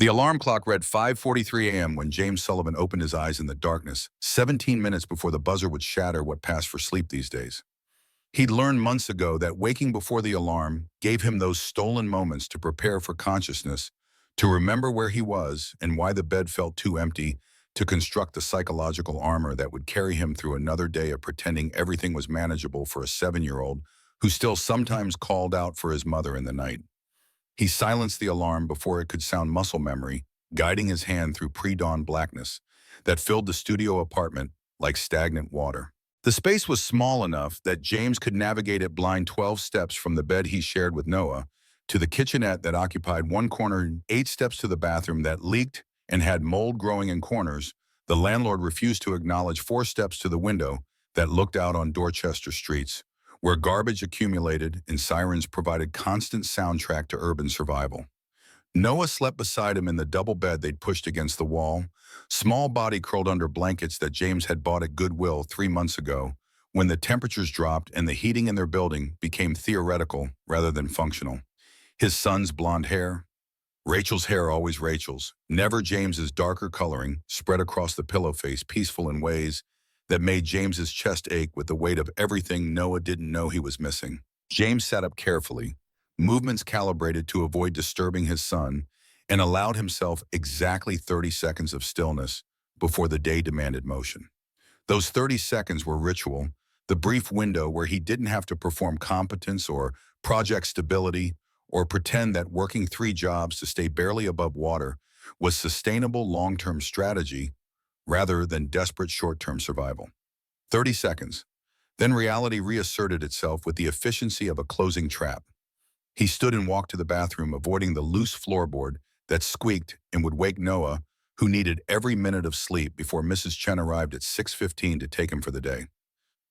The alarm clock read 5:43 a.m. when James Sullivan opened his eyes in the darkness, 17 minutes before the buzzer would shatter what passed for sleep these days. He'd learned months ago that waking before the alarm gave him those stolen moments to prepare for consciousness, to remember where he was and why the bed felt too empty, to construct the psychological armor that would carry him through another day of pretending everything was manageable for a 7-year-old who still sometimes called out for his mother in the night. He silenced the alarm before it could sound muscle memory, guiding his hand through pre-dawn blackness that filled the studio apartment like stagnant water. The space was small enough that James could navigate it blind 12 steps from the bed he shared with Noah to the kitchenette that occupied one corner, 8 steps to the bathroom that leaked and had mold growing in corners. The landlord refused to acknowledge 4 steps to the window that looked out on Dorchester streets, where garbage accumulated and sirens provided constant soundtrack to urban survival. Noah slept beside him in the double bed they'd pushed against the wall, small body curled under blankets that James had bought at Goodwill 3 months ago, when the temperatures dropped and the heating in their building became theoretical rather than functional. His son's blonde hair, Rachel's hair always Rachel's, never James's darker coloring, spread across the pillow face, peaceful in ways that made James's chest ache with the weight of everything Noah didn't know he was missing. James sat up carefully, movements calibrated to avoid disturbing his son, and allowed himself exactly 30 seconds of stillness before the day demanded motion. Those 30 seconds were ritual, the brief window where he didn't have to perform competence or project stability or pretend that working 3 jobs to stay barely above water was sustainable long-term strategy rather than desperate short-term survival. 30 seconds. Then reality reasserted itself with the efficiency of a closing trap. He stood and walked to the bathroom, avoiding the loose floorboard that squeaked and would wake Noah, who needed every minute of sleep before Mrs. Chen arrived at 6:15 to take him for the day.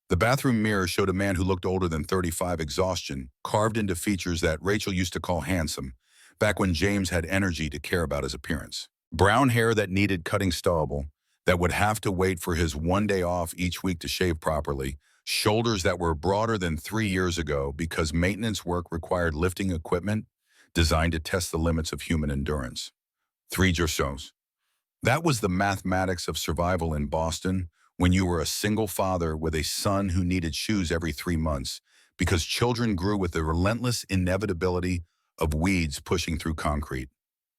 The bathroom mirror showed a man who looked older than 35, exhaustion carved into features that Rachel used to call handsome, back when James had energy to care about his appearance. Brown hair that needed cutting stubble, that would have to wait for his one day off each week to shave properly, shoulders that were broader than 3 years ago because maintenance work required lifting equipment designed to test the limits of human endurance. 3 shows. That was the mathematics of survival in Boston when you were a single father with a son who needed shoes every 3 months because children grew with the relentless inevitability of weeds pushing through concrete.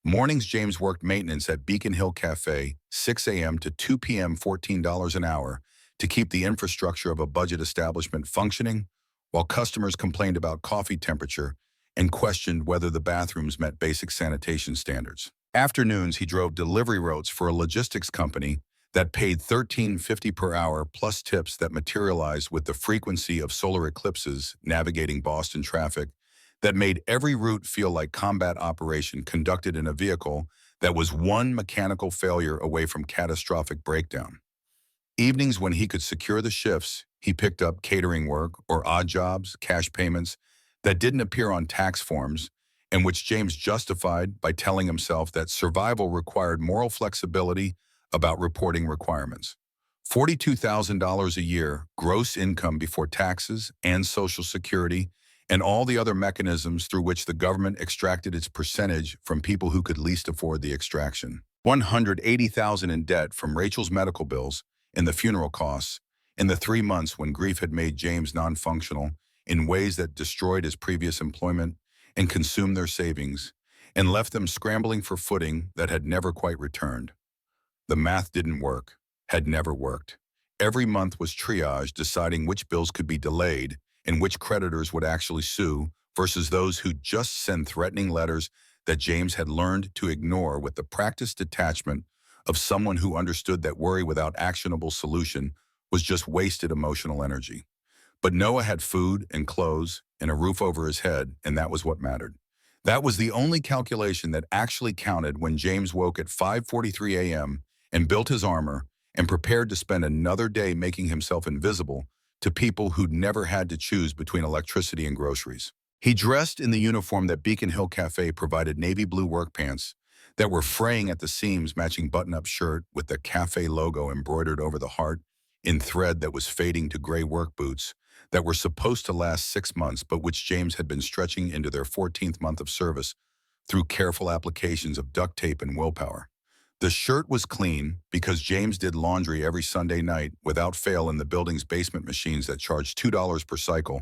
Mornings, James worked maintenance at Beacon Hill Cafe, 6 a.m. to 2 p.m., $14 an hour, to keep the infrastructure of a budget establishment functioning, while customers complained about coffee temperature and questioned whether the bathrooms met basic sanitation standards. Afternoons, he drove delivery routes for a logistics company that paid $13.50 per hour plus tips that materialized with the frequency of solar eclipses navigating Boston traffic that made every route feel like combat operation conducted in a vehicle that was one mechanical failure away from catastrophic breakdown. Evenings when he could secure the shifts, he picked up catering work or odd jobs, cash payments that didn't appear on tax forms and which James justified by telling himself that survival required moral flexibility about reporting requirements. $42,000 a year, gross income before taxes and Social Security, and all the other mechanisms through which the government extracted its percentage from people who could least afford the extraction. $180,000 in debt from Rachel's medical bills and the funeral costs in the 3 months when grief had made James non-functional in ways that destroyed his previous employment and consumed their savings and left them scrambling for footing that had never quite returned. The math didn't work, had never worked. Every month was triage, deciding which bills could be delayed and which creditors would actually sue versus those who just sent threatening letters that James had learned to ignore with the practiced detachment of someone who understood that worry without actionable solution was just wasted emotional energy. But Noah had food and clothes and a roof over his head, and that was what mattered. That was the only calculation that actually counted when James woke at 5:43 a.m. and built his armor and prepared to spend another day making himself invisible to people who'd never had to choose between electricity and groceries. He dressed in the uniform that Beacon Hill Cafe provided, navy blue work pants that were fraying at the seams, matching button-up shirt with the cafe logo embroidered over the heart in thread that was fading to gray work boots that were supposed to last 6 months but which James had been stretching into their 14th month of service through careful applications of duct tape and willpower. The shirt was clean because James did laundry every Sunday night without fail in the building's basement machines that charged $2 per cycle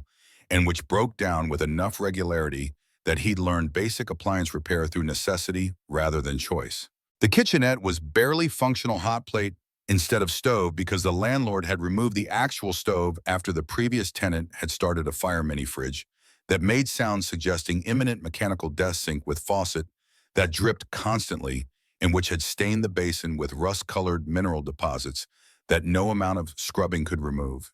and which broke down with enough regularity that he'd learned basic appliance repair through necessity rather than choice. The kitchenette was barely functional hot plate instead of stove because the landlord had removed the actual stove after the previous tenant had started a fire mini fridge that made sounds suggesting imminent mechanical death sink with faucet that dripped constantly and which had stained the basin with rust-colored mineral deposits that no amount of scrubbing could remove.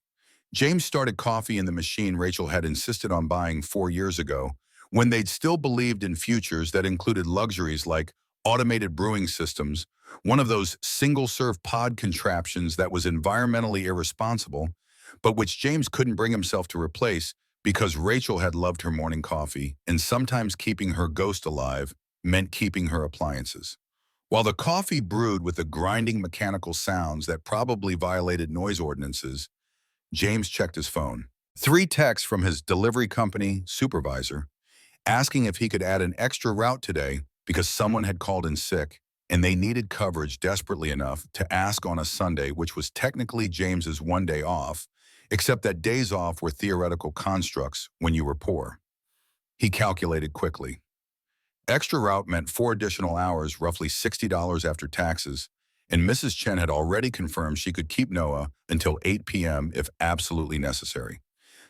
James started coffee in the machine Rachel had insisted on buying 4 years ago, when they'd still believed in futures that included luxuries like automated brewing systems, one of those single-serve pod contraptions that was environmentally irresponsible, but which James couldn't bring himself to replace because Rachel had loved her morning coffee, and sometimes keeping her ghost alive meant keeping her appliances. While the coffee brewed with the grinding mechanical sounds that probably violated noise ordinances, James checked his phone. 3 texts from his delivery company supervisor asking if he could add an extra route today because someone had called in sick and they needed coverage desperately enough to ask on a Sunday, which was technically James's one day off, except that days off were theoretical constructs when you were poor. He calculated quickly. Extra route meant 4 additional hours, roughly $60 after taxes, and Mrs. Chen had already confirmed she could keep Noah until 8 p.m. if absolutely necessary.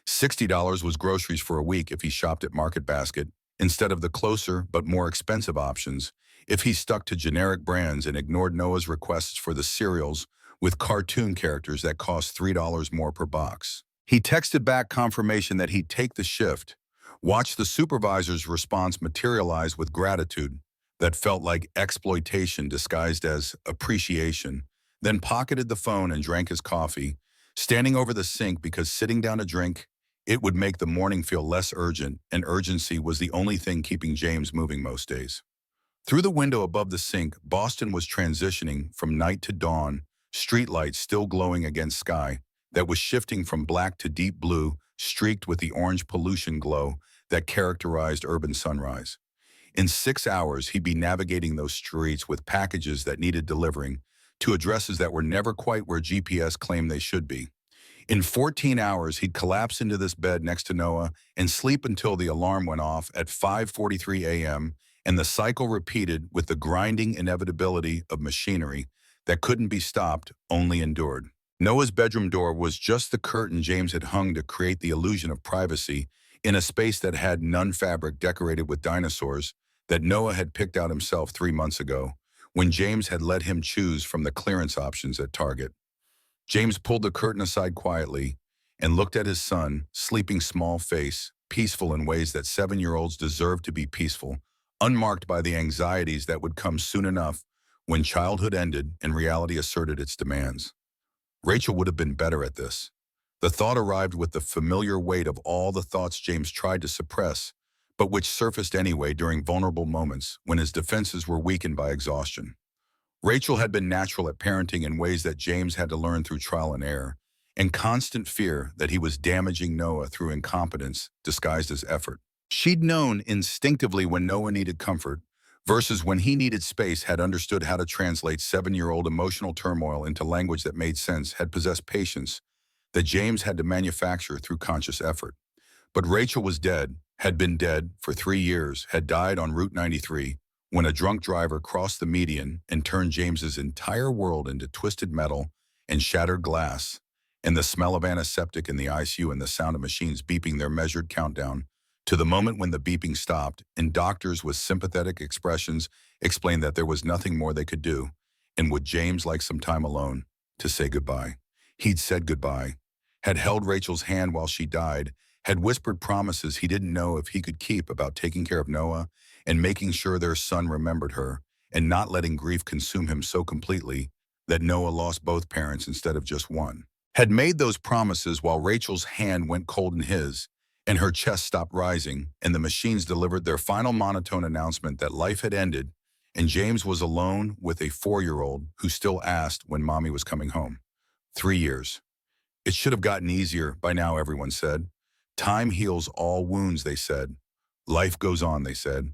$60 was groceries for a week if he shopped at Market Basket, instead of the closer but more expensive options if he stuck to generic brands and ignored Noah's requests for the cereals with cartoon characters that cost $3 more per box. He texted back confirmation that he'd take the shift, watched the supervisor's response materialize with gratitude that felt like exploitation disguised as appreciation, then pocketed the phone and drank his coffee, standing over the sink because sitting down to drink, it would make the morning feel less urgent, and urgency was the only thing keeping James moving most days. Through the window above the sink, Boston was transitioning from night to dawn, streetlights still glowing against sky that was shifting from black to deep blue, streaked with the orange pollution glow that characterized urban sunrise. In 6 hours, he'd be navigating those streets with packages that needed delivering to addresses that were never quite where GPS claimed they should be. In 14 hours, he'd collapse into this bed next to Noah and sleep until the alarm went off at 5:43 a.m., and the cycle repeated with the grinding inevitability of machinery that couldn't be stopped, only endured. Noah's bedroom door was just the curtain James had hung to create the illusion of privacy in a space that had none fabric decorated with dinosaurs that Noah had picked out himself 3 months ago, when James had let him choose from the clearance options at Target. James pulled the curtain aside quietly and looked at his son, sleeping small face, peaceful in ways that 7-year-olds deserved to be peaceful, unmarked by the anxieties that would come soon enough when childhood ended and reality asserted its demands. Rachel would have been better at this. The thought arrived with the familiar weight of all the thoughts James tried to suppress, but which surfaced anyway during vulnerable moments when his defenses were weakened by exhaustion. Rachel had been natural at parenting in ways that James had to learn through trial and error, and constant fear that he was damaging Noah through incompetence disguised as effort. She'd known instinctively when Noah needed comfort versus when he needed space, had understood how to translate 7-year-old emotional turmoil into language that made sense, had possessed patience that James had to manufacture through conscious effort. But Rachel was dead, had been dead for 3 years, had died on Route 93 when a drunk driver crossed the median and turned James's entire world into twisted metal and shattered glass, and the smell of antiseptic in the ICU and the sound of machines beeping their measured countdown to the moment when the beeping stopped, and doctors with sympathetic expressions explained that there was nothing more they could do, and would James like some time alone to say goodbye. He'd said goodbye, had held Rachel's hand while she died, had whispered promises he didn't know if he could keep about taking care of Noah and making sure their son remembered her, and not letting grief consume him so completely that Noah lost both parents instead of just one. Had made those promises while Rachel's hand went cold in his, and her chest stopped rising, and the machines delivered their final monotone announcement that life had ended, and James was alone with a 4-year-old who still asked when mommy was coming home. 3 years. It should have gotten easier by now, everyone said. Time heals all wounds, they said. Life goes on, they said.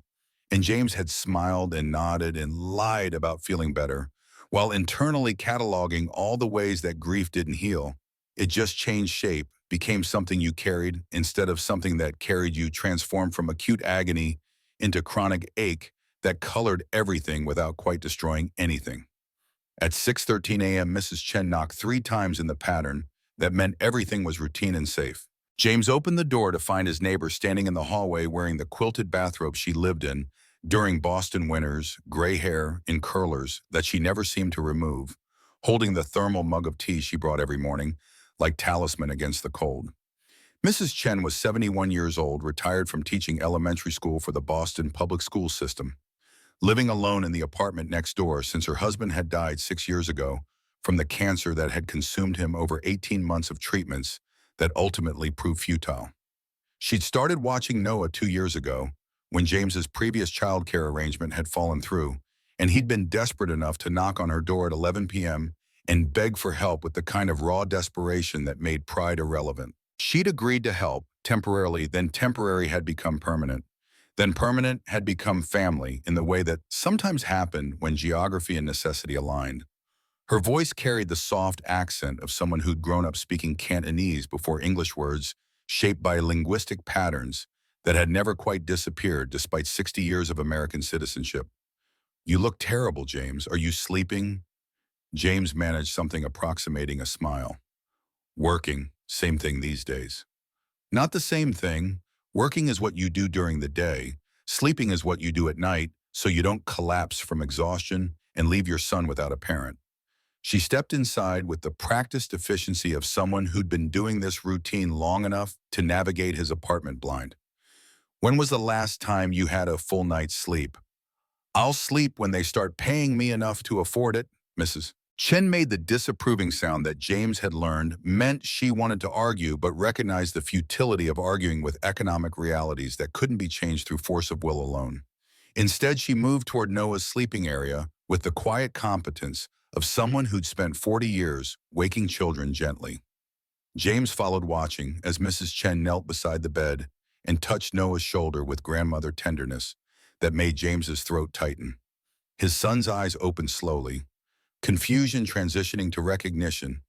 And James had smiled and nodded and lied about feeling better, while internally cataloging all the ways that grief didn't heal. It just changed shape, became something you carried instead of something that carried you, transformed from acute agony into chronic ache that colored everything without quite destroying anything. At 6:13 a.m., Mrs. Chen knocked 3 times in the pattern that meant everything was routine and safe. James opened the door to find his neighbor standing in the hallway wearing the quilted bathrobe she lived in during Boston winters, gray hair in curlers that she never seemed to remove, holding the thermal mug of tea she brought every morning, like talisman against the cold. Mrs. Chen was 71 years old, retired from teaching elementary school for the Boston public school system, living alone in the apartment next door since her husband had died 6 years ago from the cancer that had consumed him over 18 months of treatments that ultimately proved futile. She'd started watching Noah 2 years ago when James's previous childcare arrangement had fallen through, and he'd been desperate enough to knock on her door at 11 p.m. and beg for help with the kind of raw desperation that made pride irrelevant. She'd agreed to help temporarily, then temporary had become permanent. Then permanent had become family in the way that sometimes happened when geography and necessity aligned. Her voice carried the soft accent of someone who'd grown up speaking Cantonese before English words shaped by linguistic patterns that had never quite disappeared despite 60 years of American citizenship. "You look terrible, James. Are you sleeping?" James managed something approximating a smile. "Working. Same thing these days." "Not the same thing. Working is what you do during the day. Sleeping is what you do at night so you don't collapse from exhaustion and leave your son without a parent." She stepped inside with the practiced efficiency of someone who'd been doing this routine long enough to navigate his apartment blind. "When was the last time you had a full night's sleep?" "I'll sleep when they start paying me enough to afford it," Mrs. Chen made the disapproving sound that James had learned meant she wanted to argue but recognized the futility of arguing with economic realities that couldn't be changed through force of will alone. Instead, she moved toward Noah's sleeping area with the quiet competence of someone who'd spent 40 years waking children gently. James followed, watching as Mrs. Chen knelt beside the bed and touched Noah's shoulder with grandmother tenderness that made James's throat tighten. His son's eyes opened slowly, confusion transitioning to recognition,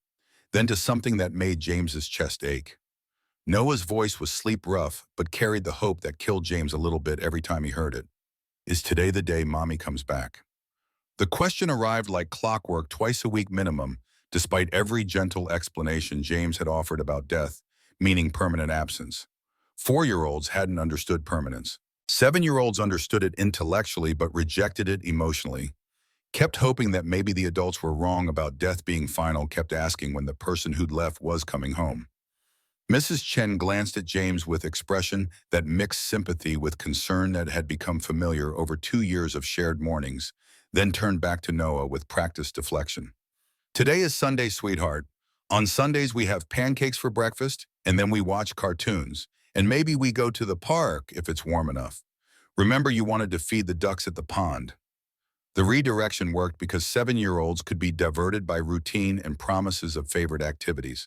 then to something that made James's chest ache. Noah's voice was sleep rough, but carried the hope that killed James a little bit every time he heard it. "Is today the day Mommy comes back?" The question arrived like clockwork, twice a week minimum, despite every gentle explanation James had offered about death, meaning permanent absence. 4-year-olds hadn't understood permanence. 7-year-olds understood it intellectually but rejected it emotionally. Kept hoping that maybe the adults were wrong about death being final, kept asking when the person who'd left was coming home. Mrs. Chen glanced at James with expression that mixed sympathy with concern that had become familiar over 2 years of shared mornings, then turned back to Noah with practiced deflection. "Today is Sunday, sweetheart. On Sundays we have pancakes for breakfast, and then we watch cartoons, and maybe we go to the park if it's warm enough. Remember you wanted to feed the ducks at the pond." The redirection worked because 7-year-olds could be diverted by routine and promises of favorite activities.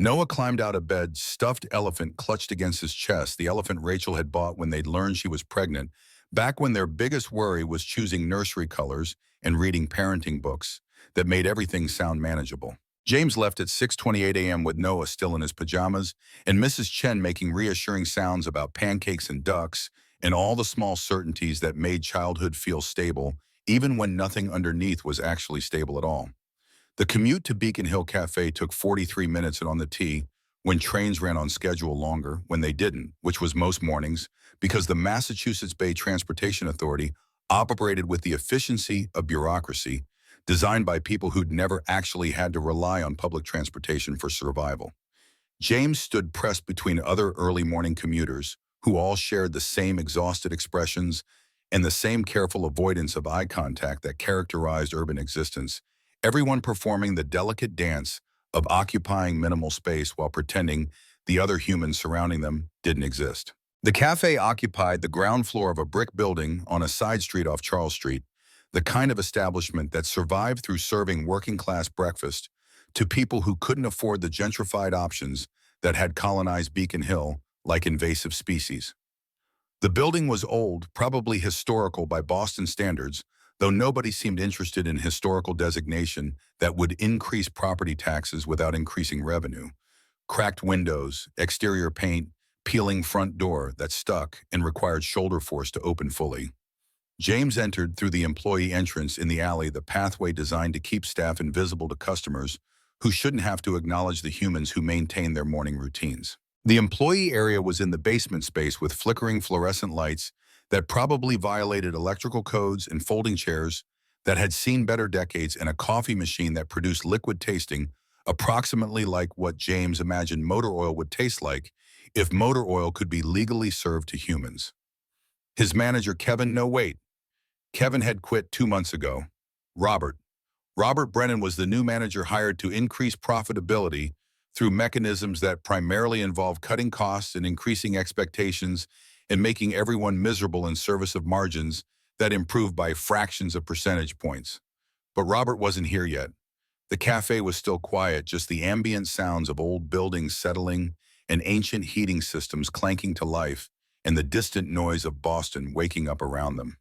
Noah climbed out of bed, stuffed elephant clutched against his chest, the elephant Rachel had bought when they'd learned she was pregnant, back when their biggest worry was choosing nursery colors and reading parenting books that made everything sound manageable. James left at 6:28 a.m. with Noah still in his pajamas and Mrs. Chen making reassuring sounds about pancakes and ducks and all the small certainties that made childhood feel stable, even when nothing underneath was actually stable at all. The commute to Beacon Hill Cafe took 43 minutes, and on the T, when trains ran on schedule, longer when they didn't, which was most mornings, because the Massachusetts Bay Transportation Authority operated with the efficiency of bureaucracy designed by people who'd never actually had to rely on public transportation for survival. James stood pressed between other early morning commuters who all shared the same exhausted expressions and the same careful avoidance of eye contact that characterized urban existence, everyone performing the delicate dance of occupying minimal space while pretending the other humans surrounding them didn't exist. The cafe occupied the ground floor of a brick building on a side street off Charles Street, the kind of establishment that survived through serving working-class breakfast to people who couldn't afford the gentrified options that had colonized Beacon Hill like invasive species. The building was old, probably historical by Boston standards, though nobody seemed interested in historical designation that would increase property taxes without increasing revenue. Cracked windows, exterior paint, peeling front door that stuck and required shoulder force to open fully. James entered through the employee entrance in the alley, the pathway designed to keep staff invisible to customers who shouldn't have to acknowledge the humans who maintain their morning routines. The employee area was in the basement space with flickering fluorescent lights that probably violated electrical codes and folding chairs that had seen better decades and a coffee machine that produced liquid tasting approximately like what James imagined motor oil would taste like if motor oil could be legally served to humans. His manager, Kevin, no wait. Kevin had quit 2 months ago. Robert. Robert Brennan was the new manager hired to increase profitability through mechanisms that primarily involve cutting costs and increasing expectations and making everyone miserable in service of margins that improve by fractions of percentage points. But Robert wasn't here yet. The cafe was still quiet, just the ambient sounds of old buildings settling and ancient heating systems clanking to life and the distant noise of Boston waking up around them.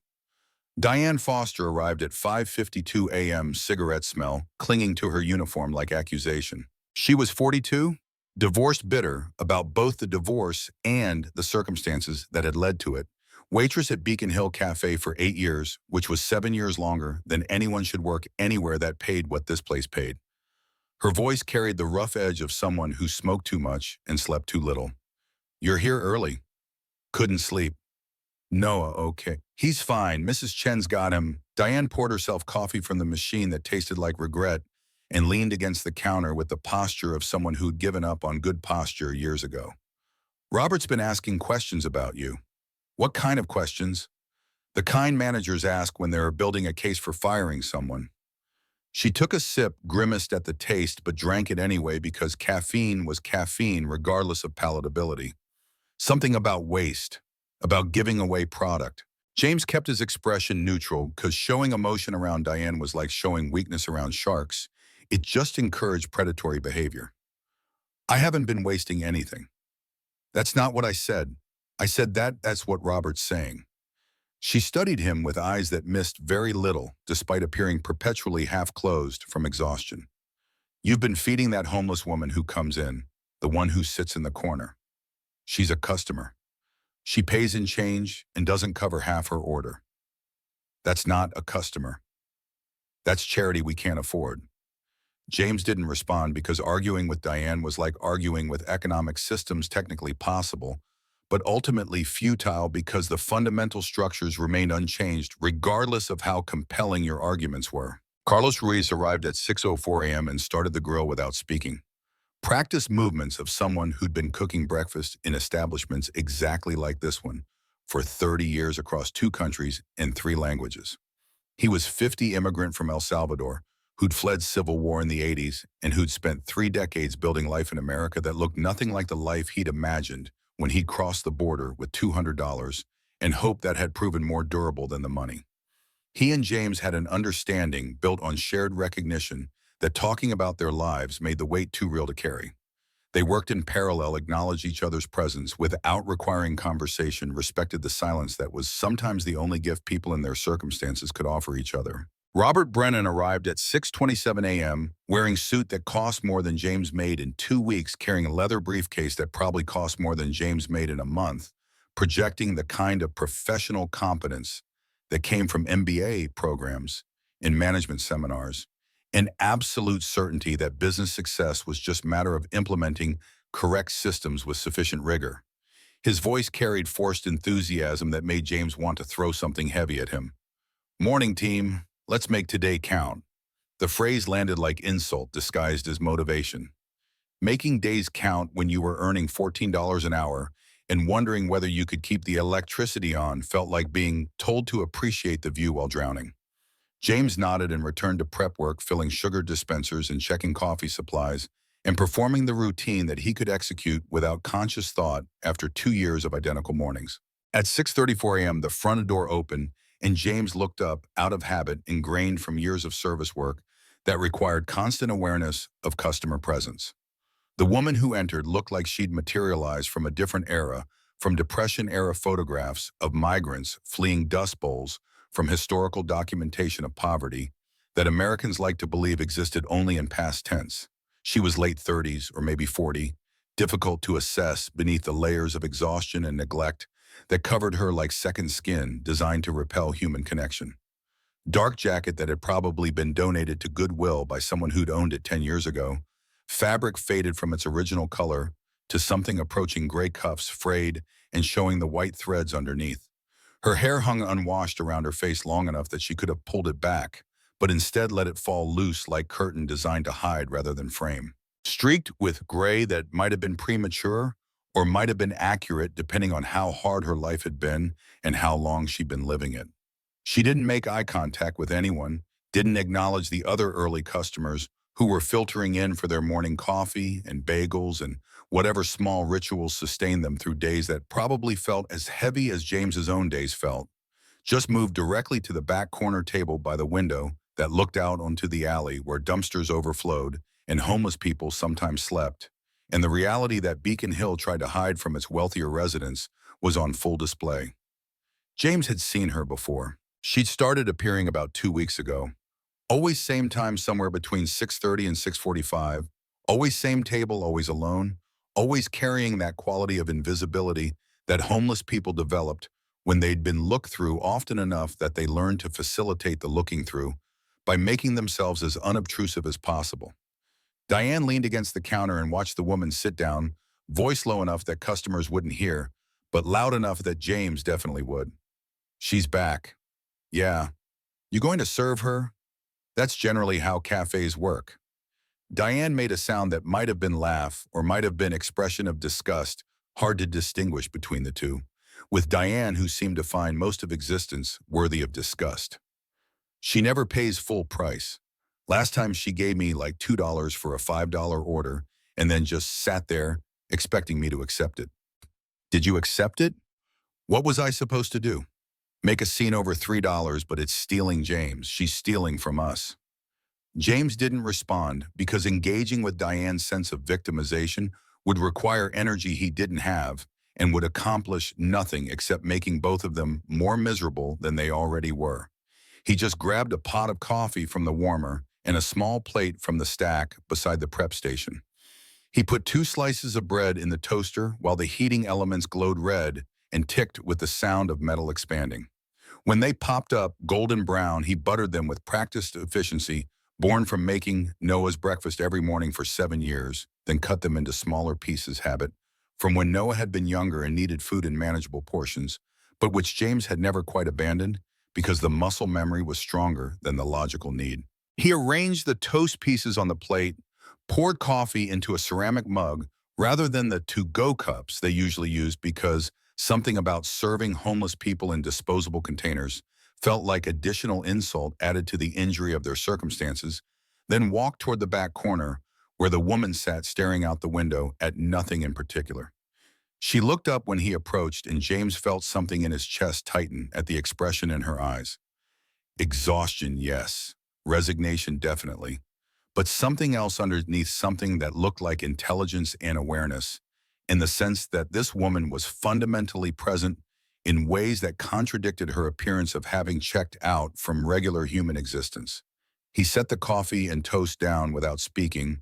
Diane Foster arrived at 5:52 a.m., cigarette smell, clinging to her uniform like accusation. She was 42, divorced, bitter about both the divorce and the circumstances that had led to it. Waitress at Beacon Hill Cafe for 8 years, which was 7 years longer than anyone should work anywhere that paid what this place paid. Her voice carried the rough edge of someone who smoked too much and slept too little. "You're here early." "Couldn't sleep." "Noah, okay. He's fine. Mrs. Chen's got him." Diane poured herself coffee from the machine that tasted like regret and leaned against the counter with the posture of someone who'd given up on good posture years ago. "Robert's been asking questions about you." "What kind of questions?" "The kind managers ask when they're building a case for firing someone." She took a sip, grimaced at the taste, but drank it anyway because caffeine was caffeine regardless of palatability. Something about waste, about giving away product. James kept his expression neutral because showing emotion around Diane was like showing weakness around sharks. It just encouraged predatory behavior. "I haven't been wasting anything." "That's not what I said. I said that's what Robert's saying." She studied him with eyes that missed very little, despite appearing perpetually half-closed from exhaustion. "You've been feeding that homeless woman who comes in, the one who sits in the corner. She's a customer. She pays in change and doesn't cover half her order. That's not a customer. That's charity we can't afford." James didn't respond because arguing with Diane was like arguing with economic systems technically possible, but ultimately futile because the fundamental structures remained unchanged regardless of how compelling your arguments were. Carlos Ruiz arrived at 6:04 a.m. and started the grill without speaking. Practiced movements of someone who'd been cooking breakfast in establishments exactly like this one for 30 years across 2 countries and 3 languages. He was 50, immigrant from El Salvador, who'd fled civil war in the 80s and who'd spent 3 decades building life in America that looked nothing like the life he'd imagined when he'd crossed the border with $200 and hoped that had proven more durable than the money. He and James had an understanding built on shared recognition that talking about their lives made the weight too real to carry. They worked in parallel, acknowledged each other's presence without requiring conversation, respected the silence that was sometimes the only gift people in their circumstances could offer each other. Robert Brennan arrived at 6:27 a.m., wearing suit that cost more than James made in 2 weeks, carrying a leather briefcase that probably cost more than James made in a month, projecting the kind of professional competence that came from MBA programs and management seminars, an absolute certainty that business success was just a matter of implementing correct systems with sufficient rigor. His voice carried forced enthusiasm that made James want to throw something heavy at him. "Morning, team. Let's make today count." The phrase landed like insult disguised as motivation. Making days count when you were earning $14 an hour and wondering whether you could keep the electricity on felt like being told to appreciate the view while drowning. James nodded and returned to prep work, filling sugar dispensers and checking coffee supplies, and performing the routine that he could execute without conscious thought after 2 years of identical mornings. At 6:34 a.m., the front door opened, and James looked up, out of habit ingrained from years of service work that required constant awareness of customer presence. The woman who entered looked like she'd materialized from a different era, from Depression-era photographs of migrants fleeing dust bowls from historical documentation of poverty that Americans like to believe existed only in past tense. She was late 30s or maybe 40, difficult to assess beneath the layers of exhaustion and neglect that covered her like second skin designed to repel human connection. Dark jacket that had probably been donated to Goodwill by someone who'd owned it 10 years ago. Fabric faded from its original color to something approaching gray cuffs frayed and showing the white threads underneath. Her hair hung unwashed around her face long enough that she could have pulled it back, but instead let it fall loose like curtain designed to hide rather than frame. Streaked with gray that might have been premature or might have been accurate depending on how hard her life had been and how long she'd been living it. She didn't make eye contact with anyone, didn't acknowledge the other early customers who were filtering in for their morning coffee and bagels and whatever small rituals sustained them through days that probably felt as heavy as James's own days felt. Just moved directly to the back corner table by the window that looked out onto the alley where dumpsters overflowed and homeless people sometimes slept, and the reality that Beacon Hill tried to hide from its wealthier residents was on full display. James had seen her before. She'd started appearing about 2 weeks ago. Always same time somewhere between 6:30 and 6:45. Always same table, always alone. Always carrying that quality of invisibility that homeless people developed when they'd been looked through often enough that they learned to facilitate the looking through by making themselves as unobtrusive as possible. Diane leaned against the counter and watched the woman sit down, voice low enough that customers wouldn't hear, but loud enough that James definitely would. She's back. Yeah. You going to serve her? That's generally how cafes work. Diane made a sound that might have been laugh or might have been expression of disgust, hard to distinguish between the two, with Diane who seemed to find most of existence worthy of disgust. She never pays full price. Last time she gave me like $2 for a $5 order and then just sat there expecting me to accept it. Did you accept it? What was I supposed to do? Make a scene over $3, but it's stealing James. She's stealing from us. James didn't respond because engaging with Diane's sense of victimization would require energy he didn't have and would accomplish nothing except making both of them more miserable than they already were. He just grabbed a pot of coffee from the warmer and a small plate from the stack beside the prep station. He put 2 slices of bread in the toaster while the heating elements glowed red and ticked with the sound of metal expanding. When they popped up golden brown, he buttered them with practiced efficiency, born from making Noah's breakfast every morning for 7 years, then cut them into smaller pieces habit, from when Noah had been younger and needed food in manageable portions, but which James had never quite abandoned because the muscle memory was stronger than the logical need. He arranged the toast pieces on the plate, poured coffee into a ceramic mug rather than the to-go cups they usually used because something about serving homeless people in disposable containers felt like additional insult added to the injury of their circumstances, then walked toward the back corner where the woman sat staring out the window at nothing in particular. She looked up when he approached, and James felt something in his chest tighten at the expression in her eyes. Exhaustion, yes. Resignation, definitely. But something else underneath, something that looked like intelligence and awareness, in the sense that this woman was fundamentally present in ways that contradicted her appearance of having checked out from regular human existence. He set the coffee and toast down without speaking,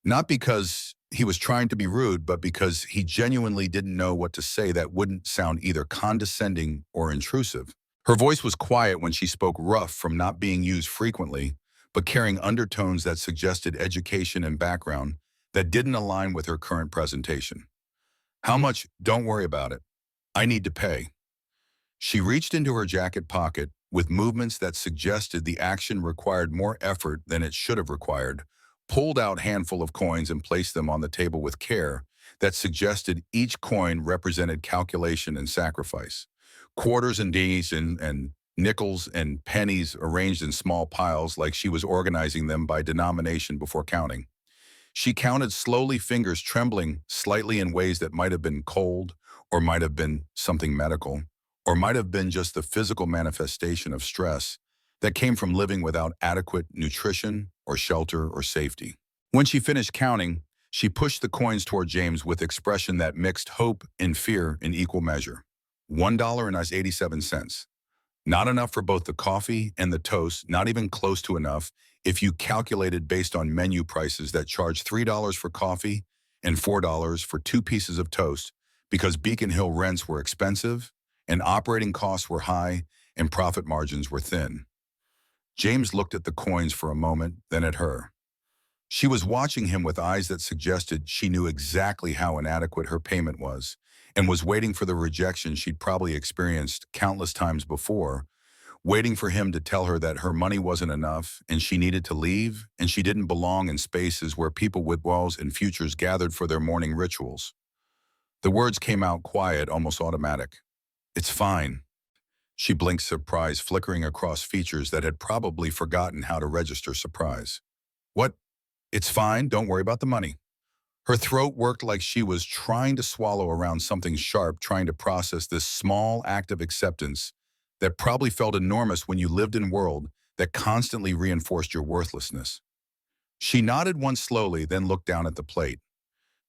not because he was trying to be rude, but because he genuinely didn't know what to say that wouldn't sound either condescending or intrusive. Her voice was quiet when she spoke, rough from not being used frequently, but carrying undertones that suggested education and background that didn't align with her current presentation. How much? Don't worry about it. I need to pay. She reached into her jacket pocket with movements that suggested the action required more effort than it should have required, pulled out a handful of coins and placed them on the table with care that suggested each coin represented calculation and sacrifice. Quarters and dinnies and nickels and pennies arranged in small piles like she was organizing them by denomination before counting. She counted slowly, fingers trembling slightly in ways that might have been cold, or might have been something medical, or might have been just the physical manifestation of stress that came from living without adequate nutrition or shelter or safety. When she finished counting, She pushed the coins toward James with expression that mixed hope and fear in equal measure. $1.87. Not enough for both the coffee and the toast, not even close to enough if you calculated based on menu prices that charge $3 for coffee and $4 for 2 pieces of toast because Beacon Hill rents were expensive and operating costs were high and profit margins were thin. James looked at the coins for a moment, then at her. She was watching him with eyes that suggested she knew exactly how inadequate her payment was and was waiting for the rejection she'd probably experienced countless times before, waiting for him to tell her that her money wasn't enough and she needed to leave and she didn't belong in spaces where people with walls and futures gathered for their morning rituals. The words came out quiet, almost automatic. "It's fine." She blinked surprise, flickering across features that had probably forgotten how to register surprise. "What? It's fine, don't worry about the money." Her throat worked like she was trying to swallow around something sharp, trying to process this small act of acceptance that probably felt enormous when you lived in a world that constantly reinforced your worthlessness. She nodded once slowly, then looked down at the plate.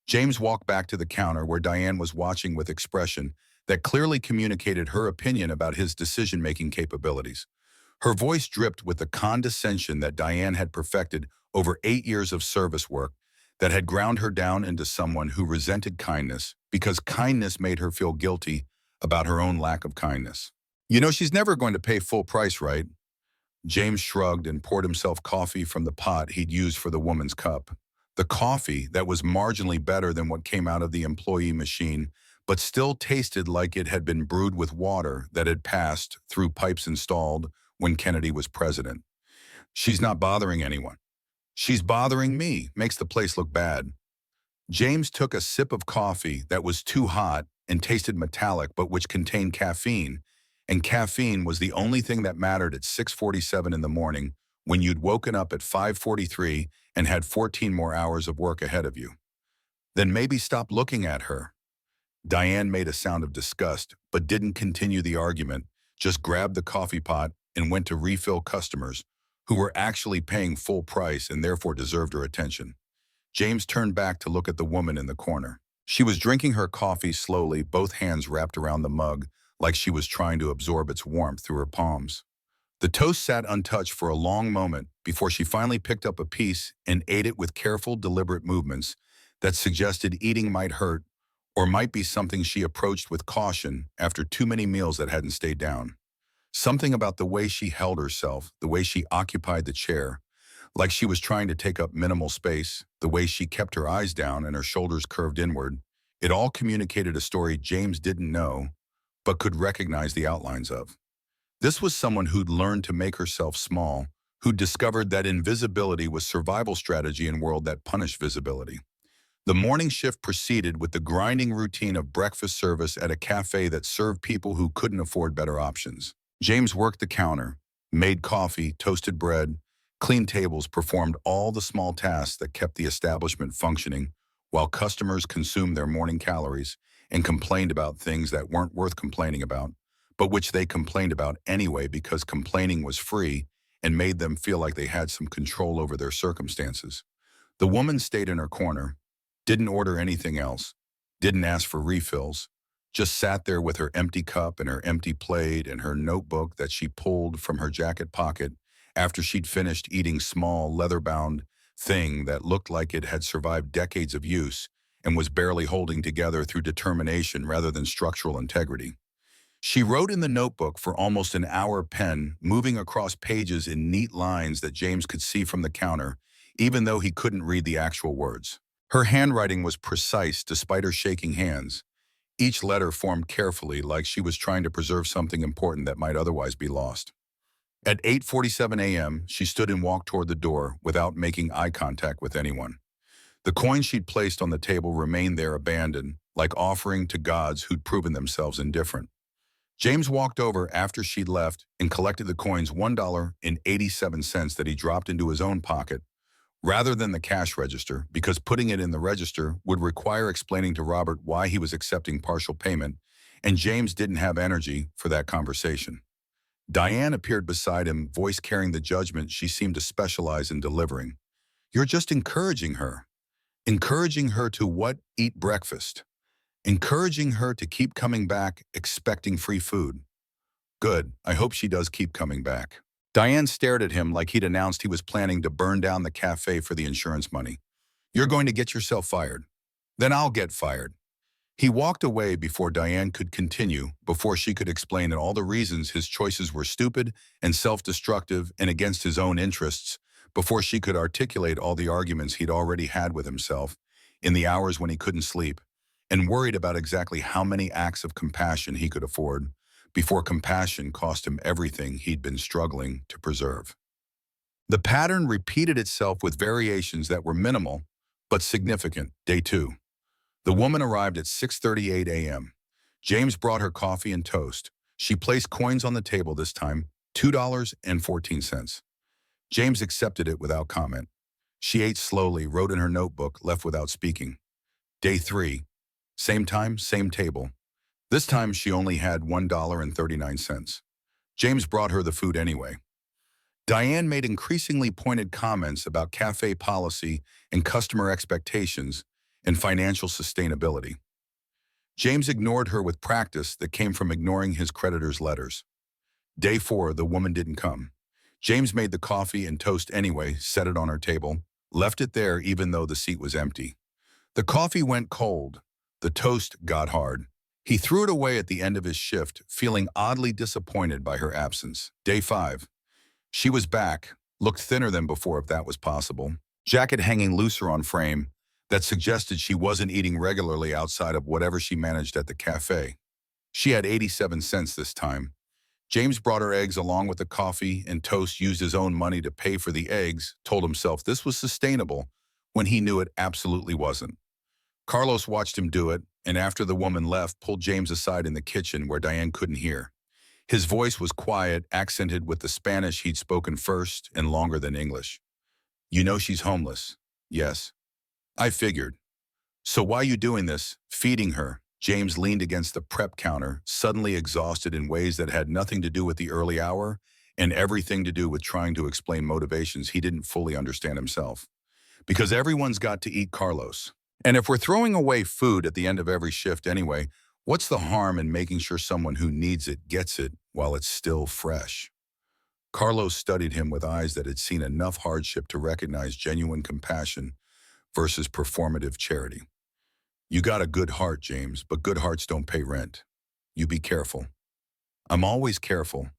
James walked back to the counter where Diane was watching with expression that clearly communicated her opinion about his decision-making capabilities. Her voice dripped with the condescension that Diane had perfected over 8 years of service work that had ground her down into someone who resented kindness because kindness made her feel guilty about her own lack of kindness. "You know she's never going to pay full price, right?" James shrugged and poured himself coffee from the pot he'd used for the woman's cup. The coffee that was marginally better than what came out of the employee machine, but still tasted like it had been brewed with water that had passed through pipes installed when Kennedy was president. "She's not bothering anyone. She's bothering me, makes the place look bad." James took a sip of coffee that was too hot and tasted metallic but which contained caffeine, and caffeine was the only thing that mattered at 6:47 in the morning when you'd woken up at 5:43 and had 14 more hours of work ahead of you. "Then maybe stop looking at her." Diane made a sound of disgust but didn't continue the argument, just grabbed the coffee pot and went to refill customers who were actually paying full price and therefore deserved her attention. James turned back to look at the woman in the corner. She was drinking her coffee slowly, both hands wrapped around the mug, like she was trying to absorb its warmth through her palms. The toast sat untouched for a long moment before she finally picked up a piece and ate it with careful, deliberate movements that suggested eating might hurt or might be something she approached with caution after too many meals that hadn't stayed down. Something about the way she held herself, the way she occupied the chair, like she was trying to take up minimal space, the way she kept her eyes down and her shoulders curved inward, it all communicated a story James didn't know, but could recognize the outlines of. This was someone who'd learned to make herself small, who'd discovered that invisibility was survival strategy in a world that punished visibility. The morning shift proceeded with the grinding routine of breakfast service at a cafe that served people who couldn't afford better options. James worked the counter, made coffee, toasted bread, cleaned tables, performed all the small tasks that kept the establishment functioning while customers consumed their morning calories and complained about things that weren't worth complaining about, but which they complained about anyway because complaining was free and made them feel like they had some control over their circumstances. The woman stayed in her corner, didn't order anything else, didn't ask for refills, just sat there with her empty cup and her empty plate and her notebook that she pulled from her jacket pocket after she'd finished eating small, leather-bound thing that looked like it had survived decades of use and was barely holding together through determination rather than structural integrity. She wrote in the notebook for almost an hour, pen moving across pages in neat lines that James could see from the counter, even though he couldn't read the actual words. Her handwriting was precise despite her shaking hands, each letter formed carefully like she was trying to preserve something important that might otherwise be lost. At 8:47 a.m., she stood and walked toward the door without making eye contact with anyone. The coins she'd placed on the table remained there abandoned, like offering to gods who'd proven themselves indifferent. James walked over after she'd left and collected the coins $1.87 that he dropped into his own pocket, rather than the cash register, because putting it in the register would require explaining to Robert why he was accepting partial payment, and James didn't have energy for that conversation. Diane appeared beside him, voice carrying the judgment she seemed to specialize in delivering. "You're just encouraging her." encouraging her to what? Eat breakfast. Encouraging her to keep coming back, expecting free food. Good, I hope she does keep coming back. Diane stared at him like he'd announced he was planning to burn down the cafe for the insurance money. You're going to get yourself fired. Then I'll get fired. He walked away before Diane could continue, before she could explain all the reasons his choices were stupid and self-destructive and against his own interests, before she could articulate all the arguments he'd already had with himself in the hours when he couldn't sleep, and worried about exactly how many acts of compassion he could afford, before compassion cost him everything he'd been struggling to preserve. The pattern repeated itself with variations that were minimal but significant. Day 2. The woman arrived at 6:38 a.m. James brought her coffee and toast. She placed coins on the table this time, $2.14. James accepted it without comment. She ate slowly, wrote in her notebook, left without speaking. Day 3. Same time, same table. This time she only had $1.39. James brought her the food anyway. Diane made increasingly pointed comments about cafe policy and customer expectations and financial sustainability. James ignored her with practice that came from ignoring his creditor's letters. Day 4, the woman didn't come. James made the coffee and toast anyway, set it on her table, left it there even though the seat was empty. The coffee went cold. The toast got hard. He threw it away at the end of his shift, feeling oddly disappointed by her absence. Day 5. She was back, looked thinner than before if that was possible. Jacket hanging looser on frame, that suggested she wasn't eating regularly outside of whatever she managed at the cafe. She had 87 cents this time. James brought her eggs along with the coffee and toast, used his own money to pay for the eggs, told himself this was sustainable when he knew it absolutely wasn't. Carlos watched him do it, and after the woman left, pulled James aside in the kitchen where Diane couldn't hear. His voice was quiet, accented with the Spanish he'd spoken first and longer than English. You know she's homeless. Yes. I figured. So why you doing this, feeding her? James leaned against the prep counter, suddenly exhausted in ways that had nothing to do with the early hour and everything to do with trying to explain motivations he didn't fully understand himself. Because everyone's got to eat, Carlos. And if we're throwing away food at the end of every shift anyway, what's the harm in making sure someone who needs it gets it while it's still fresh? Carlos studied him with eyes that had seen enough hardship to recognize genuine compassion versus performative charity. You got a good heart, James, but good hearts don't pay rent. You be careful. I'm always careful.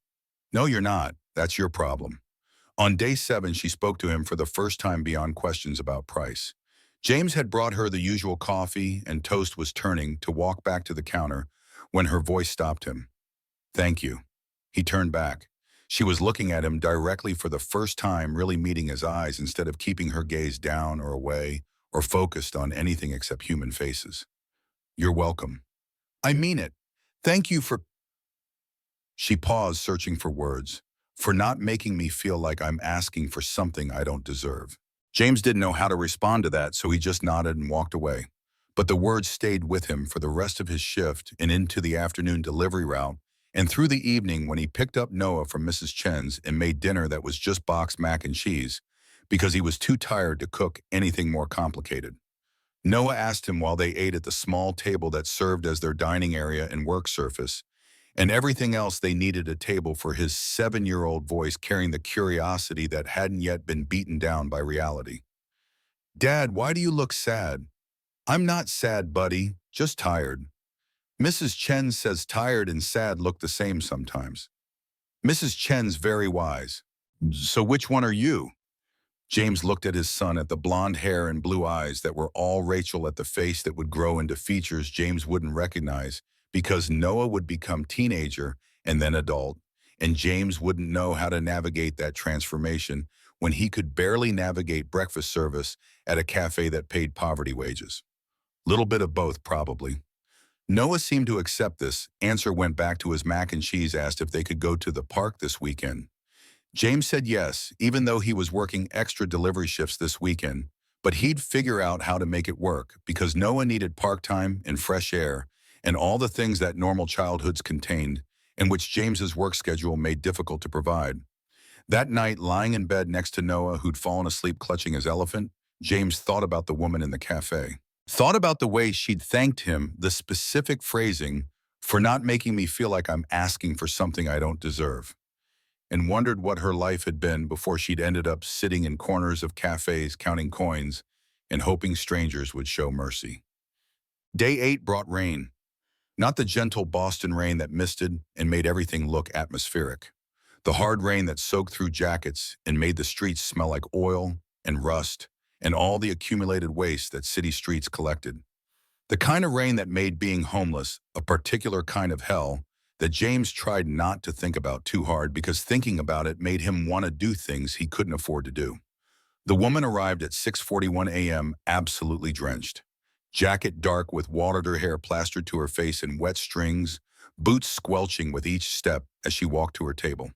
No, you're not. That's your problem. On day 7, she spoke to him for the first time beyond questions about price. James had brought her the usual coffee and toast, was turning to walk back to the counter when her voice stopped him. Thank you. He turned back. She was looking at him directly for the first time, really meeting his eyes instead of keeping her gaze down or away or focused on anything except human faces. You're welcome. I mean it. Thank you for... She paused, searching for words. For not making me feel like I'm asking for something I don't deserve. James didn't know how to respond to that, so he just nodded and walked away. But the words stayed with him for the rest of his shift and into the afternoon delivery route, and through the evening when he picked up Noah from Mrs. Chen's and made dinner that was just boxed mac and cheese, because he was too tired to cook anything more complicated. Noah asked him while they ate at the small table that served as their dining area and work surface, and everything else they needed a table for his 7-year-old voice carrying the curiosity that hadn't yet been beaten down by reality. Dad, why do you look sad? I'm not sad, buddy, just tired. Mrs. Chen says tired and sad look the same sometimes. Mrs. Chen's very wise. So which one are you? James looked at his son, at the blonde hair and blue eyes that were all Rachel, at the face that would grow into features James wouldn't recognize because Noah would become teenager and then adult, and James wouldn't know how to navigate that transformation when he could barely navigate breakfast service at a cafe that paid poverty wages. Little bit of both, probably. Noah seemed to accept this. Answer went back to his mac and cheese, asked if they could go to the park this weekend. James said yes, even though he was working extra delivery shifts this weekend, but he'd figure out how to make it work because Noah needed park time and fresh air and all the things that normal childhoods contained and which James's work schedule made difficult to provide. That night, lying in bed next to Noah, who'd fallen asleep clutching his elephant, James thought about the woman in the cafe. Thought about the way she'd thanked him, the specific phrasing, for not making me feel like I'm asking for something I don't deserve, and wondered what her life had been before she'd ended up sitting in corners of cafes counting coins and hoping strangers would show mercy. Day 8 brought rain, not the gentle Boston rain that misted and made everything look atmospheric. The hard rain that soaked through jackets and made the streets smell like oil and rust and all the accumulated waste that city streets collected. The kind of rain that made being homeless a particular kind of hell that James tried not to think about too hard because thinking about it made him want to do things he couldn't afford to do. The woman arrived at 6:41 a.m. absolutely drenched. Jacket dark with watered her hair plastered to her face in wet strings, boots squelching with each step as she walked to her table.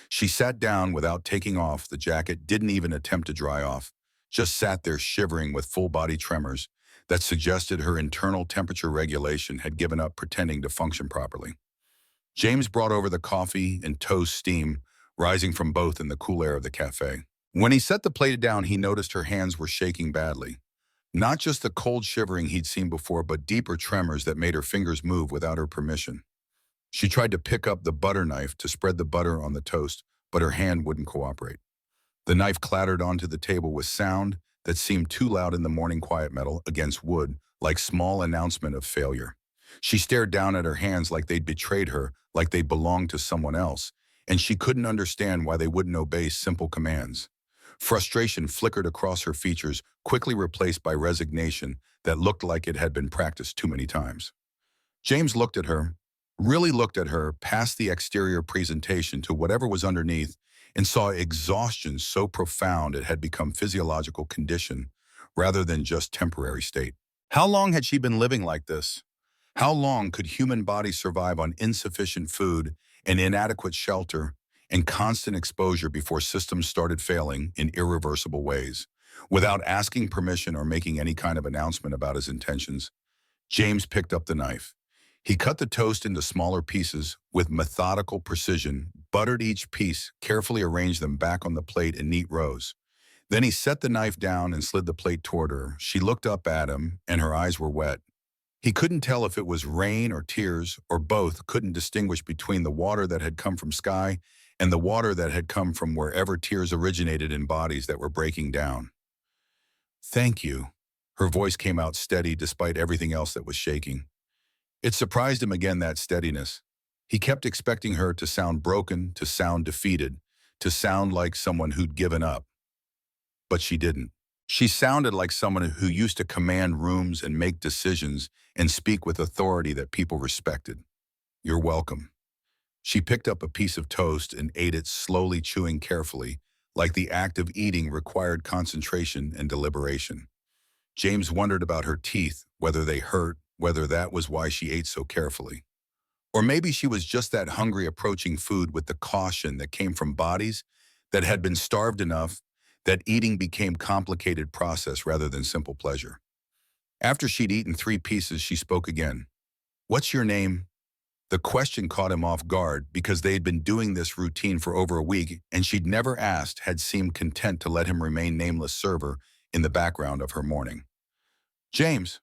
She sat down without taking off the jacket, didn't even attempt to dry off, just sat there shivering with full-body tremors that suggested her internal temperature regulation had given up pretending to function properly. James brought over the coffee and toast, steam rising from both in the cool air of the cafe. When he set the plate down, he noticed her hands were shaking badly. Not just the cold shivering he'd seen before, but deeper tremors that made her fingers move without her permission. She tried to pick up the butter knife to spread the butter on the toast, but her hand wouldn't cooperate. The knife clattered onto the table with sound that seemed too loud in the morning quiet metal against wood, like small announcement of failure. She stared down at her hands like they'd betrayed her, like they belonged to someone else, and she couldn't understand why they wouldn't obey simple commands. Frustration flickered across her features, quickly replaced by resignation that looked like it had been practiced too many times. James looked at her, really looked at her past the exterior presentation to whatever was underneath, and saw exhaustion so profound it had become physiological condition rather than just temporary state. How long had she been living like this? How long could human bodies survive on insufficient food and inadequate shelter and constant exposure before systems started failing in irreversible ways? Without asking permission or making any kind of announcement about his intentions, James picked up the knife. He cut the toast into smaller pieces with methodical precision, buttered each piece, carefully arranged them back on the plate in neat rows. Then he set the knife down and slid the plate toward her. She looked up at him, and her eyes were wet. He couldn't tell if it was rain or tears, or both, couldn't distinguish between the water that had come from sky and the water that had come from wherever tears originated in bodies that were breaking down. "Thank you." Her voice came out steady despite everything else that was shaking. It surprised him again, that steadiness. He kept expecting her to sound broken, to sound defeated, to sound like someone who'd given up. But she didn't. She sounded like someone who used to command rooms and make decisions and speak with authority that people respected. "You're welcome." She picked up a piece of toast and ate it, slowly chewing carefully, like the act of eating required concentration and deliberation. James wondered about her teeth, whether they hurt, whether that was why she ate so carefully. Or maybe she was just that hungry, approaching food with the caution that came from bodies that had been starved enough that eating became complicated process rather than simple pleasure. After she'd eaten 3 pieces, she spoke again. "What's your name?" The question caught him off guard because they had been doing this routine for over a week, and she'd never asked, had seemed content to let him remain nameless server in the background of her morning. "James."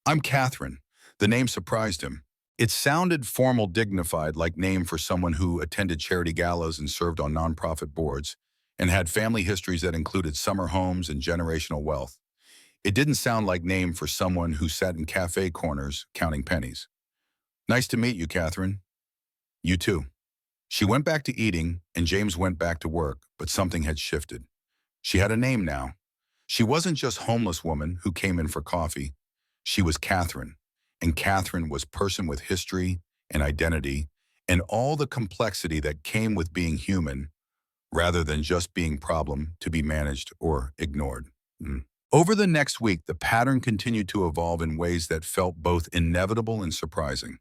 "I'm Catherine." The name surprised him. It sounded formal, dignified, like name for someone who attended charity galas and served on nonprofit boards, and had family histories that included summer homes and generational wealth. It didn't sound like name for someone who sat in cafe corners counting pennies. "Nice to meet you, Catherine." "You too." She went back to eating, and James went back to work, but something had shifted. She had a name now. She wasn't just homeless woman who came in for coffee. She was Catherine, and Catherine was person with history and identity and all the complexity that came with being human rather than just being problem to be managed or ignored. Over the next week, the pattern continued to evolve in ways that felt both inevitable and surprising.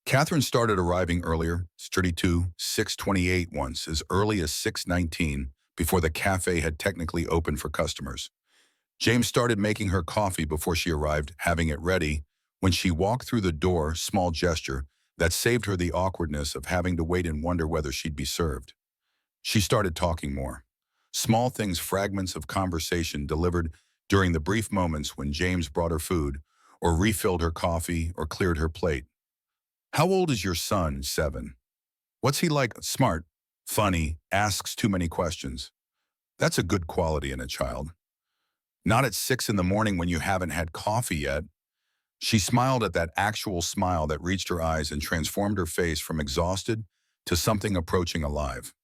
Catherine started arriving earlier, 6:28 once, as early as 6:19, before the cafe had technically opened for customers. James started making her coffee before she arrived, having it ready. When she walked through the door, small gesture that saved her the awkwardness of having to wait and wonder whether she'd be served. She started talking more. Small things, fragments of conversation delivered during the brief moments when James brought her food, or refilled her coffee, or cleared her plate. How old is your son? 7. What's he like? Smart, funny, asks too many questions. That's a good quality in a child. Not at 6 in the morning when you haven't had coffee yet. She smiled at that actual smile that reached her eyes and transformed her face from exhausted to something approaching alive.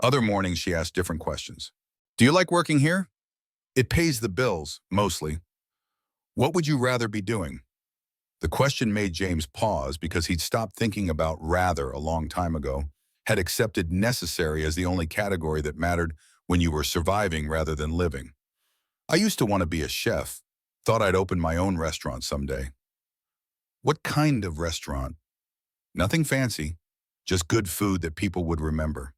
Other mornings she asked different questions. Do you like working here? It pays the bills, mostly. What would you rather be doing? The question made James pause because he'd stopped thinking about rather a long time ago, had accepted necessary as the only category that mattered when you were surviving rather than living. I used to want to be a chef, thought I'd open my own restaurant someday. What kind of restaurant? Nothing fancy, just good food that people would remember.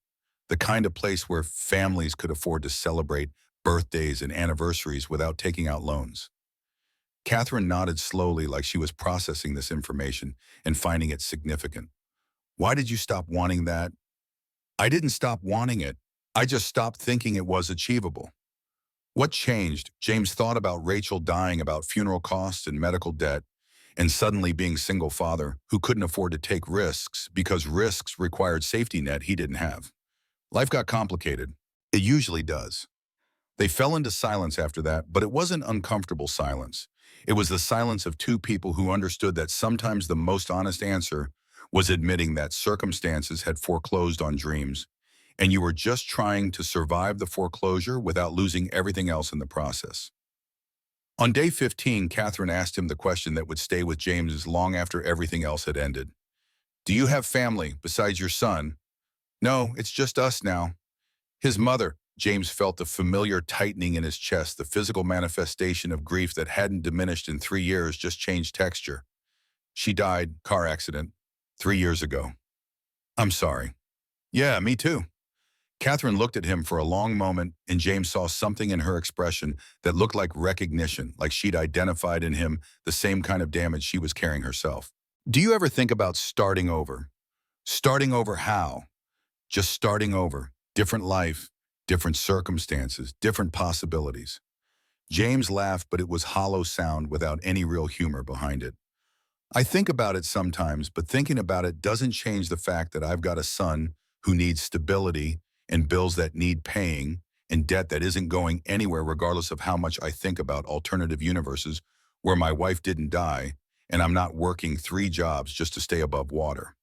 The kind of place where families could afford to celebrate birthdays and anniversaries without taking out loans. Catherine nodded slowly like she was processing this information and finding it significant. Why did you stop wanting that? I didn't stop wanting it. I just stopped thinking it was achievable. What changed? James thought about Rachel dying, about funeral costs and medical debt, and suddenly being single father who couldn't afford to take risks because risks required safety net he didn't have. Life got complicated. It usually does. They fell into silence after that, but it wasn't uncomfortable silence. It was the silence of two people who understood that sometimes the most honest answer was admitting that circumstances had foreclosed on dreams, and you were just trying to survive the foreclosure without losing everything else in the process. On day 15, Catherine asked him the question that would stay with James long after everything else had ended. Do you have family besides your son? No, it's just us now. His mother. James felt the familiar tightening in his chest, the physical manifestation of grief that hadn't diminished in 3 years, just changed texture. She died, car accident, 3 years ago. I'm sorry. Yeah, me too. Catherine looked at him for a long moment, and James saw something in her expression that looked like recognition, like she'd identified in him the same kind of damage she was carrying herself. Do you ever think about starting over? Starting over how? Just starting over. Different life, different circumstances, different possibilities. James laughed, but it was hollow sound without any real humor behind it. I think about it sometimes, but thinking about it doesn't change the fact that I've got a son who needs stability and bills that need paying and debt that isn't going anywhere regardless of how much I think about alternative universes where my wife didn't die and I'm not working 3 jobs just to stay above water.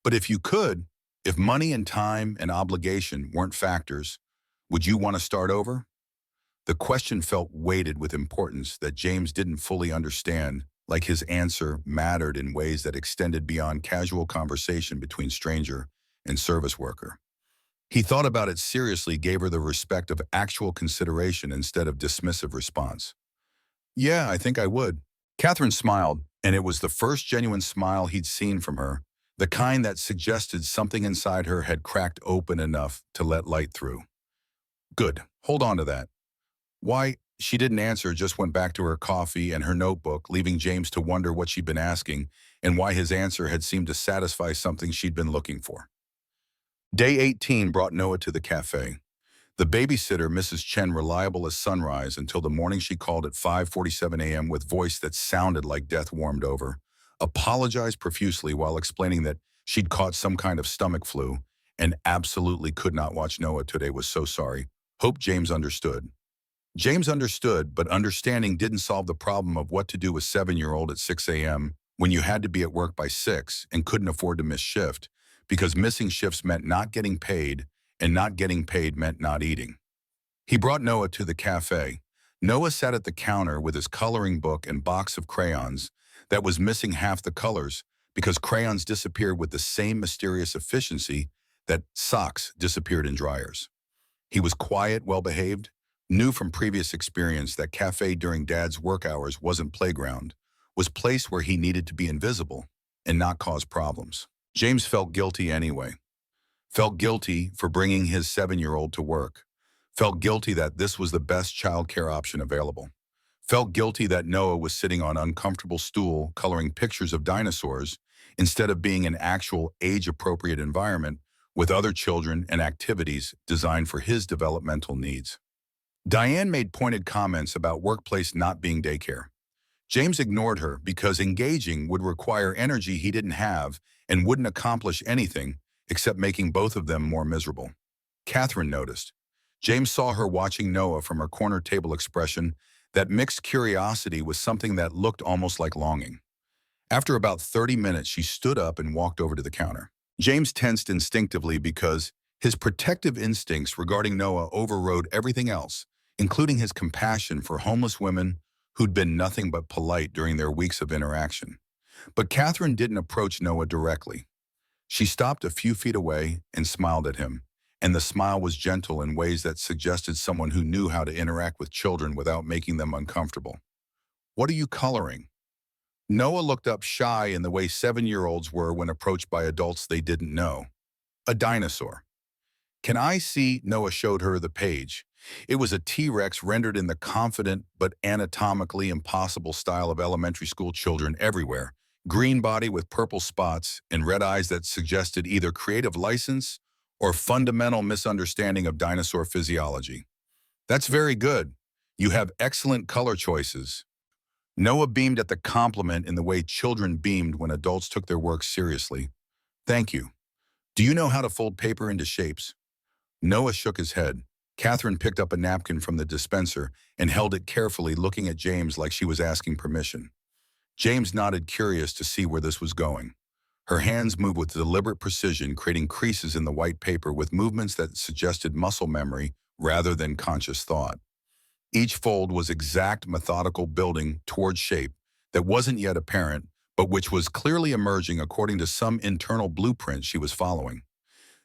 But if you could, if money and time and obligation weren't factors, would you want to start over? The question felt weighted with importance that James didn't fully understand, like his answer mattered in ways that extended beyond casual conversation between stranger and service worker. He thought about it seriously, gave her the respect of actual consideration instead of dismissive response. Yeah, I think I would. Catherine smiled, and it was the first genuine smile he'd seen from her, the kind that suggested something inside her had cracked open enough to let light through. Good, hold on to that. Why? She didn't answer, just went back to her coffee and her notebook, leaving James to wonder what she'd been asking and why his answer had seemed to satisfy something she'd been looking for. Day 18 brought Noah to the cafe. The babysitter, Mrs. Chen, reliable as sunrise until the morning she called at 5:47 a.m. with voice that sounded like death warmed over, apologized profusely while explaining that she'd caught some kind of stomach flu and absolutely could not watch Noah today, was so sorry. Hope James understood. James understood, but understanding didn't solve the problem of what to do with 7-year-old at 6 a.m. when you had to be at work by 6 and couldn't afford to miss shift, because missing shifts meant not getting paid, and not getting paid meant not eating. He brought Noah to the cafe. Noah sat at the counter with his coloring book and box of crayons that was missing half the colors because crayons disappeared with the same mysterious efficiency that socks disappeared in dryers. He was quiet, well-behaved, knew from previous experience that cafe during Dad's work hours wasn't playground, was place where he needed to be invisible and not cause problems. James felt guilty anyway. Felt guilty for bringing his 7-year-old to work. Felt guilty that this was the best childcare option available. Felt guilty that Noah was sitting on an uncomfortable stool coloring pictures of dinosaurs instead of being an actual age-appropriate environment with other children and activities designed for his developmental needs. Diane made pointed comments about workplace not being daycare. James ignored her because engaging would require energy he didn't have and wouldn't accomplish anything except making both of them more miserable. Catherine noticed. James saw her watching Noah from her corner table expression that mixed curiosity with something that looked almost like longing. After about 30 minutes, she stood up and walked over to the counter. James tensed instinctively because his protective instincts regarding Noah overrode everything else, including his compassion for homeless women who'd been nothing but polite during their weeks of interaction. But Catherine didn't approach Noah directly. She stopped a few feet away and smiled at him, and the smile was gentle in ways that suggested someone who knew how to interact with children without making them uncomfortable. "What are you coloring?" Noah looked up shy in the way 7-year-olds were when approached by adults they didn't know. "A dinosaur." "Can I see?" Noah showed her the page. It was a T-Rex rendered in the confident but anatomically impossible style of elementary school children everywhere. Green body with purple spots and red eyes that suggested either creative license or fundamental misunderstanding of dinosaur physiology. "That's very good. You have excellent color choices." Noah beamed at the compliment in the way children beamed when adults took their work seriously. "Thank you. Do you know how to fold paper into shapes?" Noah shook his head. Catherine picked up a napkin from the dispenser and held it carefully, looking at James like she was asking permission. James nodded, curious to see where this was going. Her hands moved with deliberate precision, creating creases in the white paper with movements that suggested muscle memory rather than conscious thought. Each fold was exact, methodical building toward shape that wasn't yet apparent, but which was clearly emerging according to some internal blueprint she was following.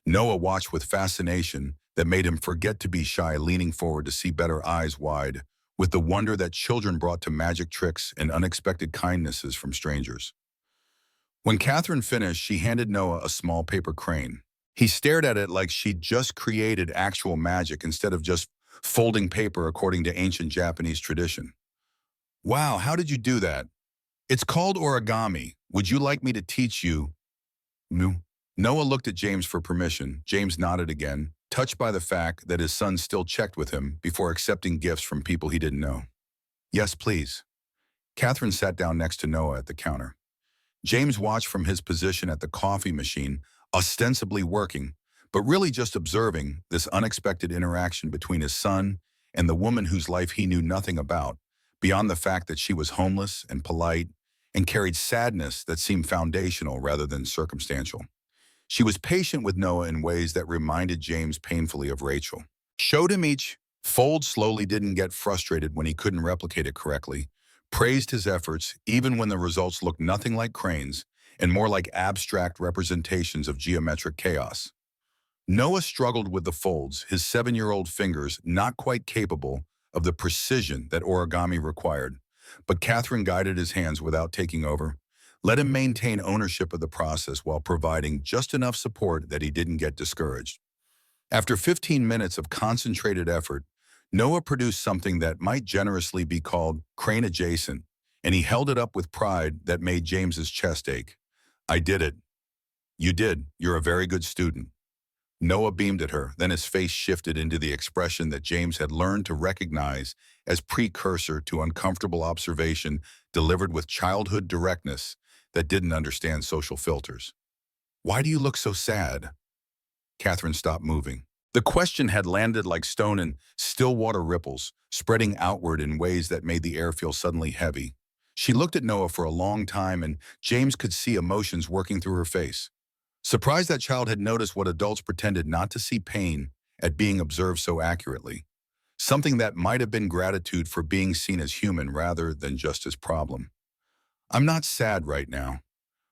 Noah watched with fascination that made him forget to be shy, leaning forward to see better, eyes wide, with the wonder that children brought to magic tricks and unexpected kindnesses from strangers. When Catherine finished, she handed Noah a small paper crane. He stared at it like she'd just created actual magic instead of just folding paper according to ancient Japanese tradition. "Wow, how did you do that?" "It's called origami. Would you like me to teach you?" "No." Noah looked at James for permission. James nodded again, touched by the fact that his son still checked with him before accepting gifts from people he didn't know. "Yes, please." Catherine sat down next to Noah at the counter. James watched from his position at the coffee machine, ostensibly working, but really just observing this unexpected interaction between his son and the woman whose life he knew nothing about, beyond the fact that she was homeless and polite and carried sadness that seemed foundational rather than circumstantial. She was patient with Noah in ways that reminded James painfully of Rachel. Showed him each fold slowly, didn't get frustrated when he couldn't replicate it correctly, praised his efforts even when the results looked nothing like cranes and more like abstract representations of geometric chaos. Noah struggled with the folds, his 7-year-old fingers not quite capable of the precision that origami required, but Catherine guided his hands without taking over. Let him maintain ownership of the process while providing just enough support that he didn't get discouraged. After 15 minutes of concentrated effort, Noah produced something that might generously be called crane adjacent, and he held it up with pride that made James's chest ache. "I did it." "You did. You're a very good student." Noah beamed at her, then his face shifted into the expression that James had learned to recognize as precursor to uncomfortable observation delivered with childhood directness that didn't understand social filters. "Why do you look so sad?" Catherine stopped moving. The question had landed like stone in still water ripples, spreading outward in ways that made the air feel suddenly heavy. She looked at Noah for a long time, and James could see emotions working through her face. Surprised that child had noticed what adults pretended not to see, pain at being observed so accurately. Something that might have been gratitude for being seen as human rather than just as problem. "I'm not sad right now."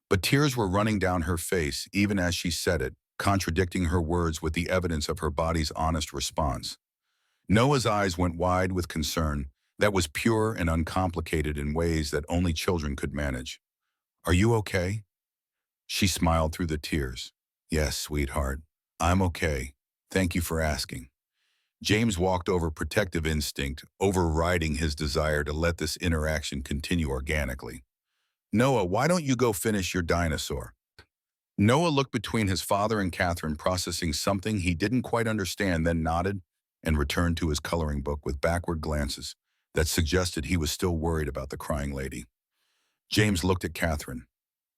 But tears were running down her face even as she said it, contradicting her words with the evidence of her body's honest response. Noah's eyes went wide with concern that was pure and uncomplicated in ways that only children could manage. "Are you okay?" She smiled through the tears. "Yes, sweetheart. I'm okay. Thank you for asking." James walked over protective instinct, overriding his desire to let this interaction continue organically. "Noah, why don't you go finish your dinosaur?" Noah looked between his father and Catherine, processing something he didn't quite understand, then nodded. and returned to his coloring book with backward glances that suggested he was still worried about the crying lady. James looked at Catherine.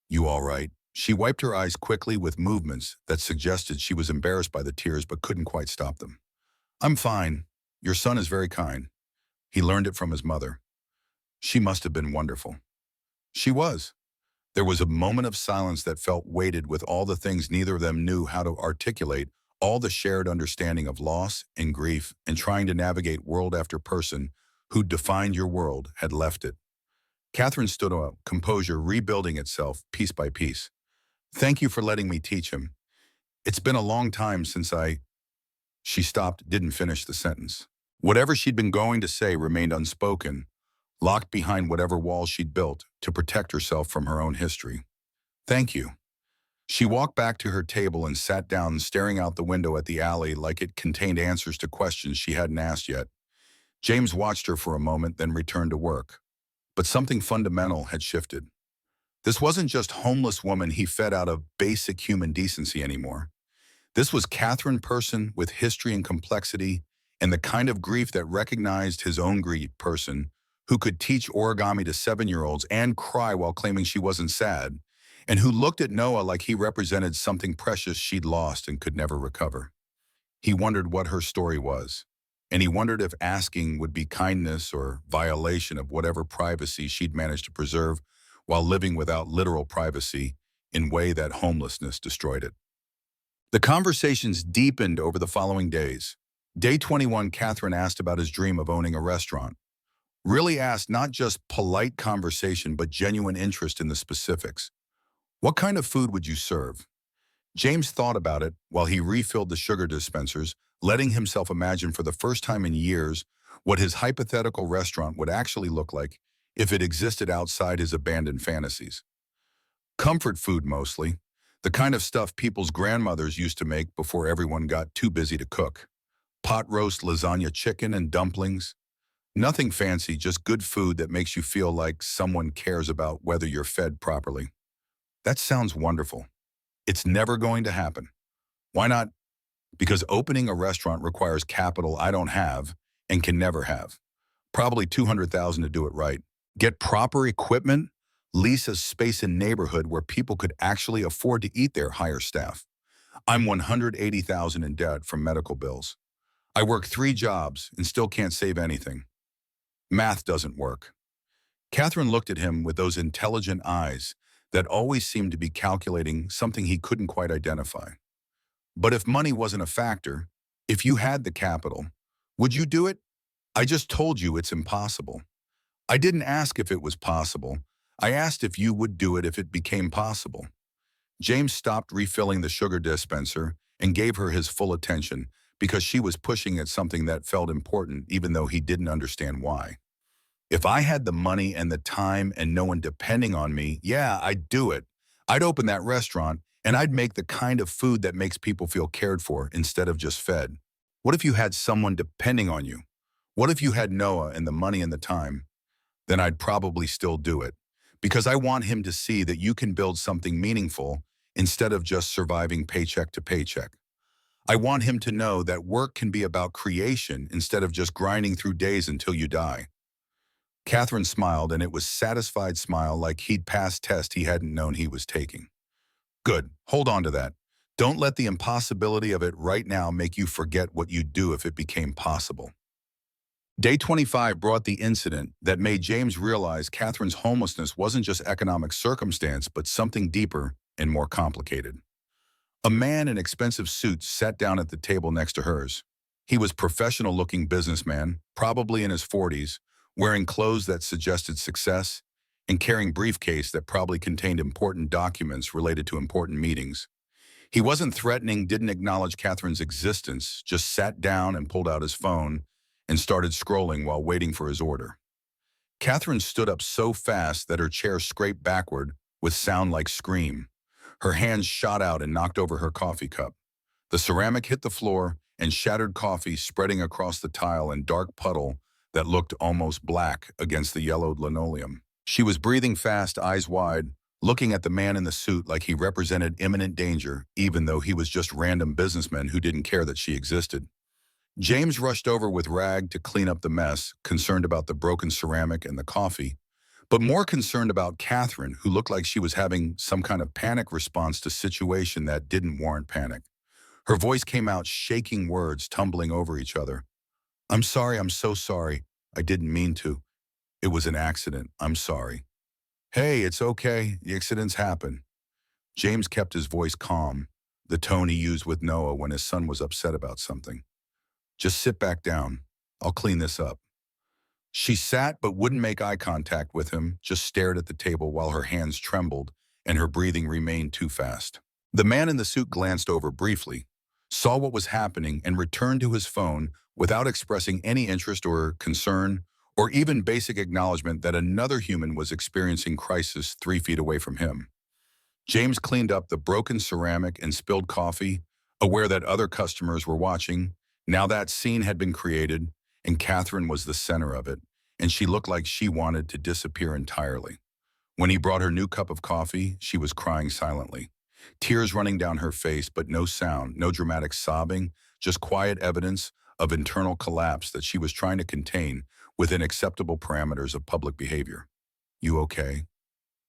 You all right? She wiped her eyes quickly with movements that suggested she was embarrassed by the tears but couldn't quite stop them. I'm fine. Your son is very kind. He learned it from his mother. She must have been wonderful. She was. There was a moment of silence that felt weighted with all the things neither of them knew how to articulate, all the shared understanding of loss and grief and trying to navigate world after person who'd defined your world had left it. Catherine stood up, composure rebuilding itself piece by piece. Thank you for letting me teach him. It's been a long time since I... She stopped, didn't finish the sentence. Whatever she'd been going to say remained unspoken, locked behind whatever walls she'd built to protect herself from her own history. Thank you. She walked back to her table and sat down, staring out the window at the alley like it contained answers to questions she hadn't asked yet. James watched her for a moment, then returned to work. But something fundamental had shifted. This wasn't just homeless woman he fed out of basic human decency anymore. This was Catherine person with history and complexity and the kind of grief that recognized his own grief person who could teach origami to 7-year-olds and cry while claiming she wasn't sad, and who looked at Noah like he represented something precious she'd lost and could never recover. He wondered what her story was, and he wondered if asking would be kindness or violation of whatever privacy she'd managed to preserve while living without literal privacy in way that homelessness destroyed it. The conversations deepened over the following days. Day 21, Catherine asked about his dream of owning a restaurant. Really asked not just polite conversation, but genuine interest in the specifics. What kind of food would you serve? James thought about it while he refilled the sugar dispensers, letting himself imagine for the first time in years what his hypothetical restaurant would actually look like if it existed outside his abandoned fantasies. Comfort food mostly, the kind of stuff people's grandmothers used to make before everyone got too busy to cook. Pot roast lasagna chicken and dumplings. Nothing fancy, just good food that makes you feel like someone cares about whether you're fed properly. That sounds wonderful. It's never going to happen. Why not? Because opening a restaurant requires capital I don't have and can never have. Probably $200,000 to do it right. Get proper equipment, lease a space in neighborhood where people could actually afford to eat there, hire staff. I'm $180,000 in debt from medical bills. I work 3 jobs and still can't save anything. Math doesn't work. Catherine looked at him with those intelligent eyes that always seemed to be calculating something he couldn't quite identify. But if money wasn't a factor, if you had the capital, would you do it? I just told you it's impossible. I didn't ask if it was possible. I asked if you would do it if it became possible. James stopped refilling the sugar dispenser and gave her his full attention because she was pushing at something that felt important even though he didn't understand why. If I had the money and the time and no one depending on me, yeah, I'd do it. I'd open that restaurant and I'd make the kind of food that makes people feel cared for instead of just fed. What if you had someone depending on you? What if you had Noah and the money and the time? Then I'd probably still do it. Because I want him to see that you can build something meaningful instead of just surviving paycheck to paycheck. I want him to know that work can be about creation instead of just grinding through days until you die. Catherine smiled, and it was a satisfied smile like he'd passed test he hadn't known he was taking. Good, hold on to that. Don't let the impossibility of it right now make you forget what you'd do if it became possible. Day 25 brought the incident that made James realize Catherine's homelessness wasn't just economic circumstance, but something deeper and more complicated. A man in expensive suits sat down at the table next to hers. He was a professional-looking businessman, probably in his 40s, wearing clothes that suggested success, and carrying a briefcase that probably contained important documents related to important meetings. He wasn't threatening, didn't acknowledge Catherine's existence, just sat down and pulled out his phone and started scrolling while waiting for his order. Catherine stood up so fast that her chair scraped backward with sound like scream. Her hands shot out and knocked over her coffee cup. The ceramic hit the floor and shattered coffee spreading across the tile in dark puddle that looked almost black against the yellowed linoleum. She was breathing fast, eyes wide, looking at the man in the suit like he represented imminent danger, even though he was just a random businessman who didn't care that she existed. James rushed over with rag to clean up the mess, concerned about the broken ceramic and the coffee, but more concerned about Catherine, who looked like she was having some kind of panic response to a situation that didn't warrant panic. Her voice came out shaking words tumbling over each other. I'm sorry, I'm so sorry. I didn't mean to. It was an accident. I'm sorry. Hey, it's okay. The accidents happen. James kept his voice calm, the tone he used with Noah when his son was upset about something. Just sit back down. I'll clean this up. She sat but wouldn't make eye contact with him, just stared at the table while her hands trembled and her breathing remained too fast. The man in the suit glanced over briefly, saw what was happening, and returned to his phone without expressing any interest or concern or even basic acknowledgement that another human was experiencing crisis 3 feet away from him. James cleaned up the broken ceramic and spilled coffee, aware that other customers were watching. Now that scene had been created, and Catherine was the center of it, and she looked like she wanted to disappear entirely. When he brought her new cup of coffee, she was crying silently. Tears running down her face, but no sound, no dramatic sobbing, just quiet evidence of internal collapse that she was trying to contain within acceptable parameters of public behavior. You okay?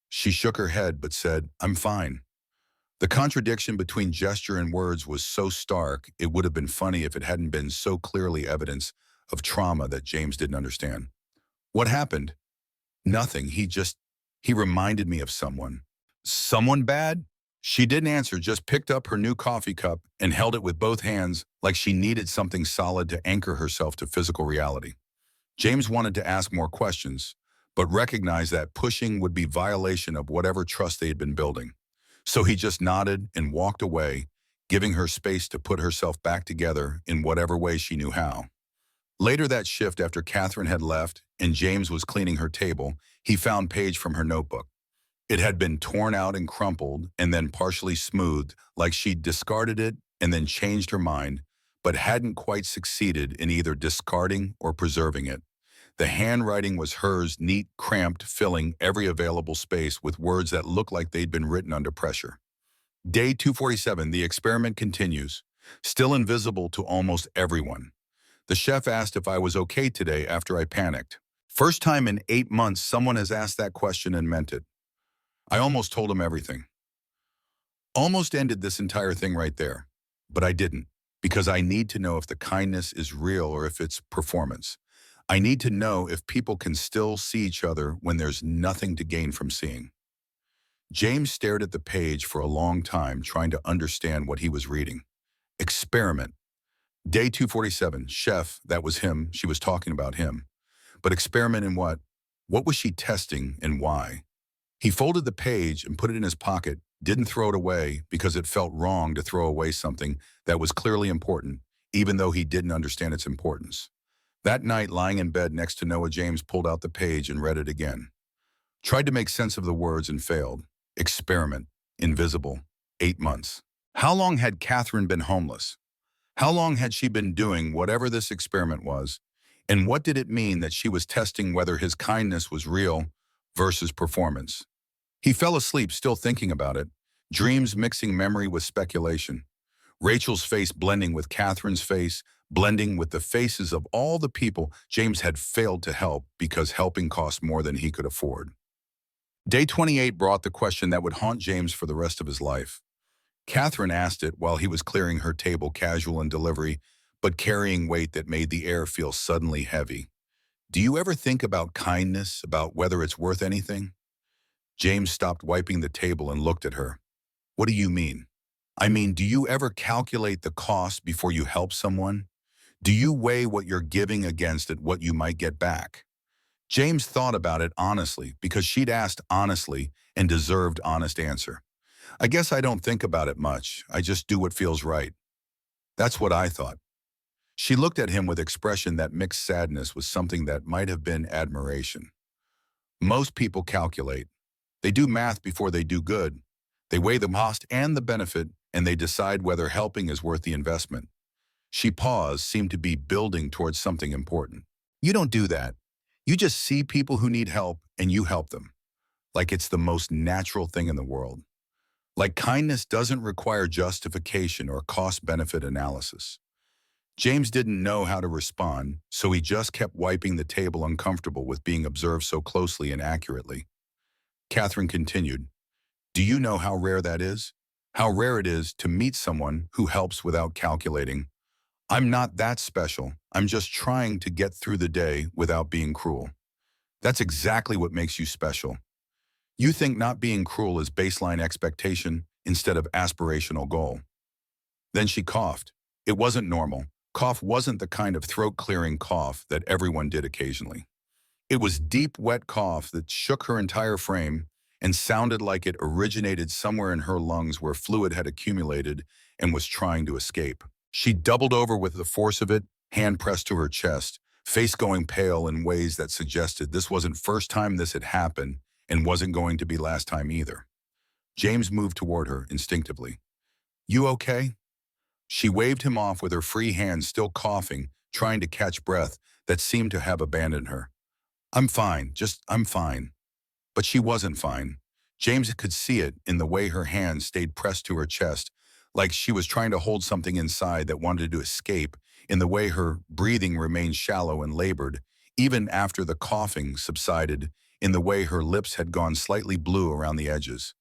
She shook her head but said, I'm fine. The contradiction between gesture and words was so stark, it would have been funny if it hadn't been so clearly evidence of trauma that James didn't understand. What happened? Nothing. He reminded me of someone. Someone bad? She didn't answer, just picked up her new coffee cup and held it with both hands like she needed something solid to anchor herself to physical reality. James wanted to ask more questions, but recognized that pushing would be violation of whatever trust they had been building. So he just nodded and walked away, giving her space to put herself back together in whatever way she knew how. Later that shift, after Catherine had left and James was cleaning her table, he found page from her notebook. It had been torn out and crumpled and then partially smoothed, like she'd discarded it and then changed her mind, but hadn't quite succeeded in either discarding or preserving it. The handwriting was hers, neat, cramped, filling every available space with words that looked like they'd been written under pressure. Day 247, the experiment continues, still invisible to almost everyone. The chef asked if I was okay today after I panicked. First time in 8 months someone has asked that question and meant it. I almost told him everything. Almost ended this entire thing right there. But I didn't, because I need to know if the kindness is real or if it's performance. I need to know if people can still see each other when there's nothing to gain from seeing. James stared at the page for a long time, trying to understand what he was reading. Experiment. Day 247, chef, that was him, she was talking about him. But experiment in what? What was she testing and why? He folded the page and put it in his pocket, didn't throw it away because it felt wrong to throw away something that was clearly important, even though he didn't understand its importance. That night, lying in bed next to Noah, James pulled out the page and read it again. Tried to make sense of the words and failed. Experiment. Invisible. 8 months. How long had Catherine been homeless? How long had she been doing whatever this experiment was? And what did it mean that she was testing whether his kindness was real versus performance? He fell asleep still thinking about it, dreams mixing memory with speculation. Rachel's face blending with Catherine's face, blending with the faces of all the people James had failed to help because helping cost more than he could afford. Day 28 brought the question that would haunt James for the rest of his life. Catherine asked it while he was clearing her table, casual in delivery, but carrying weight that made the air feel suddenly heavy. Do you ever think about kindness, about whether it's worth anything? James stopped wiping the table and looked at her. What do you mean? I mean, do you ever calculate the cost before you help someone? Do you weigh what you're giving against it, what you might get back? James thought about it honestly because she'd asked honestly and deserved honest answer. I guess I don't think about it much. I just do what feels right. That's what I thought. She looked at him with expression that mixed sadness with something that might have been admiration. Most people calculate. They do math before they do good. They weigh the cost and the benefit, and they decide whether helping is worth the investment. She paused, seemed to be building towards something important. You don't do that. You just see people who need help, and you help them. Like it's the most natural thing in the world. Like kindness doesn't require justification or cost-benefit analysis. James didn't know how to respond, so he just kept wiping the table, uncomfortable with being observed so closely and accurately. Catherine continued, "Do you know how rare that is? How rare it is to meet someone who helps without calculating. I'm not that special. I'm just trying to get through the day without being cruel. That's exactly what makes you special. You think not being cruel is baseline expectation instead of aspirational goal." Then she coughed. It wasn't normal. Cough wasn't the kind of throat-clearing cough that everyone did occasionally. It was deep, wet cough that shook her entire frame and sounded like it originated somewhere in her lungs where fluid had accumulated and was trying to escape. She doubled over with the force of it, hand pressed to her chest, face going pale in ways that suggested this wasn't first time this had happened and wasn't going to be last time either. James moved toward her instinctively. "You okay?" She waved him off with her free hand still coughing, trying to catch breath that seemed to have abandoned her. I'm fine." But she wasn't fine. James could see it in the way her hand stayed pressed to her chest, like she was trying to hold something inside that wanted to escape, in the way her breathing remained shallow and labored, even after the coughing subsided, in the way her lips had gone slightly blue around the edges.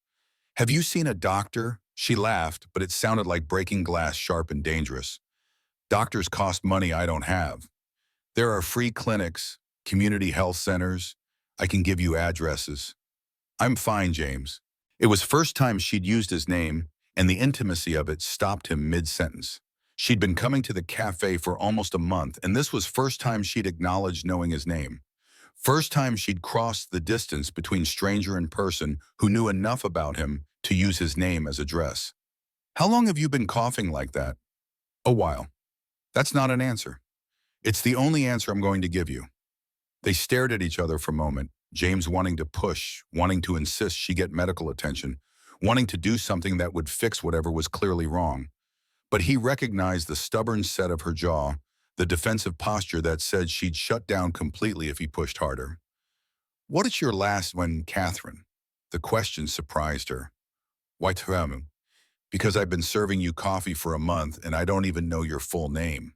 "Have you seen a doctor?" She laughed, but it sounded like breaking glass, sharp and dangerous. "Doctors cost money I don't have. There are free clinics, community health centers. I can give you addresses." "I'm fine, James." It was first time she'd used his name, and the intimacy of it stopped him mid-sentence. She'd been coming to the cafe for almost a month, and this was first time she'd acknowledged knowing his name. First time she'd crossed the distance between stranger and person who knew enough about him to use his name as address. "How long have you been coughing like that?" "A while." "That's not an answer." "It's the only answer I'm going to give you." They stared at each other for a moment, James wanting to push, wanting to insist she get medical attention, wanting to do something that would fix whatever was clearly wrong. But he recognized the stubborn set of her jaw, the defensive posture that said she'd shut down completely if he pushed harder. "What is your last one, Catherine?" The question surprised her. "Why, Tramu? Because I've been serving you coffee for a month and I don't even know your full name."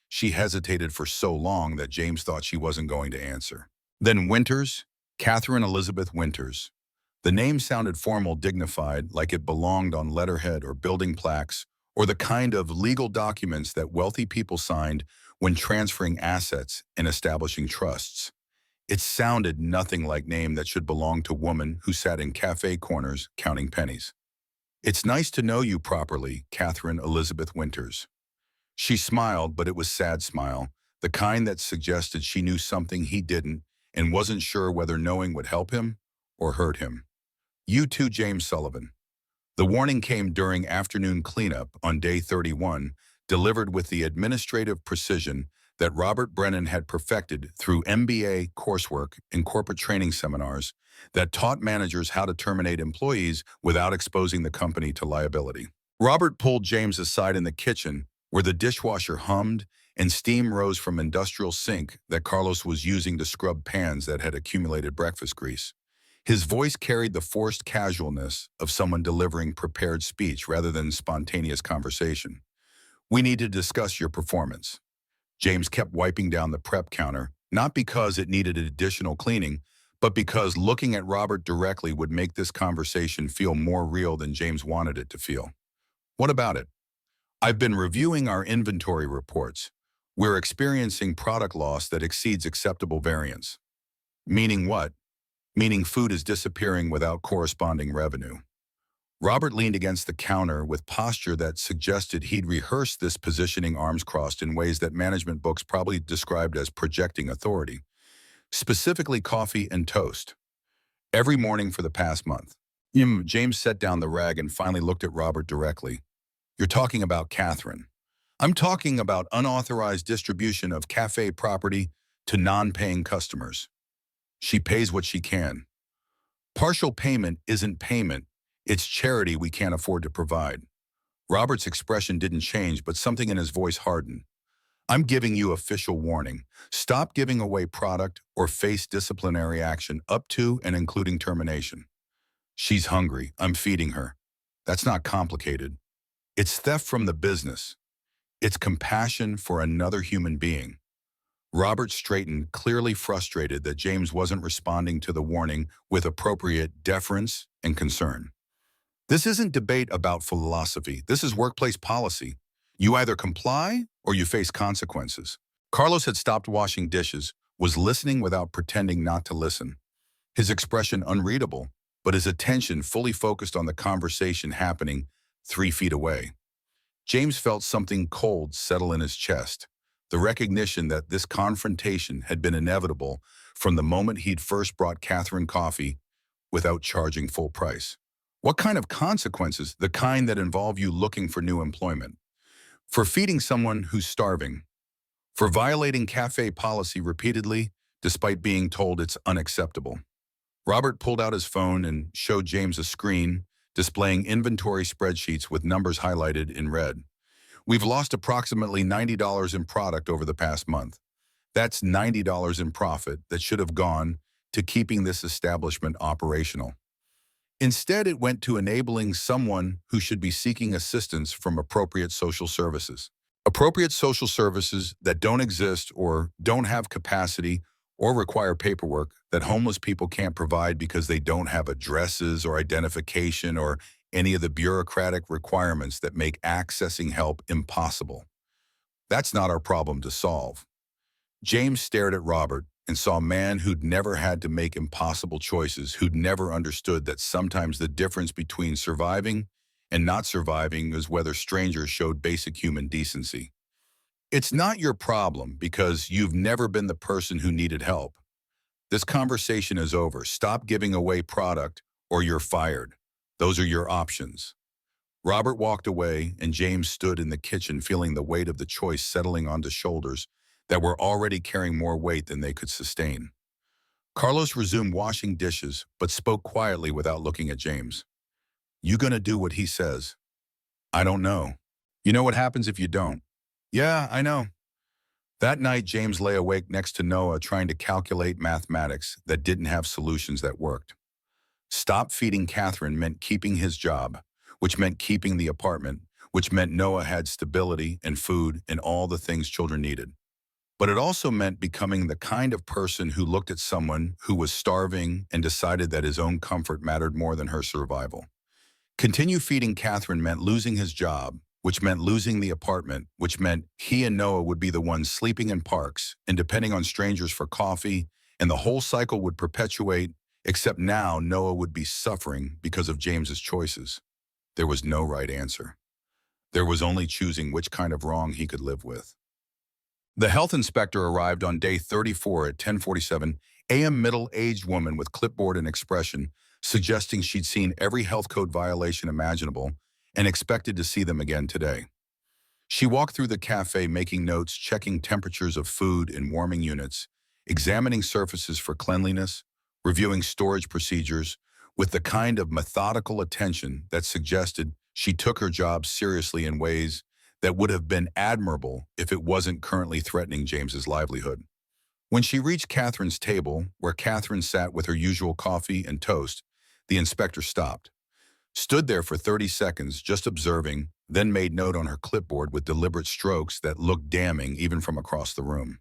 She hesitated for so long that James thought she wasn't going to answer. "Then Winters? Catherine Elizabeth Winters." The name sounded formal, dignified, like it belonged on letterhead or building plaques, or the kind of legal documents that wealthy people signed when transferring assets and establishing trusts. It sounded nothing like name that should belong to woman who sat in cafe corners counting pennies. "It's nice to know you properly, Catherine Elizabeth Winters." She smiled, but it was sad smile, the kind that suggested she knew something he didn't and wasn't sure whether knowing would help him or hurt him. "You too, James Sullivan." The warning came during afternoon cleanup on day 31, delivered with the administrative precision that Robert Brennan had perfected through MBA coursework and corporate training seminars that taught managers how to terminate employees without exposing the company to liability. Robert pulled James aside in the kitchen, where the dishwasher hummed and steam rose from industrial sink that Carlos was using to scrub pans that had accumulated breakfast grease. His voice carried the forced casualness of someone delivering prepared speech rather than spontaneous conversation. "We need to discuss your performance." James kept wiping down the prep counter, not because it needed additional cleaning, but because looking at Robert directly would make this conversation feel more real than James wanted it to feel. "What about it?" "I've been reviewing our inventory reports. We're experiencing product loss that exceeds acceptable variance." "Meaning what?" "Meaning food is disappearing without corresponding revenue." Robert leaned against the counter with posture that suggested he'd rehearsed this positioning, arms crossed in ways that management books probably described as projecting authority. "Specifically coffee and toast. Every morning for the past month." James set down the rag and finally looked at Robert directly. "You're talking about Catherine." "I'm talking about unauthorized distribution of cafe property to non-paying customers." "She pays what she can." "Partial payment isn't payment. It's charity we can't afford to provide." Robert's expression didn't change, but something in his voice hardened. "I'm giving you official warning. Stop giving away product or face disciplinary action up to and including termination." "She's hungry. I'm feeding her." "That's not complicated. It's theft from the business." It's compassion for another human being. Robert straightened, clearly frustrated that James wasn't responding to the warning with appropriate deference and concern. This isn't debate about philosophy. This is workplace policy. You either comply or you face consequences. Carlos had stopped washing dishes, was listening without pretending not to listen. His expression unreadable, but his attention fully focused on the conversation happening 3 feet away. James felt something cold settle in his chest, the recognition that this confrontation had been inevitable from the moment he'd first brought Catherine coffee without charging full price. What kind of consequences? The kind that involve you looking for new employment, for feeding someone who's starving, for violating cafe policy repeatedly despite being told it's unacceptable. Robert pulled out his phone and showed James a screen displaying inventory spreadsheets with numbers highlighted in red. We've lost approximately $90 in product over the past month. That's $90 in profit that should have gone to keeping this establishment operational. Instead, it went to enabling someone who should be seeking assistance from appropriate social services. Appropriate social services that don't exist or don't have capacity or require paperwork that homeless people can't provide because they don't have addresses or identification or any of the bureaucratic requirements that make accessing help impossible. That's not our problem to solve. James stared at Robert and saw a man who'd never had to make impossible choices, who'd never understood that sometimes the difference between surviving and not surviving is whether strangers showed basic human decency. It's not your problem because you've never been the person who needed help. This conversation is over. Stop giving away product or you're fired. Those are your options. Robert walked away and James stood in the kitchen feeling the weight of the choice settling onto shoulders that were already carrying more weight than they could sustain. Carlos resumed washing dishes but spoke quietly without looking at James. You gonna do what he says? I don't know. You know what happens if you don't? Yeah, I know. That night, James lay awake next to Noah trying to calculate mathematics that didn't have solutions that worked. Stop feeding Catherine meant keeping his job, which meant keeping the apartment, which meant Noah had stability and food and all the things children needed. But it also meant becoming the kind of person who looked at someone who was starving and decided that his own comfort mattered more than her survival. Continue feeding Catherine meant losing his job, which meant losing the apartment, which meant he and Noah would be the ones sleeping in parks and depending on strangers for coffee, and the whole cycle would perpetuate, except now Noah would be suffering because of James's choices. There was no right answer. There was only choosing which kind of wrong he could live with. The health inspector arrived on day 34 at 10:47 a.m. Middle-aged woman with clipboard and expression, suggesting she'd seen every health code violation imaginable and expected to see them again today. She walked through the cafe making notes, checking temperatures of food in warming units, examining surfaces for cleanliness, reviewing storage procedures, with the kind of methodical attention that suggested she took her job seriously in ways that would have been admirable if it wasn't currently threatening James's livelihood. When she reached Catherine's table, where Catherine sat with her usual coffee and toast, the inspector stopped, stood there for 30 seconds just observing, then made note on her clipboard with deliberate strokes that looked damning even from across the room.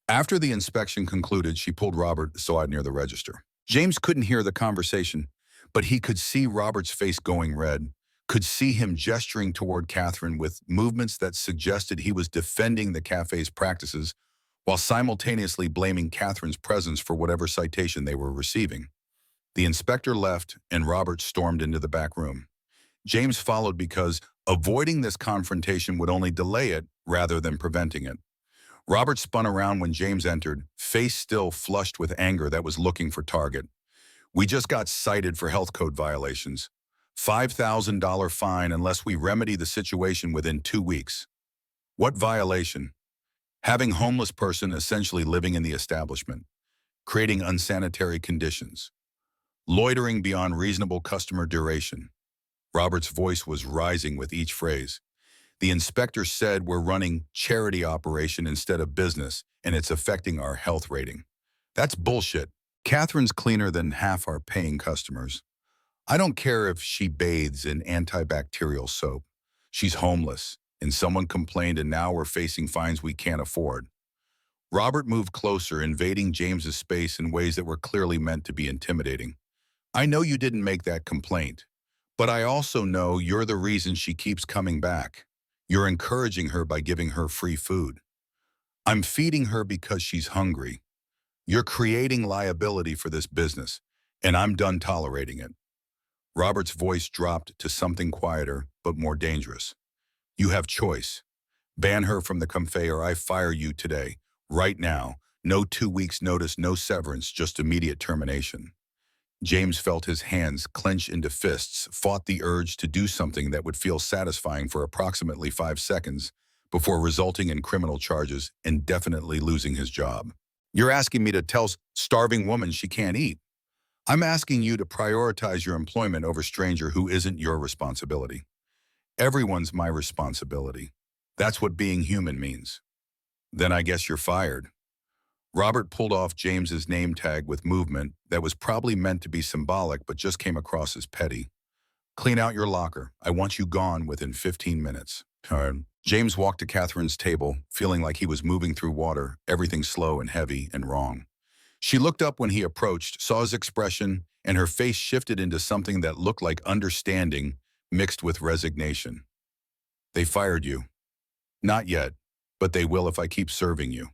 After the inspection concluded, she pulled Robert aside near the register. James couldn't hear the conversation, but he could see Robert's face going red, could see him gesturing toward Catherine with movements that suggested he was defending the cafe's practices while simultaneously blaming Catherine's presence for whatever citation they were receiving. The inspector left and Robert stormed into the back room. James followed because avoiding this confrontation would only delay it rather than preventing it. Robert spun around when James entered, face still flushed with anger that was looking for target. We just got cited for health code violations. $5,000 fine unless we remedy the situation within 2 weeks. What violation? Having homeless person essentially living in the establishment, creating unsanitary conditions, loitering beyond reasonable customer duration. Robert's voice was rising with each phrase. The inspector said we're running charity operation instead of business, and it's affecting our health rating. That's bullshit. Catherine's cleaner than half our paying customers. I don't care if she bathes in antibacterial soap. She's homeless. And someone complained, and now we're facing fines we can't afford. Robert moved closer, invading James's space in ways that were clearly meant to be intimidating. I know you didn't make that complaint, but I also know you're the reason she keeps coming back. You're encouraging her by giving her free food. I'm feeding her because she's hungry. You're creating liability for this business, and I'm done tolerating it. Robert's voice dropped to something quieter, but more dangerous. You have choice. Ban her from the cafe or I fire you today, right now. No 2 weeks notice, no severance, just immediate termination. James felt his hands clench into fists, fought the urge to do something that would feel satisfying for approximately 5 seconds before resulting in criminal charges and definitely losing his job. You're asking me to tell starving woman she can't eat. I'm asking you to prioritize your employment over stranger who isn't your responsibility. Everyone's my responsibility. That's what being human means. Then I guess you're fired. Robert pulled off James's name tag with movement that was probably meant to be symbolic but just came across as petty. Clean out your locker. I want you gone within 15 minutes. James walked to Catherine's table, feeling like he was moving through water, everything slow and heavy and wrong. She looked up when he approached, saw his expression, and her face shifted into something that looked like understanding mixed with resignation. They fired you. Not yet, but they will if I keep serving you.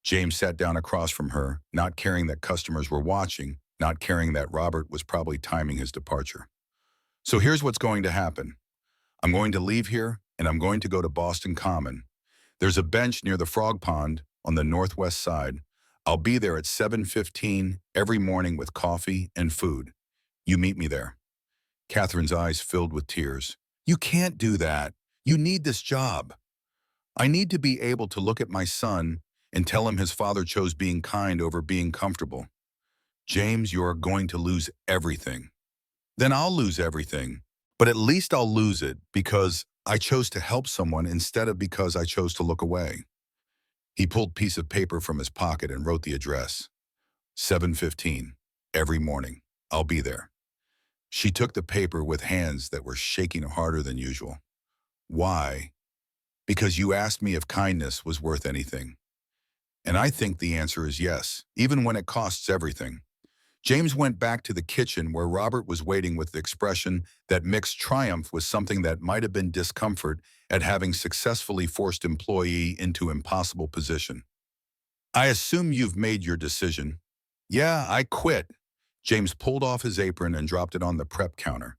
James sat down across from her, not caring that customers were watching, not caring that Robert was probably timing his departure. So here's what's going to happen. I'm going to leave here, and I'm going to go to Boston Common. There's a bench near the frog pond on the northwest side. I'll be there at 7:15 every morning with coffee and food. You meet me there. Catherine's eyes filled with tears. You can't do that. You need this job. I need to be able to look at my son and tell him his father chose being kind over being comfortable. James, you're going to lose everything. Then I'll lose everything. But at least I'll lose it because I chose to help someone instead of because I chose to look away. He pulled a piece of paper from his pocket and wrote the address. 7:15, every morning. I'll be there. She took the paper with hands that were shaking harder than usual. Why? Because you asked me if kindness was worth anything. And I think the answer is yes, even when it costs everything. James went back to the kitchen where Robert was waiting with the expression that mixed triumph with something that might have been discomfort at having successfully forced employee into impossible position. I assume you've made your decision. Yeah, I quit. James pulled off his apron and dropped it on the prep counter.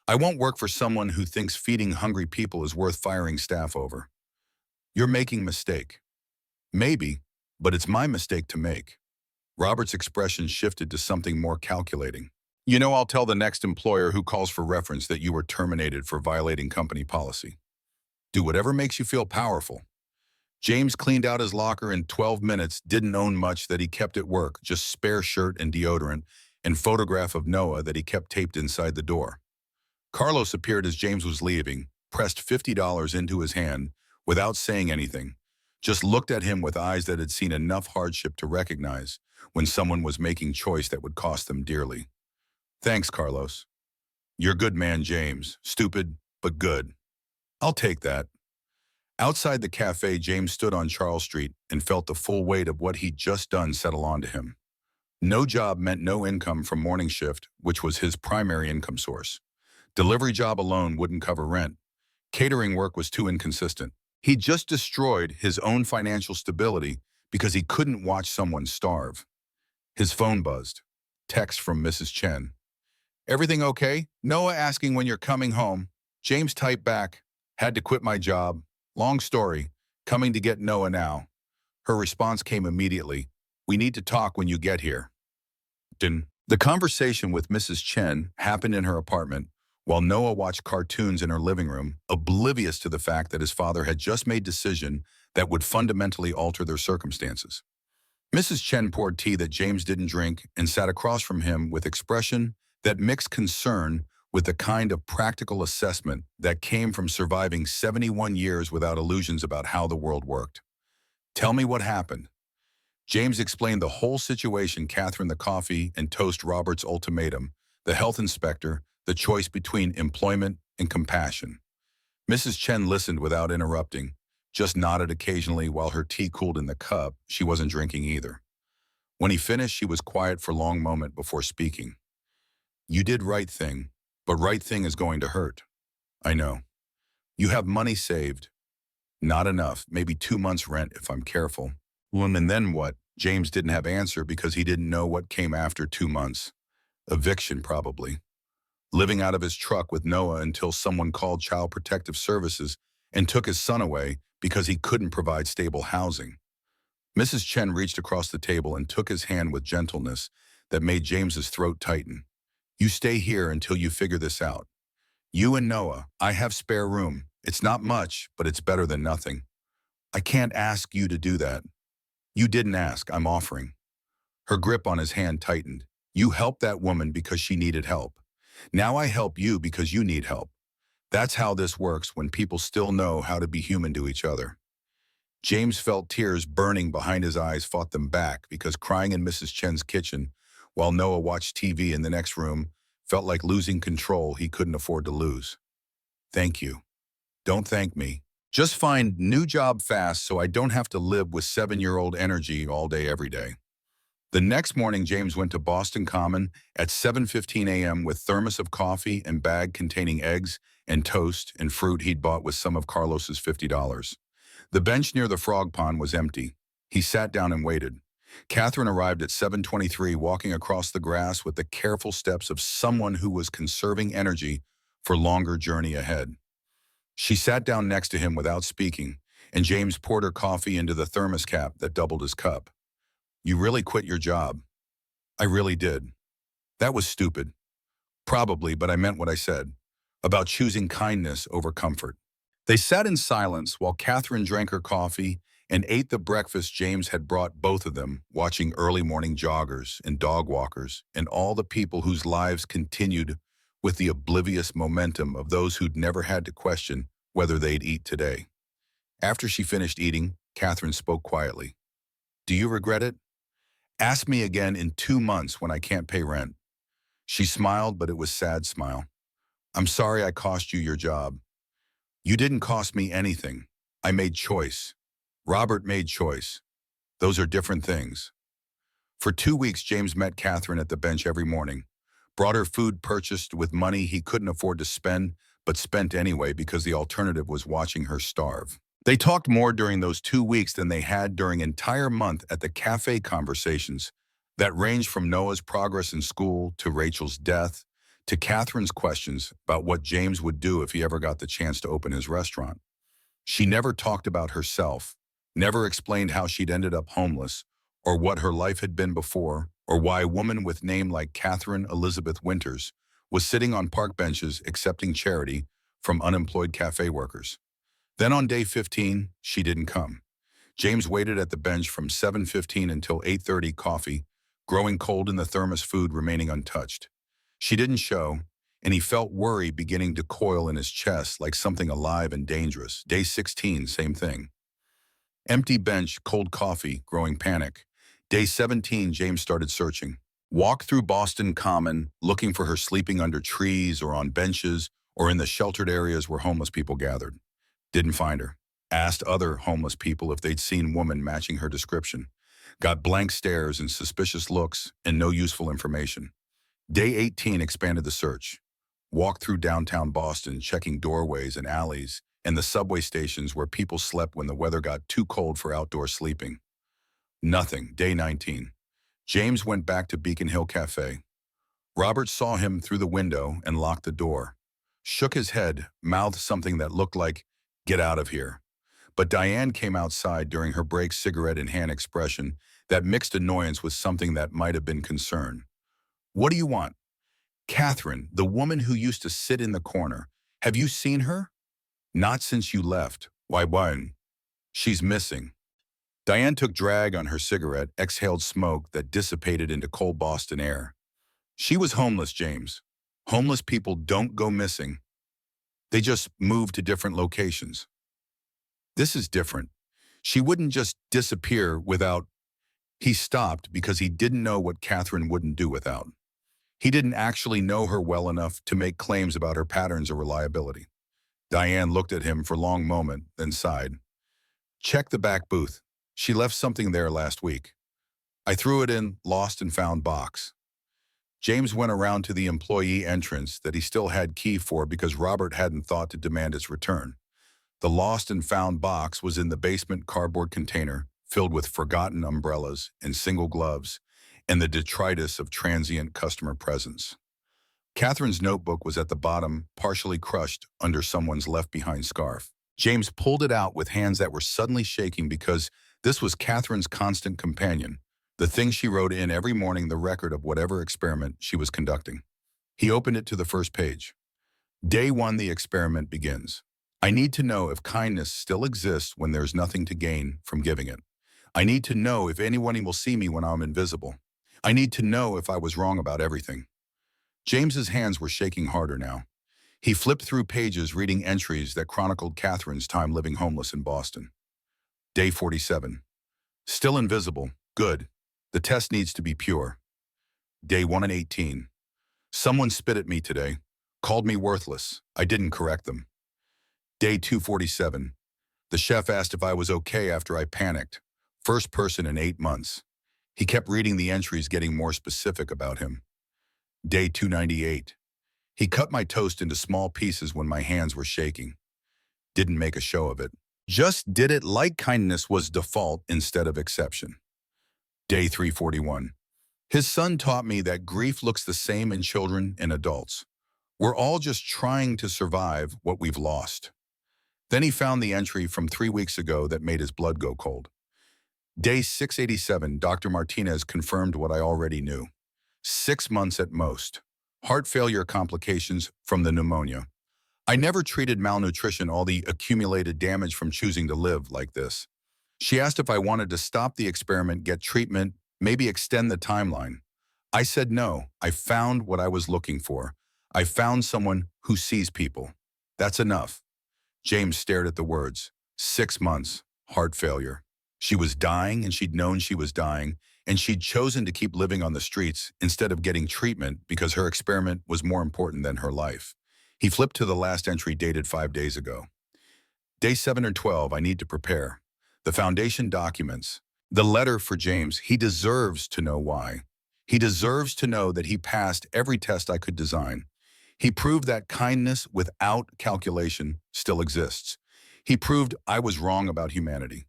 I won't work for someone who thinks feeding hungry people is worth firing staff over. You're making a mistake. Maybe, but it's my mistake to make. Robert's expression shifted to something more calculating. You know, I'll tell the next employer who calls for reference that you were terminated for violating company policy. Do whatever makes you feel powerful. James cleaned out his locker in 12 minutes, didn't own much that he kept at work, just spare shirt and deodorant, and photograph of Noah that he kept taped inside the door. Carlos appeared as James was leaving, pressed $50 into his hand without saying anything, just looked at him with eyes that had seen enough hardship to recognize when someone was making choice that would cost them dearly. Thanks, Carlos. You're good man, James. Stupid, but good. I'll take that. Outside the cafe, James stood on Charles Street and felt the full weight of what he'd just done settle onto him. No job meant no income from morning shift, which was his primary income source. Delivery job alone wouldn't cover rent. Catering work was too inconsistent. He just destroyed his own financial stability because he couldn't watch someone starve. His phone buzzed. Text from Mrs. Chen. Everything okay? Noah asking when you're coming home. James typed back. Had to quit my job. Long story. Coming to get Noah now. Her response came immediately. We need to talk when you get here. The conversation with Mrs. Chen happened in her apartment while Noah watched cartoons in her living room, oblivious to the fact that his father had just made a decision that would fundamentally alter their circumstances. Mrs. Chen poured tea that James didn't drink and sat across from him with expression that mixed concern with the kind of practical assessment that came from surviving 71 years without illusions about how the world worked. Tell me what happened. James explained the whole situation, Catherine the coffee and toast, Robert's ultimatum, the health inspector, the choice between employment and compassion. Mrs. Chen listened without interrupting, just nodded occasionally while her tea cooled in the cup. She wasn't drinking either. When he finished, she was quiet for a long moment before speaking. You did right thing, but right thing is going to hurt. I know. You have money saved. Not enough, maybe 2 months' rent if I'm careful. Well, and then what? James didn't have answer because he didn't know what came after 2 months. Eviction, probably. Living out of his truck with Noah until someone called Child Protective Services and took his son away because he couldn't provide stable housing. Mrs. Chen reached across the table and took his hand with gentleness that made James's throat tighten. You stay here until you figure this out. You and Noah, I have spare room. It's not much, but it's better than nothing. I can't ask you to do that. You didn't ask, I'm offering. Her grip on his hand tightened. You helped that woman because she needed help. Now I help you because you need help. That's how this works when people still know how to be human to each other. James felt tears burning behind his eyes, fought them back because crying in Mrs. Chen's kitchen while Noah watched TV in the next room felt like losing control he couldn't afford to lose. Thank you. Don't thank me. Just find new job fast so I don't have to live with 7-year-old energy all day every day. The next morning, James went to Boston Common at 7:15 a.m. with thermos of coffee and bag containing eggs and toast and fruit he'd bought with some of Carlos's $50. The bench near the frog pond was empty. He sat down and waited. Catherine arrived at 7:23, walking across the grass with the careful steps of someone who was conserving energy for longer journey ahead. She sat down next to him without speaking, and James poured her coffee into the thermos cap that doubled his cup. You really quit your job. I really did. That was stupid. Probably, but I meant what I said. About choosing kindness over comfort. They sat in silence while Catherine drank her coffee and ate the breakfast James had brought both of them, watching early morning joggers and dog walkers and all the people whose lives continued with the oblivious momentum of those who'd never had to question whether they'd eat today. After she finished eating, Catherine spoke quietly. Do you regret it? Ask me again in 2 months when I can't pay rent. She smiled, but it was a sad smile. I'm sorry I cost you your job. You didn't cost me anything. I made choice. Robert made choice. Those are different things. For 2 weeks, James met Catherine at the bench every morning, brought her food purchased with money he couldn't afford to spend, but spent anyway because the alternative was watching her starve. They talked more during those 2 weeks than they had during an entire month at the cafe conversations that ranged from Noah's progress in school to Rachel's death to Catherine's questions about what James would do if he ever got the chance to open his restaurant. She never talked about herself, never explained how she'd ended up homeless, or what her life had been before, or why a woman with a name like Catherine Elizabeth Winters was sitting on park benches accepting charity from unemployed cafe workers. Then on day 15, she didn't come. James waited at the bench from 7:15 until 8:30, coffee, growing cold in the thermos, food remaining untouched. She didn't show, and he felt worry beginning to coil in his chest like something alive and dangerous. Day 16, same thing. Empty bench, cold coffee, growing panic. Day 17, James started searching. Walked through Boston Common, looking for her sleeping under trees or on benches or in the sheltered areas where homeless people gathered. Didn't find her. Asked other homeless people if they'd seen woman matching her description. Got blank stares and suspicious looks and no useful information. Day 18 expanded the search. Walked through downtown Boston, checking doorways and alleys and the subway stations where people slept when the weather got too cold for outdoor sleeping. Nothing. Day 19. James went back to Beacon Hill Cafe. Robert saw him through the window and locked the door. Shook his head, mouthed something that looked like, "Get out of here." But Diane came outside during her break, cigarette in hand expression that mixed annoyance with something that might have been concern. What do you want? Catherine, the woman who used to sit in the corner. Have you seen her? Not since you left. Why? She's missing. Diane took drag on her cigarette, exhaled smoke that dissipated into cold Boston air. She was homeless, James. Homeless people don't go missing. They just move to different locations. This is different. She wouldn't just disappear without... He stopped because he didn't know what Catherine wouldn't do without. He didn't actually know her well enough to make claims about her patterns or reliability. Diane looked at him for a long moment, then sighed. Check the back booth. She left something there last week. I threw it in lost and found box. James went around to the employee entrance that he still had key for because Robert hadn't thought to demand its return. The lost and found box was in the basement cardboard container filled with forgotten umbrellas and single gloves and the detritus of transient customer presence. Catherine's notebook was at the bottom, partially crushed under someone's left-behind scarf. James pulled it out with hands that were suddenly shaking because this was Catherine's constant companion, the thing she wrote in every morning, the record of whatever experiment she was conducting. He opened it to the first page. Day 1, the experiment begins. I need to know if kindness still exists when there's nothing to gain from giving it. I need to know if anyone will see me when I'm invisible. I need to know if I was wrong about everything. James's hands were shaking harder now. He flipped through pages reading entries that chronicled Catherine's time living homeless in Boston. Day 47. Still invisible. Good. The test needs to be pure. Day 118. Someone spit at me today. Called me worthless. I didn't correct them. Day 247. The chef asked if I was okay after I panicked. First person in 8 months. He kept reading the entries, getting more specific about him. Day 298. He cut my toast into small pieces when my hands were shaking. Didn't make a show of it. Just did it like kindness was default instead of exception. Day 341. His son taught me that grief looks the same in children and adults. We're all just trying to survive what we've lost. Then he found the entry from 3 weeks ago that made his blood go cold. Day 687, Dr. Martinez confirmed what I already knew. 6 months at most. Heart failure complications from the pneumonia. I never treated malnutrition, all the accumulated damage from choosing to live like this. She asked if I wanted to stop the experiment, get treatment, maybe extend the timeline. I said no. I found what I was looking for. I found someone who sees people. That's enough. James stared at the words. 6 months, heart failure. She was dying and she'd known she was dying, and she'd chosen to keep living on the streets instead of getting treatment because her experiment was more important than her life. He flipped to the last entry dated 5 days ago. Day 7 or 12, I need to prepare. The foundation documents. The letter for James. He deserves to know why. He deserves to know that he passed every test I could design. He proved that kindness without calculation still exists. He proved I was wrong about humanity.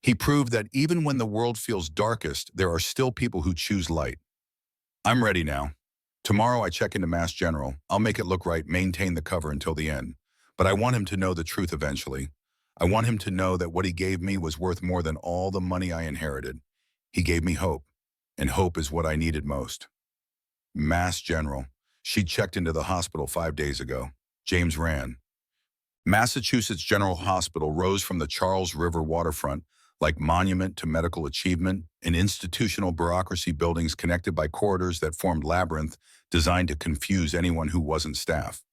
He proved that even when the world feels darkest, there are still people who choose light. I'm ready now. Tomorrow I check into Mass General. I'll make it look right, maintain the cover until the end. But I want him to know the truth eventually. I want him to know that what he gave me was worth more than all the money I inherited. He gave me hope, and hope is what I needed most. Mass General. She checked into the hospital 5 days ago. James ran. Massachusetts General Hospital rose from the Charles River waterfront like monument to medical achievement, and institutional bureaucracy buildings connected by corridors that formed labyrinth designed to confuse anyone who wasn't staff.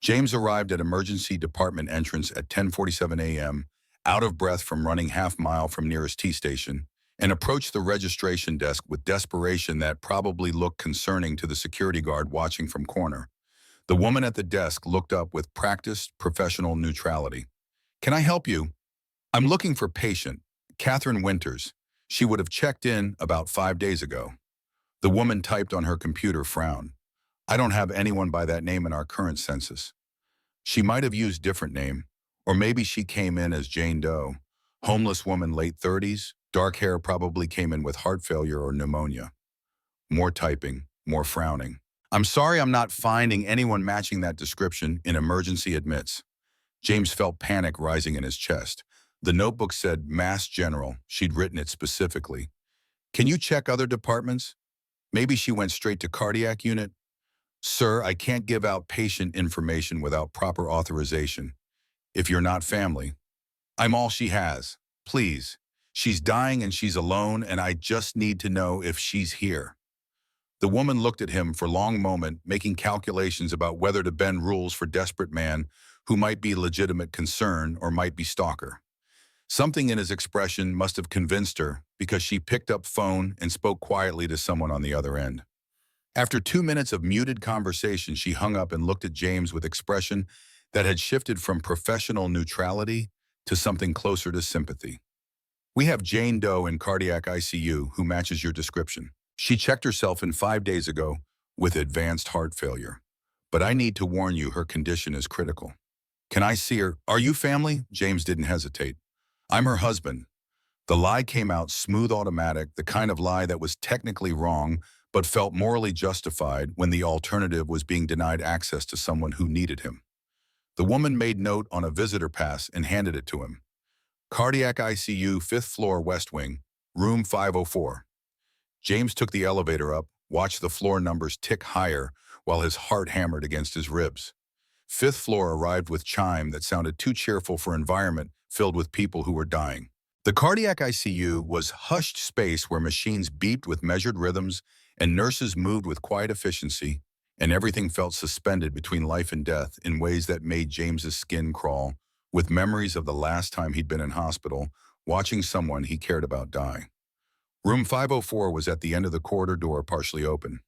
James arrived at emergency department entrance at 10:47 a.m., out of breath from running half-mile from nearest T-station, and approached the registration desk with desperation that probably looked concerning to the security guard watching from corner. The woman at the desk looked up with practiced professional neutrality. "Can I help you?" "I'm looking for patient Catherine Winters. She would have checked in about 5 days ago." The woman typed on her computer, frowned. "I don't have anyone by that name in our current census." She might have used different name, or maybe she came in as Jane Doe. Homeless woman, late 30s, dark hair, probably came in with heart failure or pneumonia. More typing, more frowning. "I'm sorry, I'm not finding anyone matching that description in emergency admits." James felt panic rising in his chest. The notebook said Mass General. She'd written it specifically. "Can you check other departments? Maybe she went straight to cardiac unit." "Sir, I can't give out patient information without proper authorization. If you're not family." "I'm all she has. Please. She's dying and she's alone, and I just need to know if she's here." The woman looked at him for a long moment, making calculations about whether to bend rules for desperate man who might be legitimate concern or might be stalker. Something in his expression must have convinced her because she picked up phone and spoke quietly to someone on the other end. After 2 minutes of muted conversation, she hung up and looked at James with expression that had shifted from professional neutrality to something closer to sympathy. We have Jane Doe in cardiac ICU who matches your description. She checked herself in 5 days ago with advanced heart failure. But I need to warn you her condition is critical. Can I see her? Are you family? James didn't hesitate. I'm her husband. The lie came out smooth automatic, the kind of lie that was technically wrong, but felt morally justified when the alternative was being denied access to someone who needed him. The woman made note on a visitor pass and handed it to him. Cardiac ICU, 5th floor, West Wing, room 504. James took the elevator up, watched the floor numbers tick higher while his heart hammered against his ribs. 5th floor arrived with chime that sounded too cheerful for environment filled with people who were dying. The cardiac ICU was hushed space where machines beeped with measured rhythms and nurses moved with quiet efficiency, and everything felt suspended between life and death in ways that made James's skin crawl, with memories of the last time he'd been in hospital, watching someone he cared about die. Room 504 was at the end of the corridor door, partially open.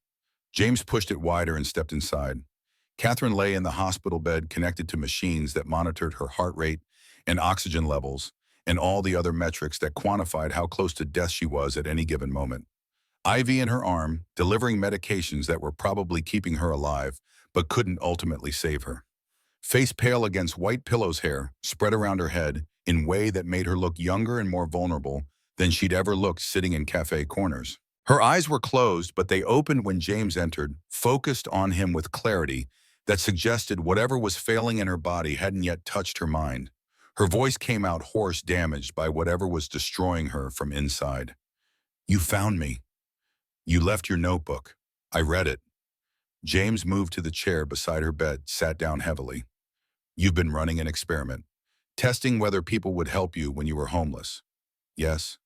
James pushed it wider and stepped inside. Catherine lay in the hospital bed connected to machines that monitored her heart rate and oxygen levels and all the other metrics that quantified how close to death she was at any given moment. IV in her arm, delivering medications that were probably keeping her alive, but couldn't ultimately save her. Face pale against white pillow's hair spread around her head in a way that made her look younger and more vulnerable than she'd ever looked sitting in cafe corners. Her eyes were closed, but they opened when James entered, focused on him with clarity that suggested whatever was failing in her body hadn't yet touched her mind. Her voice came out hoarse, damaged by whatever was destroying her from inside. You found me. You left your notebook. I read it. James moved to the chair beside her bed, sat down heavily. You've been running an experiment, testing whether people would help you when you were homeless. Yes.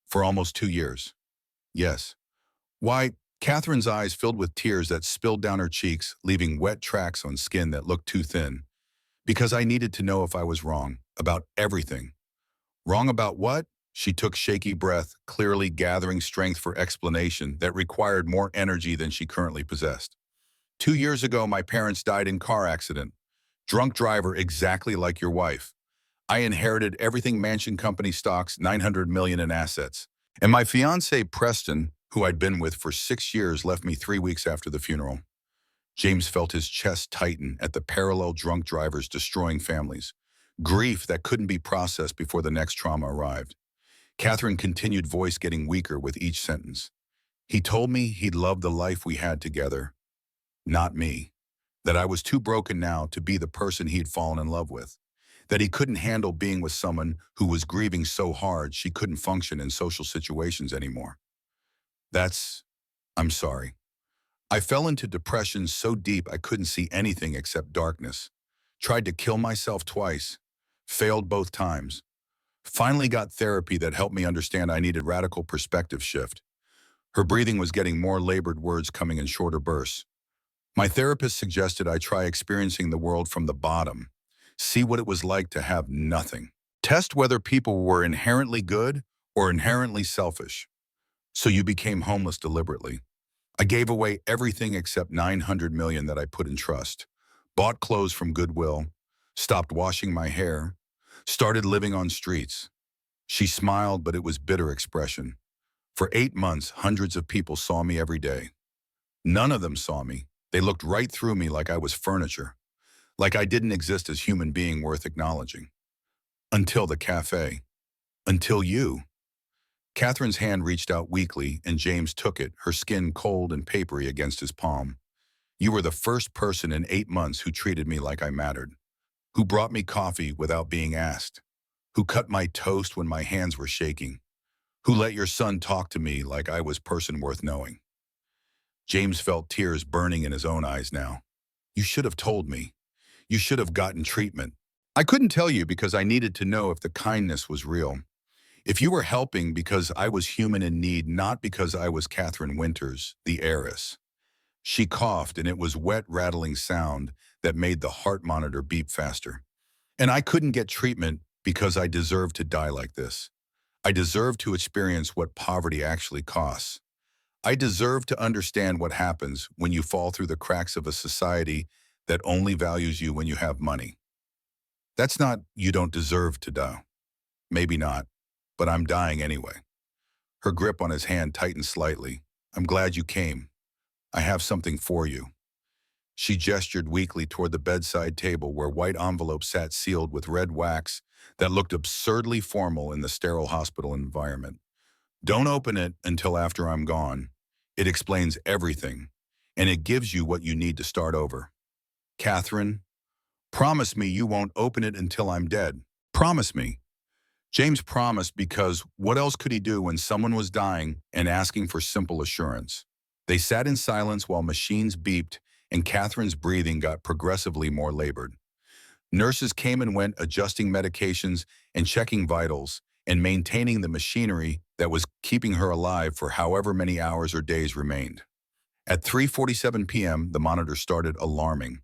For almost 2 years. Yes. Why? Catherine's eyes filled with tears that spilled down her cheeks, leaving wet tracks on skin that looked too thin. Because I needed to know if I was wrong, about everything. Wrong about what? She took shaky breath, clearly gathering strength for explanation that required more energy than she currently possessed. 2 years ago, my parents died in car accident. Drunk driver exactly like your wife. I inherited everything mansion company stocks, $900 million in assets. And my fiancé, Preston, who I'd been with for 6 years, left me 3 weeks after the funeral. James felt his chest tighten at the parallel drunk drivers destroying families. Grief that couldn't be processed before the next trauma arrived. Catherine continued, voice getting weaker with each sentence. He told me he'd love the life we had together. Not me. That I was too broken now to be the person he'd fallen in love with. That he couldn't handle being with someone who was grieving so hard she couldn't function in social situations anymore. I'm sorry. I fell into depression so deep I couldn't see anything except darkness. Tried to kill myself twice. Failed both times. Finally got therapy that helped me understand I needed radical perspective shift. Her breathing was getting more labored, words coming in shorter bursts. My therapist suggested I try experiencing the world from the bottom. See what it was like to have nothing. Test whether people were inherently good or inherently selfish. So you became homeless deliberately. I gave away everything except $900 million that I put in trust. Bought clothes from Goodwill. Stopped washing my hair. Started living on streets. She smiled, but it was bitter expression. For 8 months, hundreds of people saw me every day. None of them saw me. They looked right through me like I was furniture. Like I didn't exist as human being worth acknowledging. Until the cafe. Until you. Catherine's hand reached out weakly, and James took it, her skin cold and papery against his palm. You were the first person in 8 months who treated me like I mattered. Who brought me coffee without being asked. Who cut my toast when my hands were shaking. Who let your son talk to me like I was person worth knowing. James felt tears burning in his own eyes now. You should have told me. You should have gotten treatment. I couldn't tell you because I needed to know if the kindness was real. If you were helping because I was human in need, not because I was Catherine Winters, the heiress. She coughed, and it was wet, rattling sound that made the heart monitor beep faster. And I couldn't get treatment because I deserved to die like this. I deserved to experience what poverty actually costs. I deserve to understand what happens when you fall through the cracks of a society that only values you when you have money. That's not you don't deserve to die. Maybe not, but I'm dying anyway. Her grip on his hand tightened slightly. I'm glad you came. I have something for you. She gestured weakly toward the bedside table where white envelopes sat sealed with red wax that looked absurdly formal in the sterile hospital environment. Don't open it until after I'm gone. It explains everything, and it gives you what you need to start over. Catherine, promise me you won't open it until I'm dead. Promise me. James promised because what else could he do when someone was dying and asking for simple assurance? They sat in silence while machines beeped and Catherine's breathing got progressively more labored. Nurses came and went, adjusting medications and checking vitals and maintaining the machinery that was keeping her alive for however many hours or days remained. At 3:47 p.m., the monitor started alarming.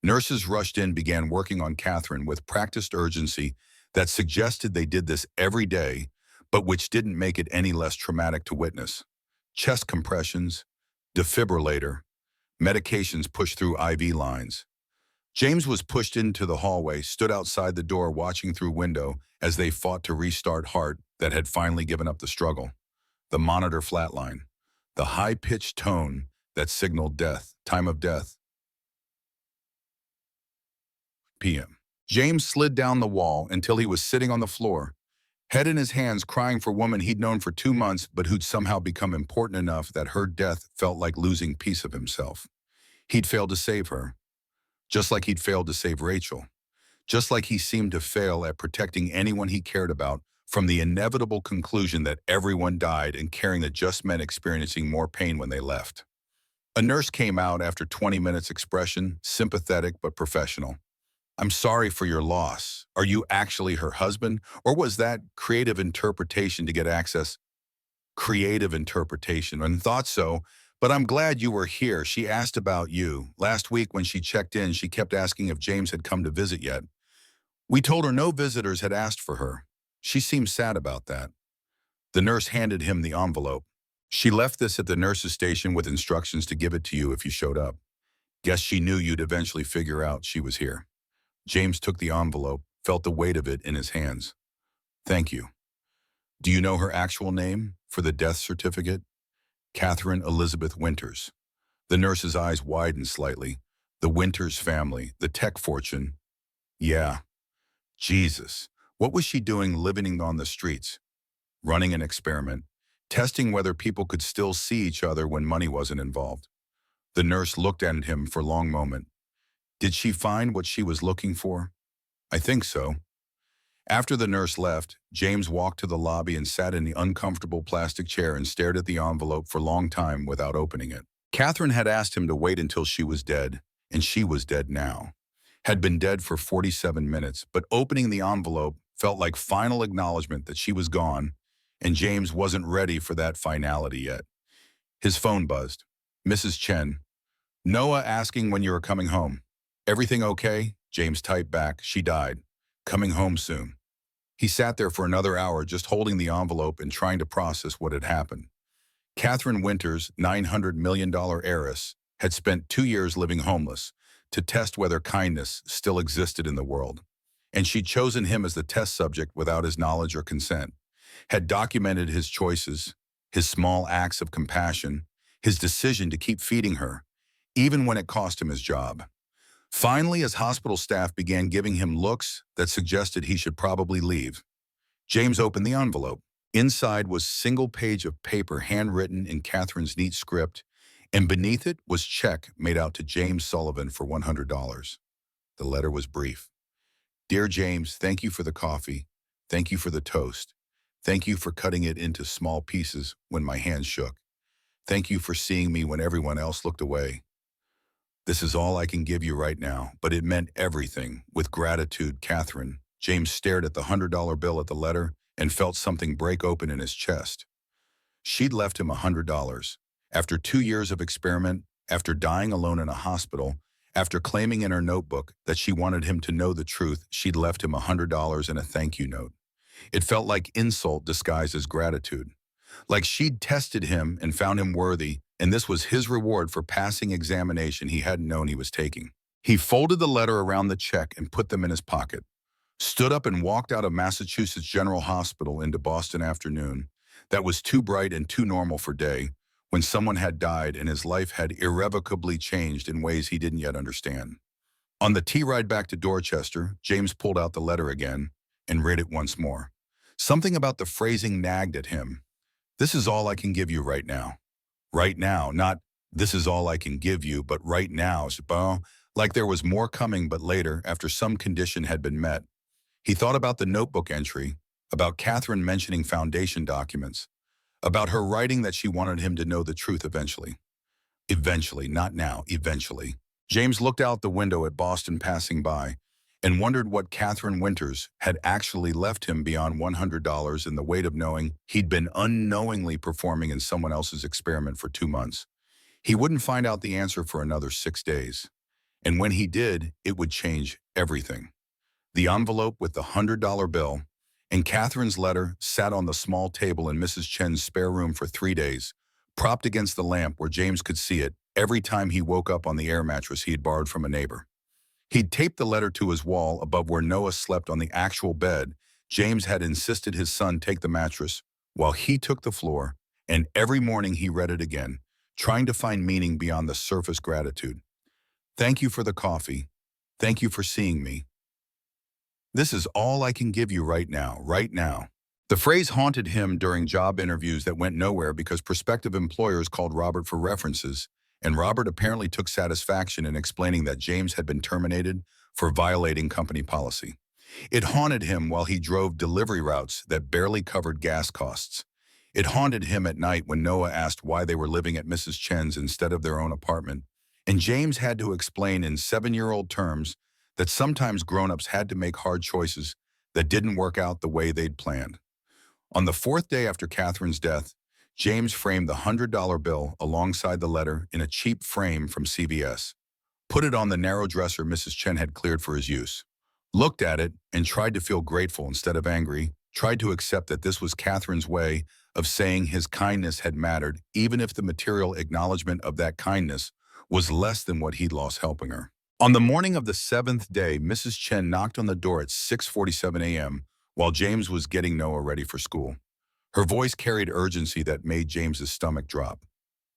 Nurses rushed in, began working on Catherine with practiced urgency that suggested they did this every day, but which didn't make it any less traumatic to witness. Chest compressions, defibrillator, medications pushed through IV lines. James was pushed into the hallway, stood outside the door watching through window as they fought to restart heart that had finally given up the struggle. The monitor flatline, the high-pitched tone that signaled death, time of death, p.m. James slid down the wall until he was sitting on the floor, head in his hands, crying for a woman he'd known for 2 months but who'd somehow become important enough that her death felt like losing piece of himself. He'd failed to save her, just like he'd failed to save Rachel, just like he seemed to fail at protecting anyone he cared about from the inevitable conclusion that everyone died and caring that just meant experiencing more pain when they left. A nurse came out after 20 minutes, expression sympathetic but professional. I'm sorry for your loss. Are you actually her husband? Or was that creative interpretation to get access? Creative interpretation, and thought so, but I'm glad you were here. She asked about you. Last week when she checked in, she kept asking if James had come to visit yet. We told her no visitors had asked for her. She seemed sad about that. The nurse handed him the envelope. She left this at the nurse's station with instructions to give it to you if you showed up. Guess she knew you'd eventually figure out she was here. James took the envelope, felt the weight of it in his hands. Thank you. Do you know her actual name for the death certificate? Catherine Elizabeth Winters. The nurse's eyes widened slightly. The Winters family, the tech fortune. Yeah. Jesus. What was she doing living on the streets? Running an experiment, testing whether people could still see each other when money wasn't involved. The nurse looked at him for a long moment. Did she find what she was looking for? I think so. After the nurse left, James walked to the lobby and sat in the uncomfortable plastic chair and stared at the envelope for a long time without opening it. Catherine had asked him to wait until she was dead, and she was dead now. Had been dead for 47 minutes, but opening the envelope felt like final acknowledgement that she was gone, and James wasn't ready for that finality yet. His phone buzzed. Mrs. Chen. Noah asking when you were coming home. Everything okay? James typed back. She died. Coming home soon. He sat there for another hour just holding the envelope and trying to process what had happened. Catherine Winters, $900 million heiress, had spent 2 years living homeless to test whether kindness still existed in the world. And she'd chosen him as the test subject without his knowledge or consent, had documented his choices, his small acts of compassion, his decision to keep feeding her, even when it cost him his job. Finally, as hospital staff began giving him looks that suggested he should probably leave, James opened the envelope. Inside was a single page of paper handwritten in Catherine's neat script, and beneath it was check made out to James Sullivan for $100. The letter was brief. Dear James, thank you for the coffee. Thank you for the toast. Thank you for cutting it into small pieces when my hands shook. Thank you for seeing me when everyone else looked away. This is all I can give you right now, but it meant everything. With gratitude, Catherine. James stared at the $100 bill at the letter and felt something break open in his chest. She'd left him $100. After 2 years of experiment, after dying alone in a hospital, after claiming in her notebook that she wanted him to know the truth, she'd left him $100 and a thank you note. It felt like insult disguised as gratitude. Like she'd tested him and found him worthy, and this was his reward for passing examination he hadn't known he was taking. He folded the letter around the check and put them in his pocket, stood up and walked out of Massachusetts General Hospital into Boston afternoon that was too bright and too normal for day, when someone had died and his life had irrevocably changed in ways he didn't yet understand. On the T-ride back to Dorchester, James pulled out the letter again and read it once more. Something about the phrasing nagged at him. This is all I can give you right now. Right now, not this is all I can give you, but right now, bon, like there was more coming but later after some condition had been met. He thought about the notebook entry, about Catherine mentioning foundation documents, about her writing that she wanted him to know the truth eventually. Eventually, not now, eventually. James looked out the window at Boston passing by and wondered what Catherine Winters had actually left him beyond $100 in the weight of knowing he'd been unknowingly performing in someone else's experiment for 2 months. He wouldn't find out the answer for another 6 days. And when he did, it would change everything. The envelope with the $100 bill and Catherine's letter sat on the small table in Mrs. Chen's spare room for 3 days, propped against the lamp where James could see it every time he woke up on the air mattress he had borrowed from a neighbor. He'd taped the letter to his wall above where Noah slept on the actual bed. James had insisted his son take the mattress while he took the floor, and every morning he read it again, trying to find meaning beyond the surface gratitude. Thank you for the coffee. Thank you for seeing me. This is all I can give you right now, right now. The phrase haunted him during job interviews that went nowhere because prospective employers called Robert for references, and Robert apparently took satisfaction in explaining that James had been terminated for violating company policy. It haunted him while he drove delivery routes that barely covered gas costs. It haunted him at night when Noah asked why they were living at Mrs. Chen's instead of their own apartment, and James had to explain in 7-year-old terms that sometimes grown-ups had to make hard choices that didn't work out the way they'd planned. On the 4th day after Catherine's death, James framed the $100 bill alongside the letter in a cheap frame from CVS, put it on the narrow dresser Mrs. Chen had cleared for his use, looked at it and tried to feel grateful instead of angry, tried to accept that this was Catherine's way of saying his kindness had mattered, even if the material acknowledgement of that kindness was less than what he'd lost helping her. On the morning of the 7th day, Mrs. Chen knocked on the door at 6:47 a.m. while James was getting Noah ready for school. Her voice carried urgency that made James's stomach drop.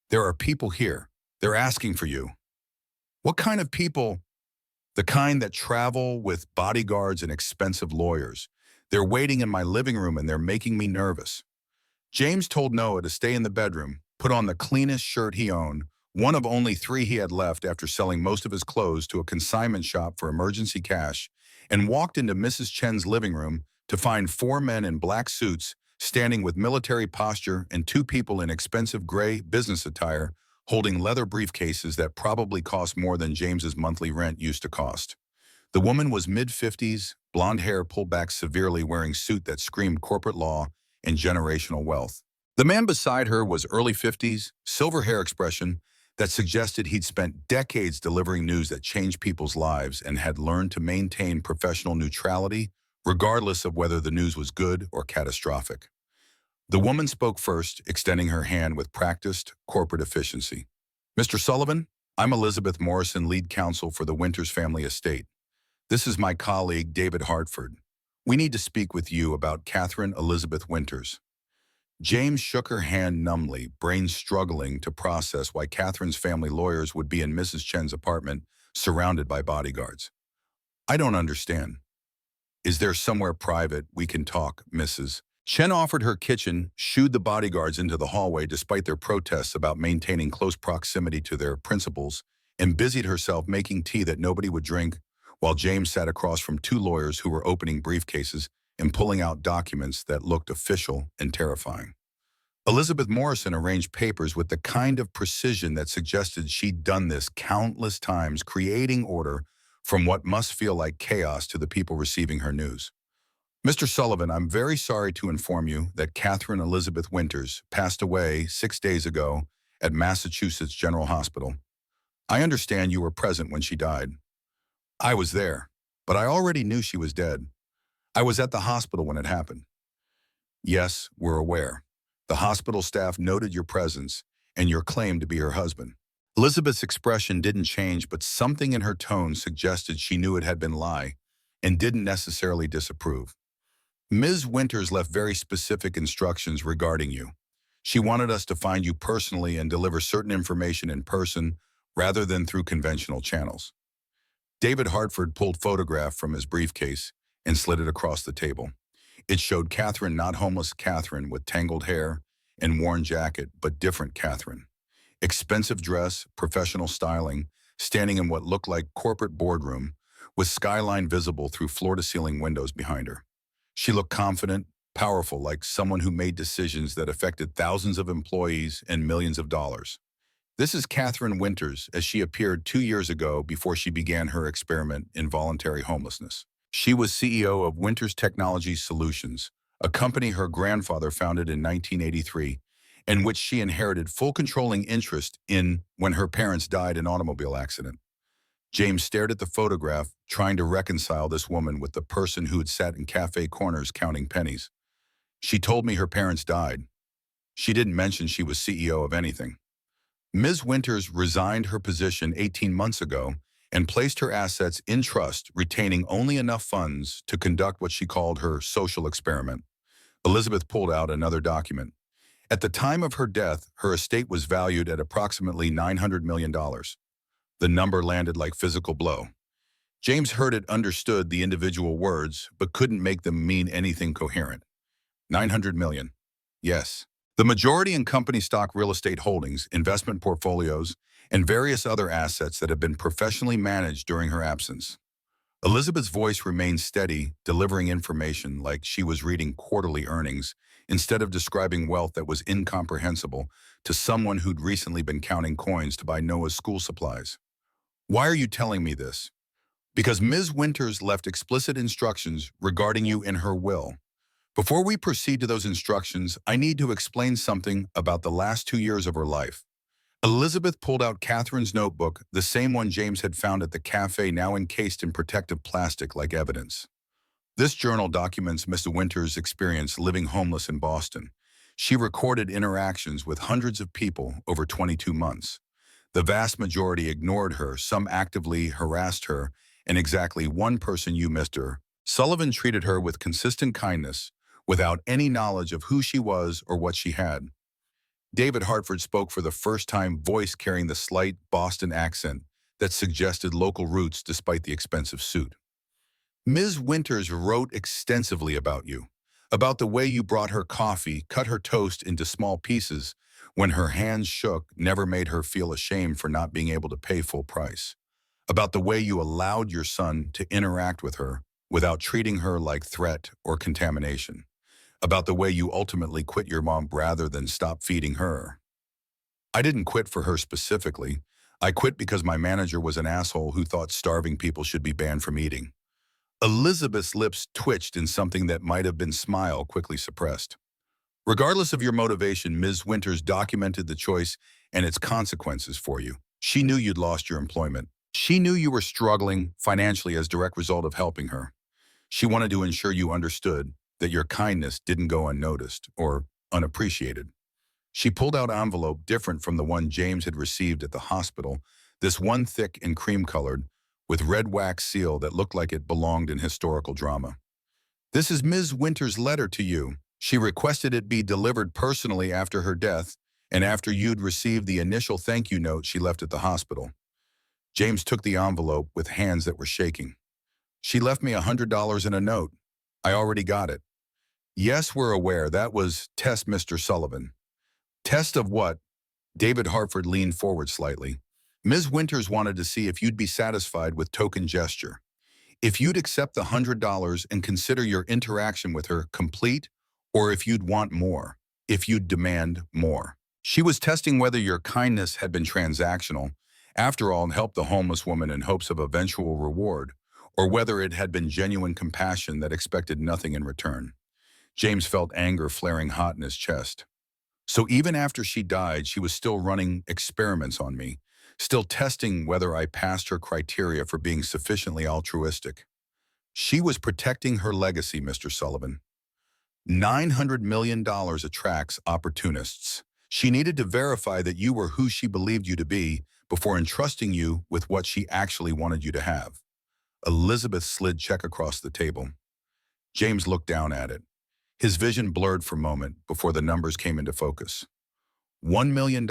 There are people here. They're asking for you. What kind of people? The kind that travel with bodyguards and expensive lawyers. They're waiting in my living room and they're making me nervous. James told Noah to stay in the bedroom, put on the cleanest shirt he owned, one of only 3 he had left after selling most of his clothes to a consignment shop for emergency cash, and walked into Mrs. Chen's living room to find 4 men in black suits standing with military posture and 2 people in expensive gray business attire holding leather briefcases that probably cost more than James's monthly rent used to cost. The woman was mid-50s, blonde hair pulled back severely, wearing suit that screamed corporate law and generational wealth. The man beside her was early 50s, silver hair expression that suggested he'd spent decades delivering news that changed people's lives and had learned to maintain professional neutrality, regardless of whether the news was good or catastrophic. The woman spoke first, extending her hand with practiced corporate efficiency. Mr. Sullivan, I'm Elizabeth Morrison, lead counsel for the Winters family estate. This is my colleague, David Hartford. We need to speak with you about Catherine Elizabeth Winters. James shook her hand numbly, brain struggling to process why Catherine's family lawyers would be in Mrs. Chen's apartment, surrounded by bodyguards. I don't understand. Is there somewhere private we can talk, Mrs. Chen offered her kitchen, shooed the bodyguards into the hallway despite their protests about maintaining close proximity to their principals, and busied herself making tea that nobody would drink, while James sat across from 2 lawyers who were opening briefcases and pulling out documents that looked official and terrifying. Elizabeth Morrison arranged papers with the kind of precision that suggested she'd done this countless times, creating order from what must feel like chaos to the people receiving her news. Mr. Sullivan, I'm very sorry to inform you that Catherine Elizabeth Winters passed away 6 days ago at Massachusetts General Hospital. I understand you were present when she died. I was there, but I already knew she was dead. I was at the hospital when it happened. Yes, we're aware. The hospital staff noted your presence and your claim to be her husband. Elizabeth's expression didn't change, but something in her tone suggested she knew it had been lie and didn't necessarily disapprove. Ms. Winters left very specific instructions regarding you. She wanted us to find you personally and deliver certain information in person rather than through conventional channels. David Hartford pulled photograph from his briefcase and slid it across the table. It showed Catherine, not homeless Catherine with tangled hair and worn jacket, but different Catherine. Expensive dress, professional styling, standing in what looked like corporate boardroom, with skyline visible through floor-to-ceiling windows behind her. She looked confident, powerful, like someone who made decisions that affected thousands of employees and millions of dollars. This is Catherine Winters as she appeared 2 years ago before she began her experiment in voluntary homelessness. She was CEO of Winters Technology Solutions, a company her grandfather founded in 1983, and which she inherited full controlling interest in when her parents died in an automobile accident. James stared at the photograph, trying to reconcile this woman with the person who had sat in cafe corners counting pennies. She told me her parents died. She didn't mention she was CEO of anything. Ms. Winters resigned her position 18 months ago and placed her assets in trust, retaining only enough funds to conduct what she called her social experiment. Elizabeth pulled out another document. At the time of her death, her estate was valued at approximately $900 million. The number landed like physical blow. James heard it, understood the individual words, but couldn't make them mean anything coherent. 900 million. Yes. The majority in company stock, real estate holdings, investment portfolios, and various other assets that have been professionally managed during her absence. Elizabeth's voice remained steady, delivering information like she was reading quarterly earnings instead of describing wealth that was incomprehensible to someone who'd recently been counting coins to buy Noah's school supplies. Why are you telling me this? Because Ms. Winters left explicit instructions regarding you in her will. Before we proceed to those instructions, I need to explain something about the last 2 years of her life. Elizabeth pulled out Catherine's notebook, the same one James had found at the cafe, now encased in protective plastic like evidence. This journal documents Ms. Winters' experience living homeless in Boston. She recorded interactions with hundreds of people over 22 months. The vast majority ignored her, some actively harassed her, and exactly one person, you, Mr. Sullivan, treated her with consistent kindness, without any knowledge of who she was or what she had. David Hartford spoke for the first time, voice carrying the slight Boston accent that suggested local roots despite the expensive suit. Ms. Winters wrote extensively about you, about the way you brought her coffee, cut her toast into small pieces when her hands shook, never made her feel ashamed for not being able to pay full price, about the way you allowed your son to interact with her without treating her like threat or contamination, about the way you ultimately quit your mom rather than stop feeding her. I didn't quit for her specifically. I quit because my manager was an asshole who thought starving people should be banned from eating. Elizabeth's lips twitched in something that might have been smile quickly suppressed. Regardless of your motivation, Ms. Winters documented the choice and its consequences for you. She knew you'd lost your employment. She knew you were struggling financially as a direct result of helping her. She wanted to ensure you understood that your kindness didn't go unnoticed or unappreciated. She pulled out an envelope different from the one James had received at the hospital, this one thick and cream-colored, with red wax seal that looked like it belonged in historical drama. This is Ms. Winters' letter to you. She requested it be delivered personally after her death and after you'd received the initial thank you note she left at the hospital. James took the envelope with hands that were shaking. She left me $100 in a note. I already got it. Yes, we're aware. That was test, Mr. Sullivan. Test of what? David Hartford leaned forward slightly. Ms. Winters wanted to see if you'd be satisfied with token gesture. If you'd accept the $100 and consider your interaction with her complete, or if you'd want more, if you'd demand more. She was testing whether your kindness had been transactional, after all, and helped the homeless woman in hopes of eventual reward, or whether it had been genuine compassion that expected nothing in return. James felt anger flaring hot in his chest. So even after she died, she was still running experiments on me, still testing whether I passed her criteria for being sufficiently altruistic. She was protecting her legacy, Mr. Sullivan. $900 million attracts opportunists. She needed to verify that you were who she believed you to be before entrusting you with what she actually wanted you to have. Elizabeth slid check across the table. James looked down at it. His vision blurred for a moment before the numbers came into focus. $1 million,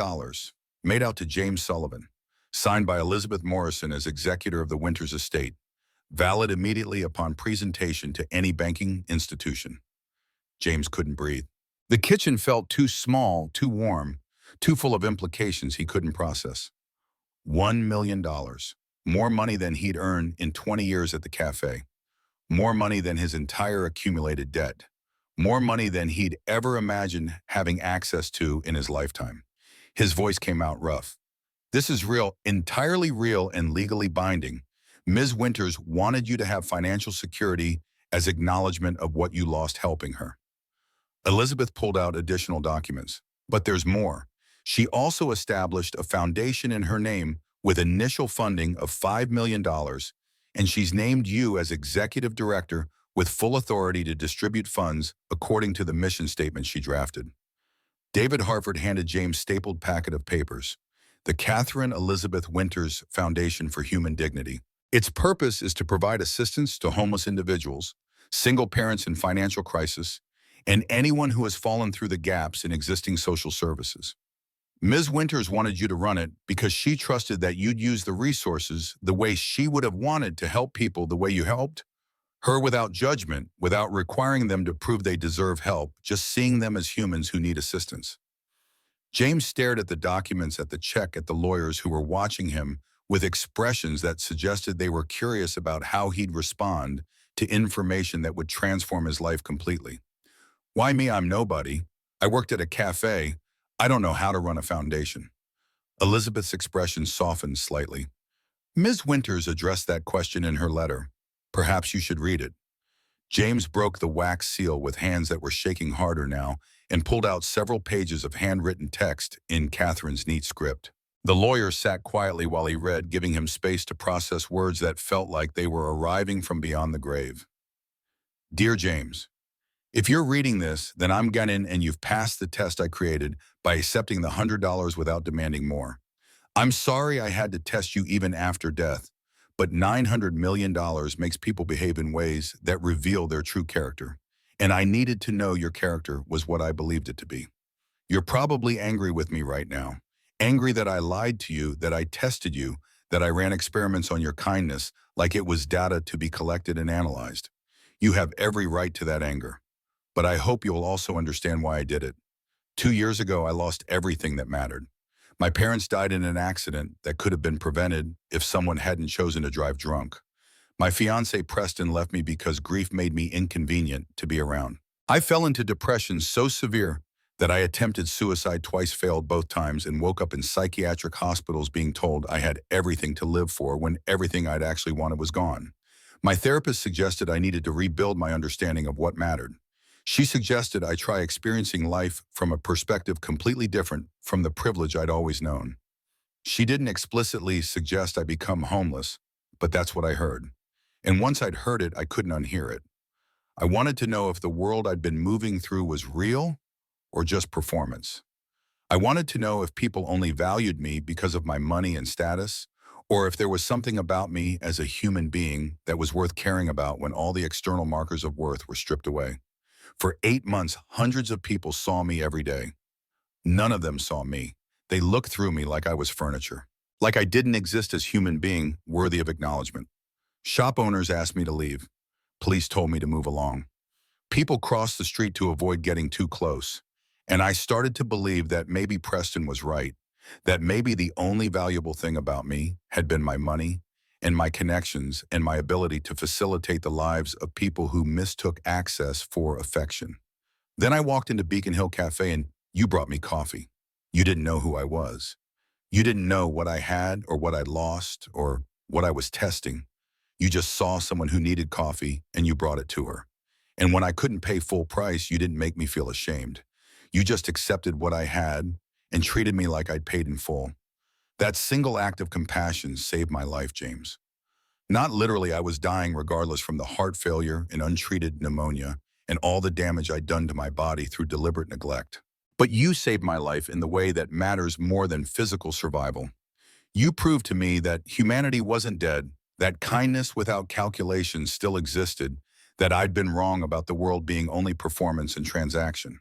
made out to James Sullivan, signed by Elizabeth Morrison as executor of the Winters estate, valid immediately upon presentation to any banking institution. James couldn't breathe. The kitchen felt too small, too warm, too full of implications he couldn't process. $1 million, more money than he'd earned in 20 years at the cafe, more money than his entire accumulated debt, more money than he'd ever imagined having access to in his lifetime. His voice came out rough. This is real, entirely real and legally binding. Ms. Winters wanted you to have financial security as acknowledgement of what you lost helping her. Elizabeth pulled out additional documents. But there's more. She also established a foundation in her name with initial funding of $5 million, and she's named you as executive director with full authority to distribute funds according to the mission statement she drafted. David Harford handed James stapled packet of papers. The Catherine Elizabeth Winters Foundation for Human Dignity. Its purpose is to provide assistance to homeless individuals, single parents in financial crisis, and anyone who has fallen through the gaps in existing social services. Ms. Winters wanted you to run it because she trusted that you'd use the resources the way she would have wanted to help people the way you helped her, without judgment, without requiring them to prove they deserve help, just seeing them as humans who need assistance. James stared at the documents, at the check, at the lawyers who were watching him with expressions that suggested they were curious about how he'd respond to information that would transform his life completely. Why me? I'm nobody. I worked at a cafe. I don't know how to run a foundation. Elizabeth's expression softened slightly. Ms. Winters addressed that question in her letter. Perhaps you should read it. James broke the wax seal with hands that were shaking harder now and pulled out several pages of handwritten text in Catherine's neat script. The lawyer sat quietly while he read, giving him space to process words that felt like they were arriving from beyond the grave. Dear James, if you're reading this, then I'm getting and you've passed the test I created by accepting the $100 without demanding more. I'm sorry I had to test you even after death, but $900 million makes people behave in ways that reveal their true character. And I needed to know your character was what I believed it to be. You're probably angry with me right now. Angry that I lied to you, that I tested you, that I ran experiments on your kindness like it was data to be collected and analyzed. You have every right to that anger. But I hope you'll also understand why I did it. 2 years ago, I lost everything that mattered. My parents died in an accident that could have been prevented if someone hadn't chosen to drive drunk. My fiancé Preston left me because grief made me inconvenient to be around. I fell into depression so severe that I attempted suicide twice, failed both times, and woke up in psychiatric hospitals being told I had everything to live for when everything I'd actually wanted was gone. My therapist suggested I needed to rebuild my understanding of what mattered. She suggested I try experiencing life from a perspective completely different from the privilege I'd always known. She didn't explicitly suggest I become homeless, but that's what I heard. And once I'd heard it, I couldn't unhear it. I wanted to know if the world I'd been moving through was real or just performance. I wanted to know if people only valued me because of my money and status, or if there was something about me as a human being that was worth caring about when all the external markers of worth were stripped away. For 8 months, hundreds of people saw me every day. None of them saw me. They looked through me like I was furniture, like I didn't exist as human being worthy of acknowledgement. Shop owners asked me to leave. Police told me to move along. People crossed the street to avoid getting too close. And I started to believe that maybe Preston was right, that maybe the only valuable thing about me had been my money and my connections and my ability to facilitate the lives of people who mistook access for affection. Then I walked into Beacon Hill Cafe and you brought me coffee. You didn't know who I was. You didn't know what I had or what I'd lost or what I was testing. You just saw someone who needed coffee and you brought it to her. And when I couldn't pay full price, you didn't make me feel ashamed. You just accepted what I had and treated me like I'd paid in full. That single act of compassion saved my life, James. Not literally, I was dying regardless from the heart failure and untreated pneumonia and all the damage I'd done to my body through deliberate neglect. But you saved my life in the way that matters more than physical survival. You proved to me that humanity wasn't dead, that kindness without calculation still existed, that I'd been wrong about the world being only performance and transaction.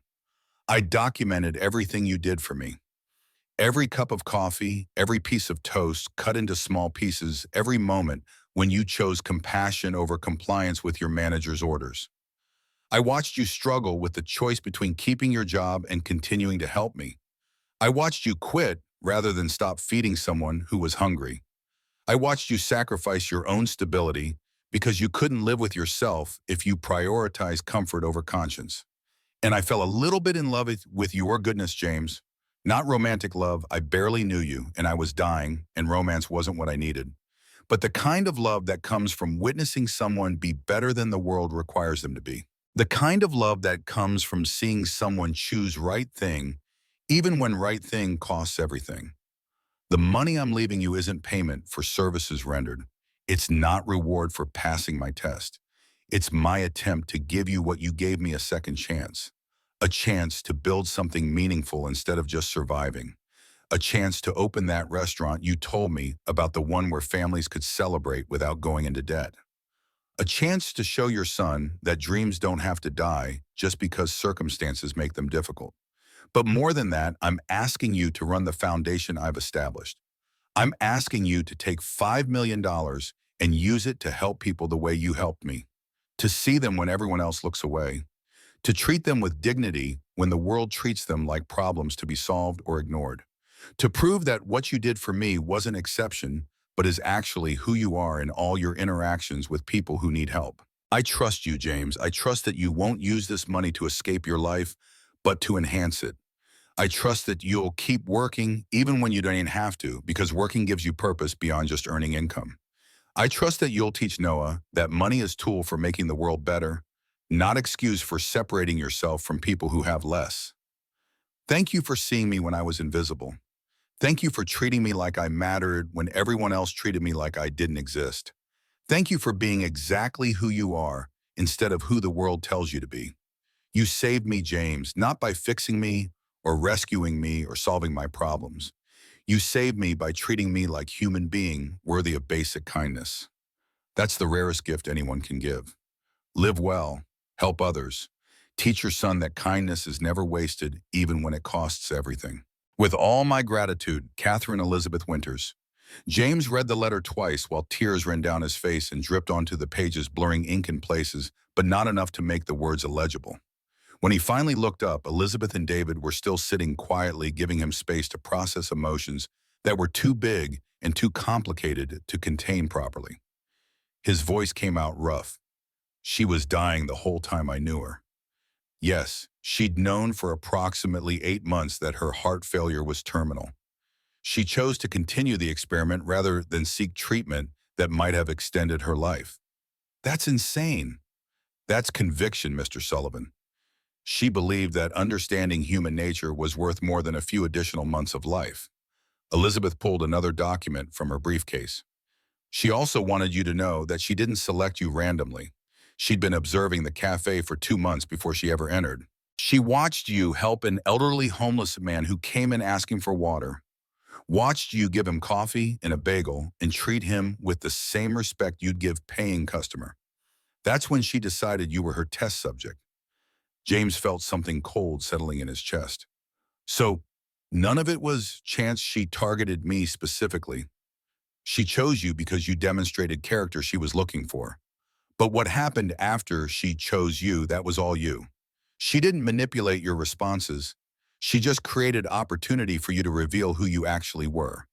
I documented everything you did for me. Every cup of coffee, every piece of toast cut into small pieces, every moment when you chose compassion over compliance with your manager's orders. I watched you struggle with the choice between keeping your job and continuing to help me. I watched you quit rather than stop feeding someone who was hungry. I watched you sacrifice your own stability because you couldn't live with yourself if you prioritized comfort over conscience. And I fell a little bit in love with your goodness, James. Not romantic love, I barely knew you, and I was dying, and romance wasn't what I needed. But the kind of love that comes from witnessing someone be better than the world requires them to be. The kind of love that comes from seeing someone choose right thing, even when right thing costs everything. The money I'm leaving you isn't payment for services rendered. It's not reward for passing my test. It's my attempt to give you what you gave me, a second chance. A chance to build something meaningful instead of just surviving. A chance to open that restaurant you told me about, the one where families could celebrate without going into debt. A chance to show your son that dreams don't have to die just because circumstances make them difficult. But more than that, I'm asking you to run the foundation I've established. I'm asking you to take $5 million dollars and use it to help people the way you helped me, to see them when everyone else looks away, to treat them with dignity when the world treats them like problems to be solved or ignored, to prove that what you did for me wasn't exception, but is actually who you are in all your interactions with people who need help. I trust you, James. I trust that you won't use this money to escape your life, but to enhance it. I trust that you'll keep working even when you don't even have to, because working gives you purpose beyond just earning income. I trust that you'll teach Noah that money is tool for making the world better, not excuse for separating yourself from people who have less. Thank you for seeing me when I was invisible. Thank you for treating me like I mattered when everyone else treated me like I didn't exist. Thank you for being exactly who you are instead of who the world tells you to be. You saved me, James, not by fixing me or rescuing me or solving my problems. You saved me by treating me like human being worthy of basic kindness. That's the rarest gift anyone can give. Live well, help others. Teach your son that kindness is never wasted, even when it costs everything. With all my gratitude, Catherine Elizabeth Winters. James read the letter twice while tears ran down his face and dripped onto the pages, blurring ink in places, but not enough to make the words illegible. When he finally looked up, Elizabeth and David were still sitting quietly, giving him space to process emotions that were too big and too complicated to contain properly. His voice came out rough. She was dying the whole time I knew her. Yes, she'd known for approximately 8 months that her heart failure was terminal. She chose to continue the experiment rather than seek treatment that might have extended her life. That's insane. That's conviction, Mr. Sullivan. She believed that understanding human nature was worth more than a few additional months of life. Elizabeth pulled another document from her briefcase. She also wanted you to know that she didn't select you randomly. She'd been observing the cafe for 2 months before she ever entered. She watched you help an elderly homeless man who came in asking for water, watched you give him coffee and a bagel and treat him with the same respect you'd give paying customer. That's when she decided you were her test subject. James felt something cold settling in his chest. So, none of it was chance she targeted me specifically. She chose you because you demonstrated character she was looking for. But what happened after she chose you, that was all you. She didn't manipulate your responses. She just created opportunity for you to reveal who you actually were.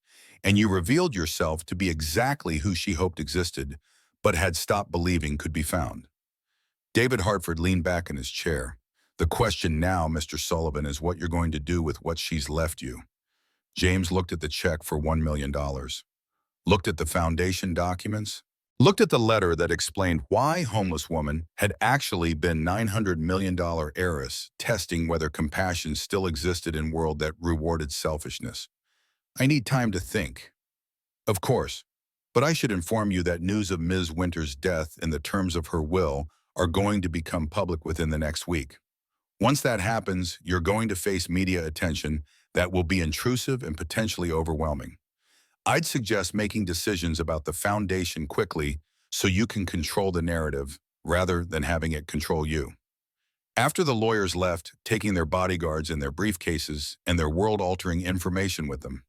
And you revealed yourself to be exactly who she hoped existed, but had stopped believing could be found. David Hartford leaned back in his chair. The question now, Mr. Sullivan, is what you're going to do with what she's left you. James looked at the check for $1 million, looked at the foundation documents, looked at the letter that explained why Homeless Woman had actually been $900 million heiress, testing whether compassion still existed in a world that rewarded selfishness. I need time to think. Of course, but I should inform you that news of Ms. Winter's death and the terms of her will are going to become public within the next week. Once that happens, you're going to face media attention that will be intrusive and potentially overwhelming. I'd suggest making decisions about the foundation quickly so you can control the narrative rather than having it control you. After the lawyers left, taking their bodyguards and their briefcases and their world-altering information with them,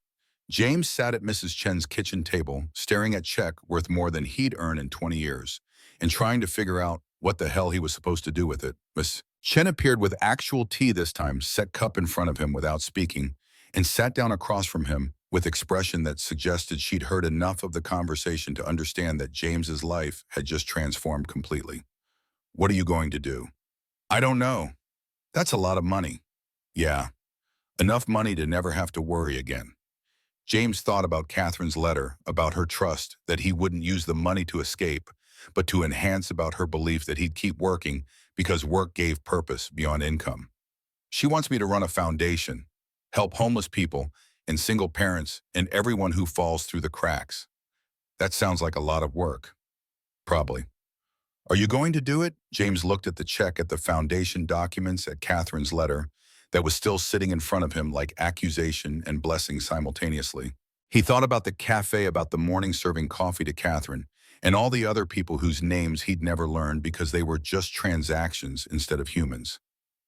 James sat at Mrs. Chen's kitchen table, staring at check worth more than he'd earned in 20 years, and trying to figure out what the hell he was supposed to do with it. Miss Chen appeared with actual tea this time, set cup in front of him without speaking, and sat down across from him with expression that suggested she'd heard enough of the conversation to understand that James's life had just transformed completely. What are you going to do? I don't know. That's a lot of money. Yeah, enough money to never have to worry again. James thought about Catherine's letter, about her trust that he wouldn't use the money to escape, but to enhance, about her belief that he'd keep working because work gave purpose beyond income. She wants me to run a foundation, help homeless people and single parents and everyone who falls through the cracks. That sounds like a lot of work. Probably. Are you going to do it? James looked at the check, at the foundation documents, at Catherine's letter that was still sitting in front of him like accusation and blessing simultaneously. He thought about the cafe, about the morning serving coffee to Catherine, and all the other people whose names he'd never learned because they were just transactions instead of humans.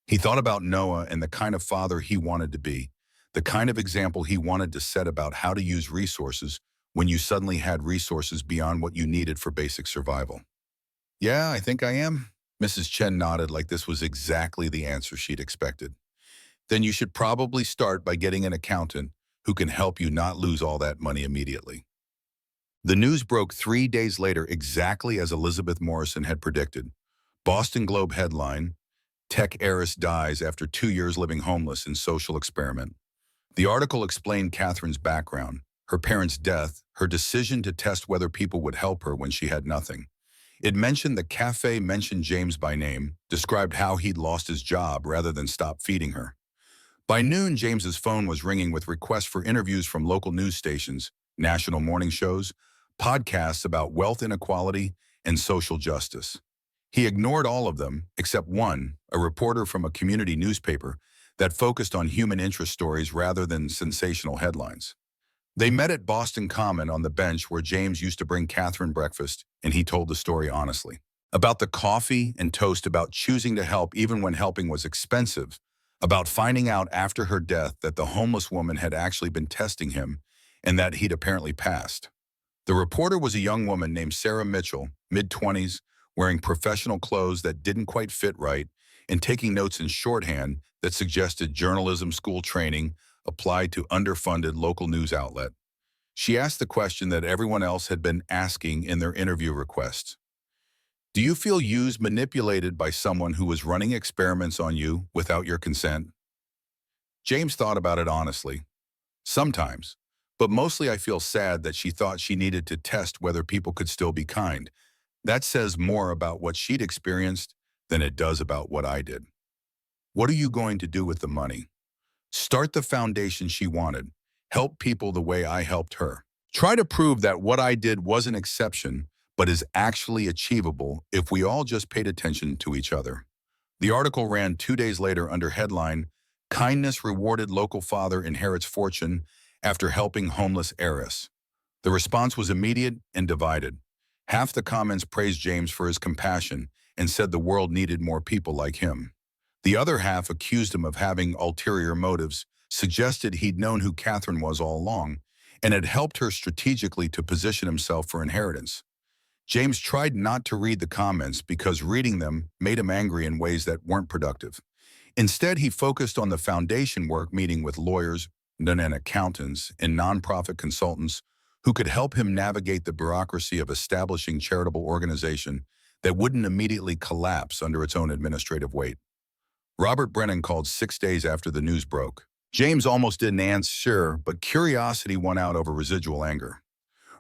He thought about Noah and the kind of father he wanted to be, the kind of example he wanted to set about how to use resources when you suddenly had resources beyond what you needed for basic survival. Yeah, I think I am. Mrs. Chen nodded like this was exactly the answer she'd expected. Then you should probably start by getting an accountant who can help you not lose all that money immediately. The news broke 3 days later exactly as Elizabeth Morrison had predicted. Boston Globe headline, Tech heiress dies after 2 years living homeless in social experiment. The article explained Catherine's background, her parents' death, her decision to test whether people would help her when she had nothing. It mentioned the cafe, mentioned James by name, described how he'd lost his job rather than stop feeding her. By noon, James's phone was ringing with requests for interviews from local news stations, national morning shows, podcasts about wealth inequality and social justice. He ignored all of them, except one, a reporter from a community newspaper that focused on human interest stories rather than sensational headlines. They met at Boston Common on the bench where James used to bring Catherine breakfast, and he told the story honestly. About the coffee and toast, about choosing to help even when helping was expensive, about finding out after her death that the homeless woman had actually been testing him and that he'd apparently passed. The reporter was a young woman named Sarah Mitchell, mid-20s, wearing professional clothes that didn't quite fit right and taking notes in shorthand that suggested journalism school training applied to underfunded local news outlet. She asked the question that everyone else had been asking in their interview requests. Do you feel used, manipulated by someone who was running experiments on you without your consent? James thought about it honestly. Sometimes, but mostly I feel sad that she thought she needed to test whether people could still be kind. That says more about what she'd experienced than it does about what I did. What are you going to do with the money? Start the foundation she wanted. Help people the way I helped her. Try to prove that what I did was an exception, but is actually achievable if we all just paid attention to each other. The article ran 2 days later under headline, Kindness Rewarded Local Father Inherits Fortune After Helping Homeless Heiress. The response was immediate and divided. Half the comments praised James for his compassion and said the world needed more people like him. The other half accused him of having ulterior motives, suggested he'd known who Catherine was all along, and had helped her strategically to position himself for inheritance. James tried not to read the comments because reading them made him angry in ways that weren't productive. Instead, he focused on the foundation work, meeting with lawyers and accountants and nonprofit consultants who could help him navigate the bureaucracy of establishing charitable organization that wouldn't immediately collapse under its own administrative weight. Robert Brennan called 6 days after the news broke. James almost didn't answer, but curiosity won out over residual anger.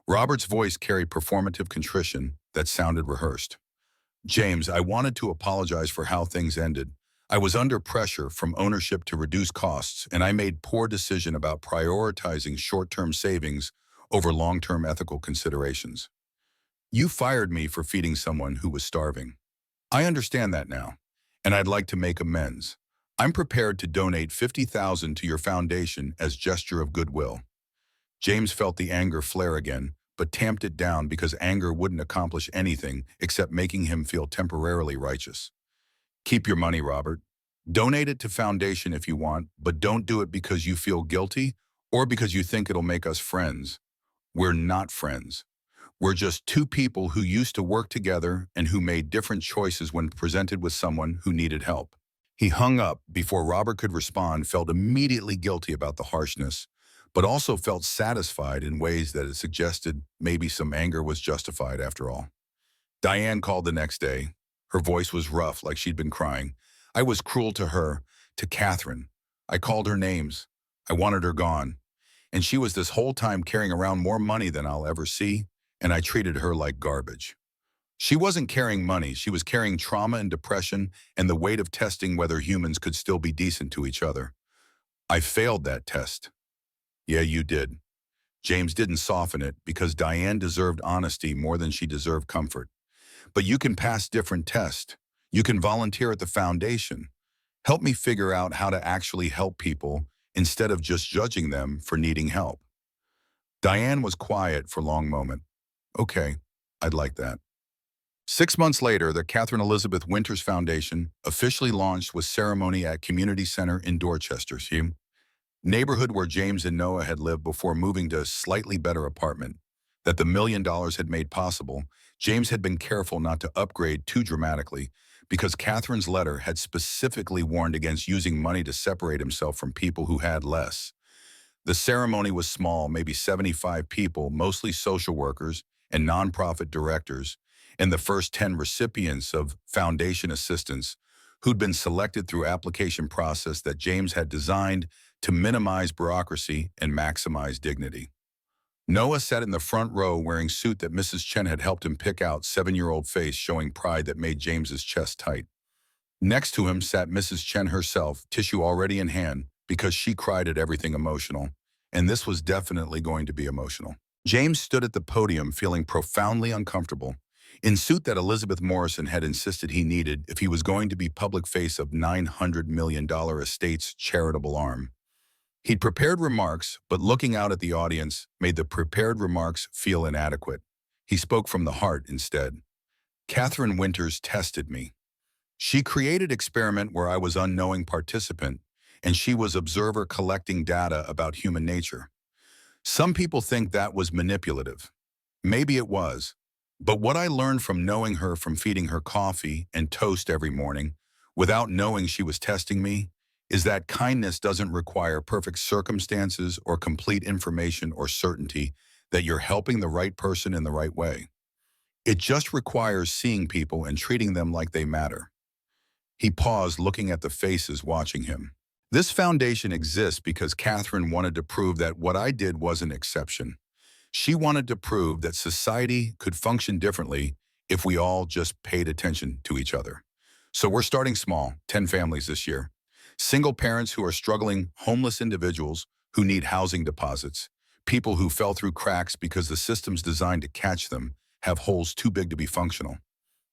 Robert's voice carried performative contrition that sounded rehearsed. James, I wanted to apologize for how things ended. I was under pressure from ownership to reduce costs, and I made poor decision about prioritizing short-term savings over long-term ethical considerations. You fired me for feeding someone who was starving. I understand that now, and I'd like to make amends. I'm prepared to donate $50,000 to your foundation as gesture of goodwill. James felt the anger flare again, but tamped it down because anger wouldn't accomplish anything except making him feel temporarily righteous. Keep your money, Robert. Donate it to Foundation if you want, but don't do it because you feel guilty or because you think it'll make us friends. We're not friends. We're just two people who used to work together and who made different choices when presented with someone who needed help. He hung up before Robert could respond, felt immediately guilty about the harshness, but also felt satisfied in ways that it suggested maybe some anger was justified after all. Diane called the next day. Her voice was rough, like she'd been crying. I was cruel to her, to Catherine. I called her names. I wanted her gone. And she was this whole time carrying around more money than I'll ever see, and I treated her like garbage. She wasn't carrying money, she was carrying trauma and depression and the weight of testing whether humans could still be decent to each other. I failed that test. Yeah, you did. James didn't soften it because Diane deserved honesty more than she deserved comfort. But you can pass different tests. You can volunteer at the Foundation. Help me figure out how to actually help people instead of just judging them for needing help. Diane was quiet for a long moment. Okay, I'd like that. 6 months later, the Catherine Elizabeth Winters Foundation officially launched with ceremony at Community Center in Dorchester, neighborhood where James and Noah had lived before moving to a slightly better apartment that the $1 million had made possible. James had been careful not to upgrade too dramatically because Catherine's letter had specifically warned against using money to separate himself from people who had less. The ceremony was small, maybe 75 people, mostly social workers and nonprofit directors, and the first 10 recipients of foundation assistance who'd been selected through application process that James had designed to minimize bureaucracy and maximize dignity. Noah sat in the front row wearing suit that Mrs. Chen had helped him pick out, 7-year-old face showing pride that made James's chest tight. Next to him sat Mrs. Chen herself, tissue already in hand, because she cried at everything emotional, and this was definitely going to be emotional. James stood at the podium feeling profoundly uncomfortable, in suit that Elizabeth Morrison had insisted he needed if he was going to be public face of $900 million estate's charitable arm. He'd prepared remarks, but looking out at the audience made the prepared remarks feel inadequate. He spoke from the heart instead. Catherine Winters tested me. She created experiment where I was unknowing participant, and she was observer collecting data about human nature. Some people think that was manipulative. Maybe it was. But what I learned from knowing her, from feeding her coffee and toast every morning, without knowing she was testing me, is that kindness doesn't require perfect circumstances or complete information or certainty that you're helping the right person in the right way. It just requires seeing people and treating them like they matter. He paused, looking at the faces watching him. This foundation exists because Catherine wanted to prove that what I did was an exception. She wanted to prove that society could function differently if we all just paid attention to each other. So we're starting small, 10 families this year. Single parents who are struggling, homeless individuals who need housing deposits, people who fell through cracks because the systems designed to catch them have holes too big to be functional.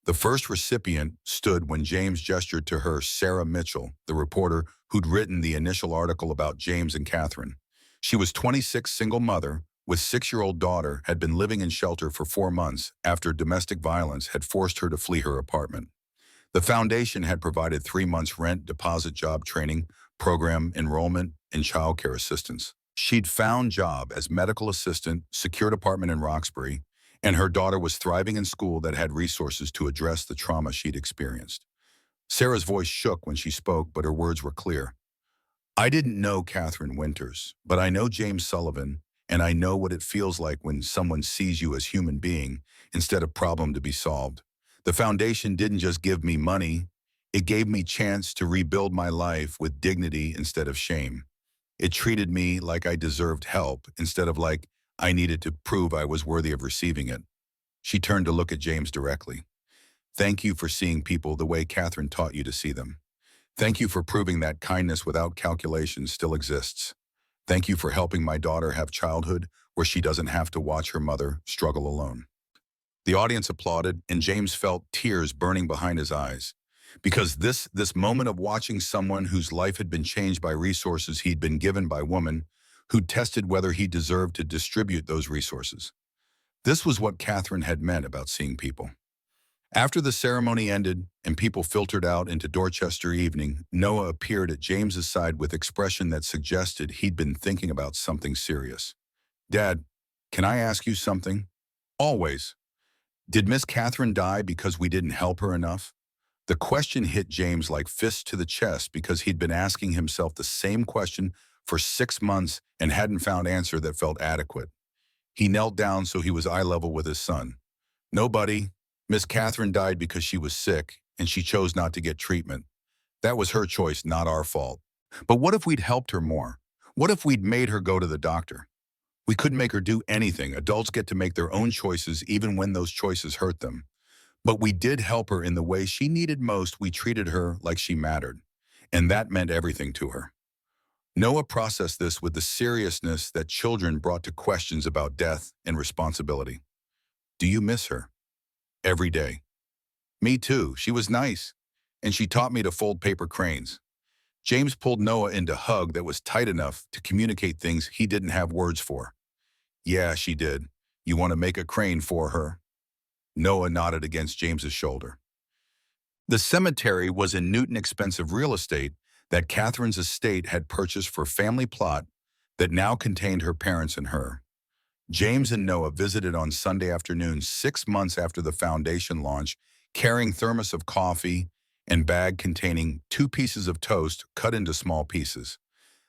The first recipient stood when James gestured to her, Sarah Mitchell, the reporter who'd written the initial article about James and Catherine. She was 26, single mother, with 6-year-old daughter, had been living in shelter for 4 months after domestic violence had forced her to flee her apartment. The foundation had provided 3 months rent, deposit, job training, program enrollment, and childcare assistance. She'd found job as medical assistant, secured apartment in Roxbury, and her daughter was thriving in school that had resources to address the trauma she'd experienced. Sarah's voice shook when she spoke, but her words were clear. I didn't know Catherine Winters, but I know James Sullivan, and I know what it feels like when someone sees you as human being instead of problem to be solved. The foundation didn't just give me money, it gave me chance to rebuild my life with dignity instead of shame. It treated me like I deserved help instead of like I needed to prove I was worthy of receiving it. She turned to look at James directly. Thank you for seeing people the way Catherine taught you to see them. Thank you for proving that kindness without calculation still exists. Thank you for helping my daughter have childhood where she doesn't have to watch her mother struggle alone. The audience applauded, and James felt tears burning behind his eyes. Because this moment of watching someone whose life had been changed by resources he'd been given by a woman who tested whether he deserved to distribute those resources. This was what Catherine had meant about seeing people. After the ceremony ended and people filtered out into Dorchester evening, Noah appeared at James's side with expression that suggested he'd been thinking about something serious. "Dad, can I ask you something?" "Always." "Did Miss Catherine die because we didn't help her enough?" The question hit James like fists to the chest because he'd been asking himself the same question for 6 months and hadn't found an answer that felt adequate. He knelt down so he was eye level with his son. "No, buddy. Miss Catherine died because she was sick, and she chose not to get treatment. That was her choice, not our fault. But what if we'd helped her more? What if we'd made her go to the doctor? We couldn't make her do anything. Adults get to make their own choices even when those choices hurt them. But we did help her in the way she needed most. We treated her like she mattered. And that meant everything to her." Noah processed this with the seriousness that children brought to questions about death and responsibility. "Do you miss her?" "Every day." "Me too. She was nice. And she taught me to fold paper cranes." James pulled Noah into a hug that was tight enough to communicate things he didn't have words for. "Yeah, she did. You want to make a crane for her?" Noah nodded against James's shoulder. The cemetery was in Newton expensive real estate that Catherine's estate had purchased for family plot that now contained her parents and her. James and Noah visited on Sunday afternoon 6 months after the foundation launch, carrying thermos of coffee and bag containing 2 pieces of toast cut into small pieces.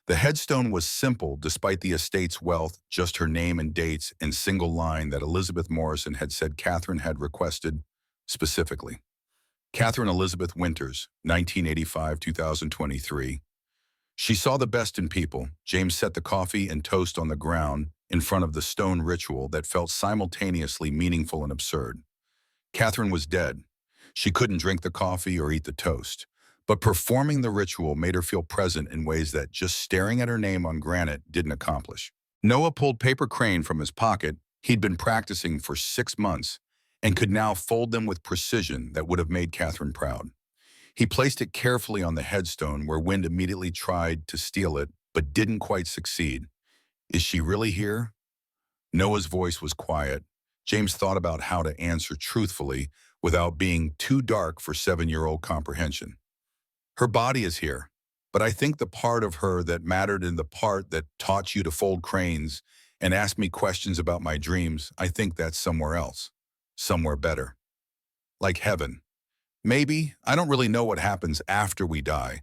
The headstone was simple despite the estate's wealth, just her name and dates and single line that Elizabeth Morrison had said Catherine had requested specifically. Catherine Elizabeth Winters, 1985-2023. She saw the best in people. James set the coffee and toast on the ground in front of the stone ritual that felt simultaneously meaningful and absurd. Catherine was dead. She couldn't drink the coffee or eat the toast. But performing the ritual made her feel present in ways that just staring at her name on granite didn't accomplish. Noah pulled paper crane from his pocket. He'd been practicing for 6 months and could now fold them with precision that would have made Catherine proud. He placed it carefully on the headstone where Wind immediately tried to steal it, but didn't quite succeed. "Is she really here?" Noah's voice was quiet. James thought about how to answer truthfully without being too dark for 7-year-old comprehension. "Her body is here, but I think the part of her that mattered in the part that taught you to fold cranes and ask me questions about my dreams, I think that's somewhere else, somewhere better. Like heaven. Maybe. I don't really know what happens after we die,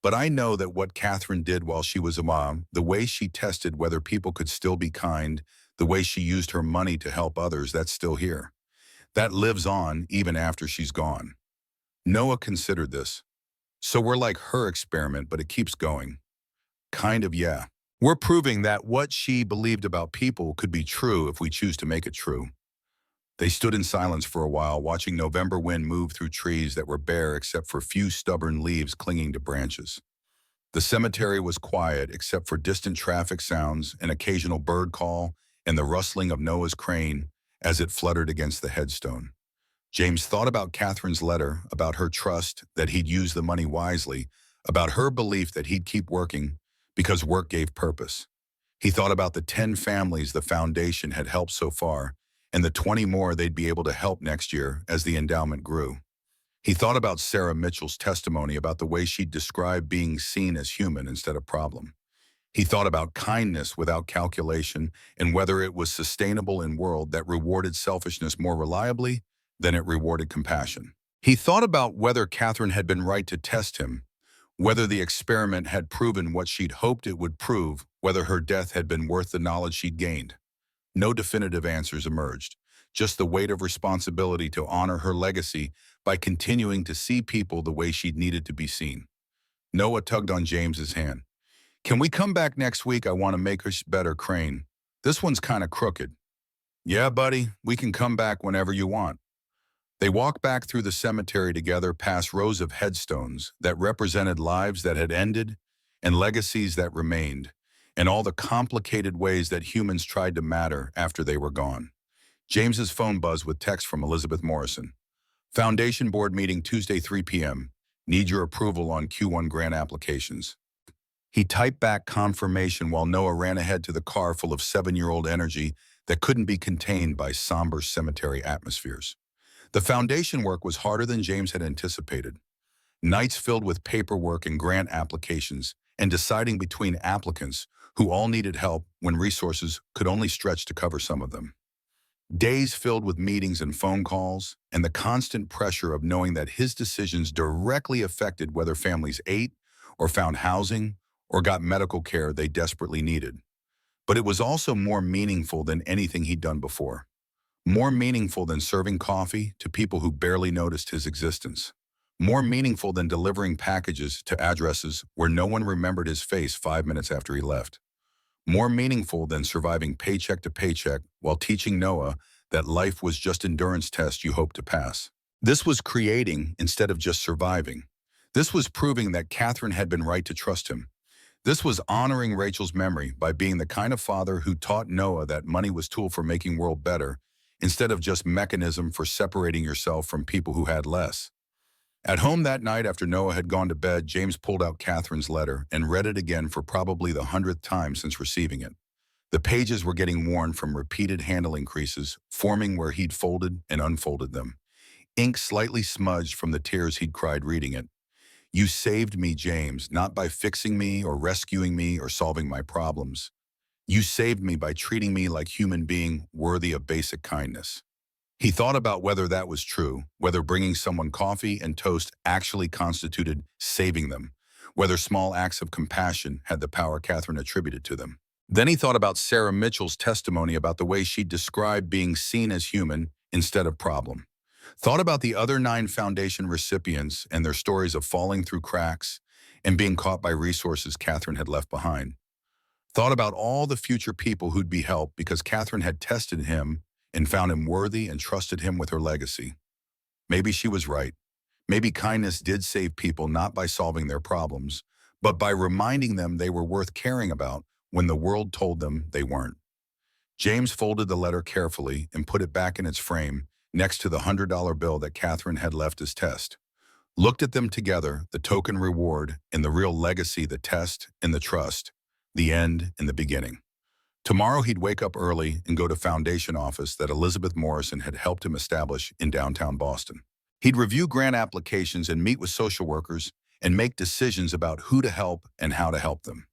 but I know that what Catherine did while she was a mom, the way she tested whether people could still be kind, the way she used her money to help others, that's still here. That lives on even after she's gone." Noah considered this. "So we're like her experiment, but it keeps going." "Kind of, yeah. We're proving that what she believed about people could be true if we choose to make it true." They stood in silence for a while, watching November wind move through trees that were bare except for few stubborn leaves clinging to branches. The cemetery was quiet except for distant traffic sounds, an occasional bird call, and the rustling of Noah's crane as it fluttered against the headstone. James thought about Catherine's letter, about her trust that he'd use the money wisely, about her belief that he'd keep working because work gave purpose. He thought about the 10 families the foundation had helped so far, and the 20 more they'd be able to help next year as the endowment grew. He thought about Sarah Mitchell's testimony about the way she'd described being seen as human instead of problem. He thought about kindness without calculation and whether it was sustainable in a world that rewarded selfishness more reliably than it rewarded compassion. He thought about whether Catherine had been right to test him, whether the experiment had proven what she'd hoped it would prove, whether her death had been worth the knowledge she'd gained. No definitive answers emerged, just the weight of responsibility to honor her legacy by continuing to see people the way she'd needed to be seen. Noah tugged on James's hand. "Can we come back next week? I want to make a better crane. This one's kind of crooked." "Yeah, buddy, we can come back whenever you want." They walked back through the cemetery together past rows of headstones that represented lives that had ended and legacies that remained, and all the complicated ways that humans tried to matter after they were gone. James's phone buzzed with text from Elizabeth Morrison. "Foundation board meeting Tuesday 3 p.m. Need your approval on Q1 grant applications." He typed back confirmation while Noah ran ahead to the car full of 7-year-old energy that couldn't be contained by somber cemetery atmospheres. The foundation work was harder than James had anticipated. Nights filled with paperwork and grant applications, and deciding between applicants who all needed help when resources could only stretch to cover some of them. Days filled with meetings and phone calls, and the constant pressure of knowing that his decisions directly affected whether families ate, or found housing, or got medical care they desperately needed. But it was also more meaningful than anything he'd done before. More meaningful than serving coffee to people who barely noticed his existence. More meaningful than delivering packages to addresses where no one remembered his face 5 minutes after he left. More meaningful than surviving paycheck to paycheck while teaching Noah that life was just endurance tests you hope to pass. This was creating instead of just surviving. This was proving that Catherine had been right to trust him. This was honoring Rachel's memory by being the kind of father who taught Noah that money was tool for making world better, instead of just mechanism for separating yourself from people who had less. At home that night after Noah had gone to bed, James pulled out Catherine's letter and read it again for probably the 100th time since receiving it. The pages were getting worn from repeated handling creases, forming where he'd folded and unfolded them. Ink slightly smudged from the tears he'd cried reading it. You saved me, James, not by fixing me or rescuing me or solving my problems. You saved me by treating me like human being worthy of basic kindness. He thought about whether that was true, whether bringing someone coffee and toast actually constituted saving them, whether small acts of compassion had the power Catherine attributed to them. Then he thought about Sarah Mitchell's testimony about the way she described being seen as human instead of problem. Thought about the other 9 foundation recipients and their stories of falling through cracks and being caught by resources Catherine had left behind. Thought about all the future people who'd be helped because Catherine had tested him and found him worthy and trusted him with her legacy. Maybe she was right. Maybe kindness did save people not by solving their problems, but by reminding them they were worth caring about when the world told them they weren't. James folded the letter carefully and put it back in its frame next to the $100 bill that Catherine had left as test. Looked at them together, the token reward and the real legacy, the test and the trust, the end and the beginning. Tomorrow he'd wake up early and go to foundation office that Elizabeth Morrison had helped him establish in downtown Boston. He'd review grant applications and meet with social workers and make decisions about who to help and how to help them.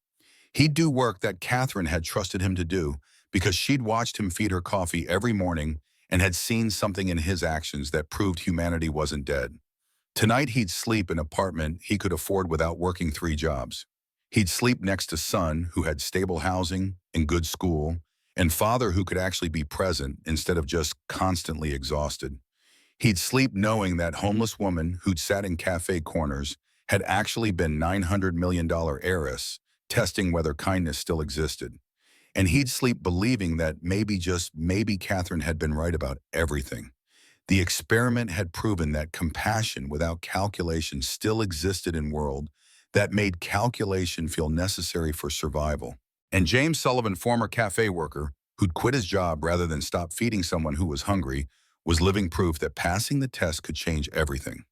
He'd do work that Catherine had trusted him to do because she'd watched him feed her coffee every morning and had seen something in his actions that proved humanity wasn't dead. Tonight he'd sleep in an apartment he could afford without working 3 jobs. He'd sleep next to son who had stable housing and good school, and father who could actually be present instead of just constantly exhausted. He'd sleep knowing that homeless woman who'd sat in cafe corners had actually been $900 million heiress, testing whether kindness still existed. And he'd sleep believing that maybe, just maybe, Catherine had been right about everything. The experiment had proven that compassion without calculation still existed in a world that made calculation feel necessary for survival. And James Sullivan, former cafe worker, who'd quit his job rather than stop feeding someone who was hungry, was living proof that passing the test could change everything.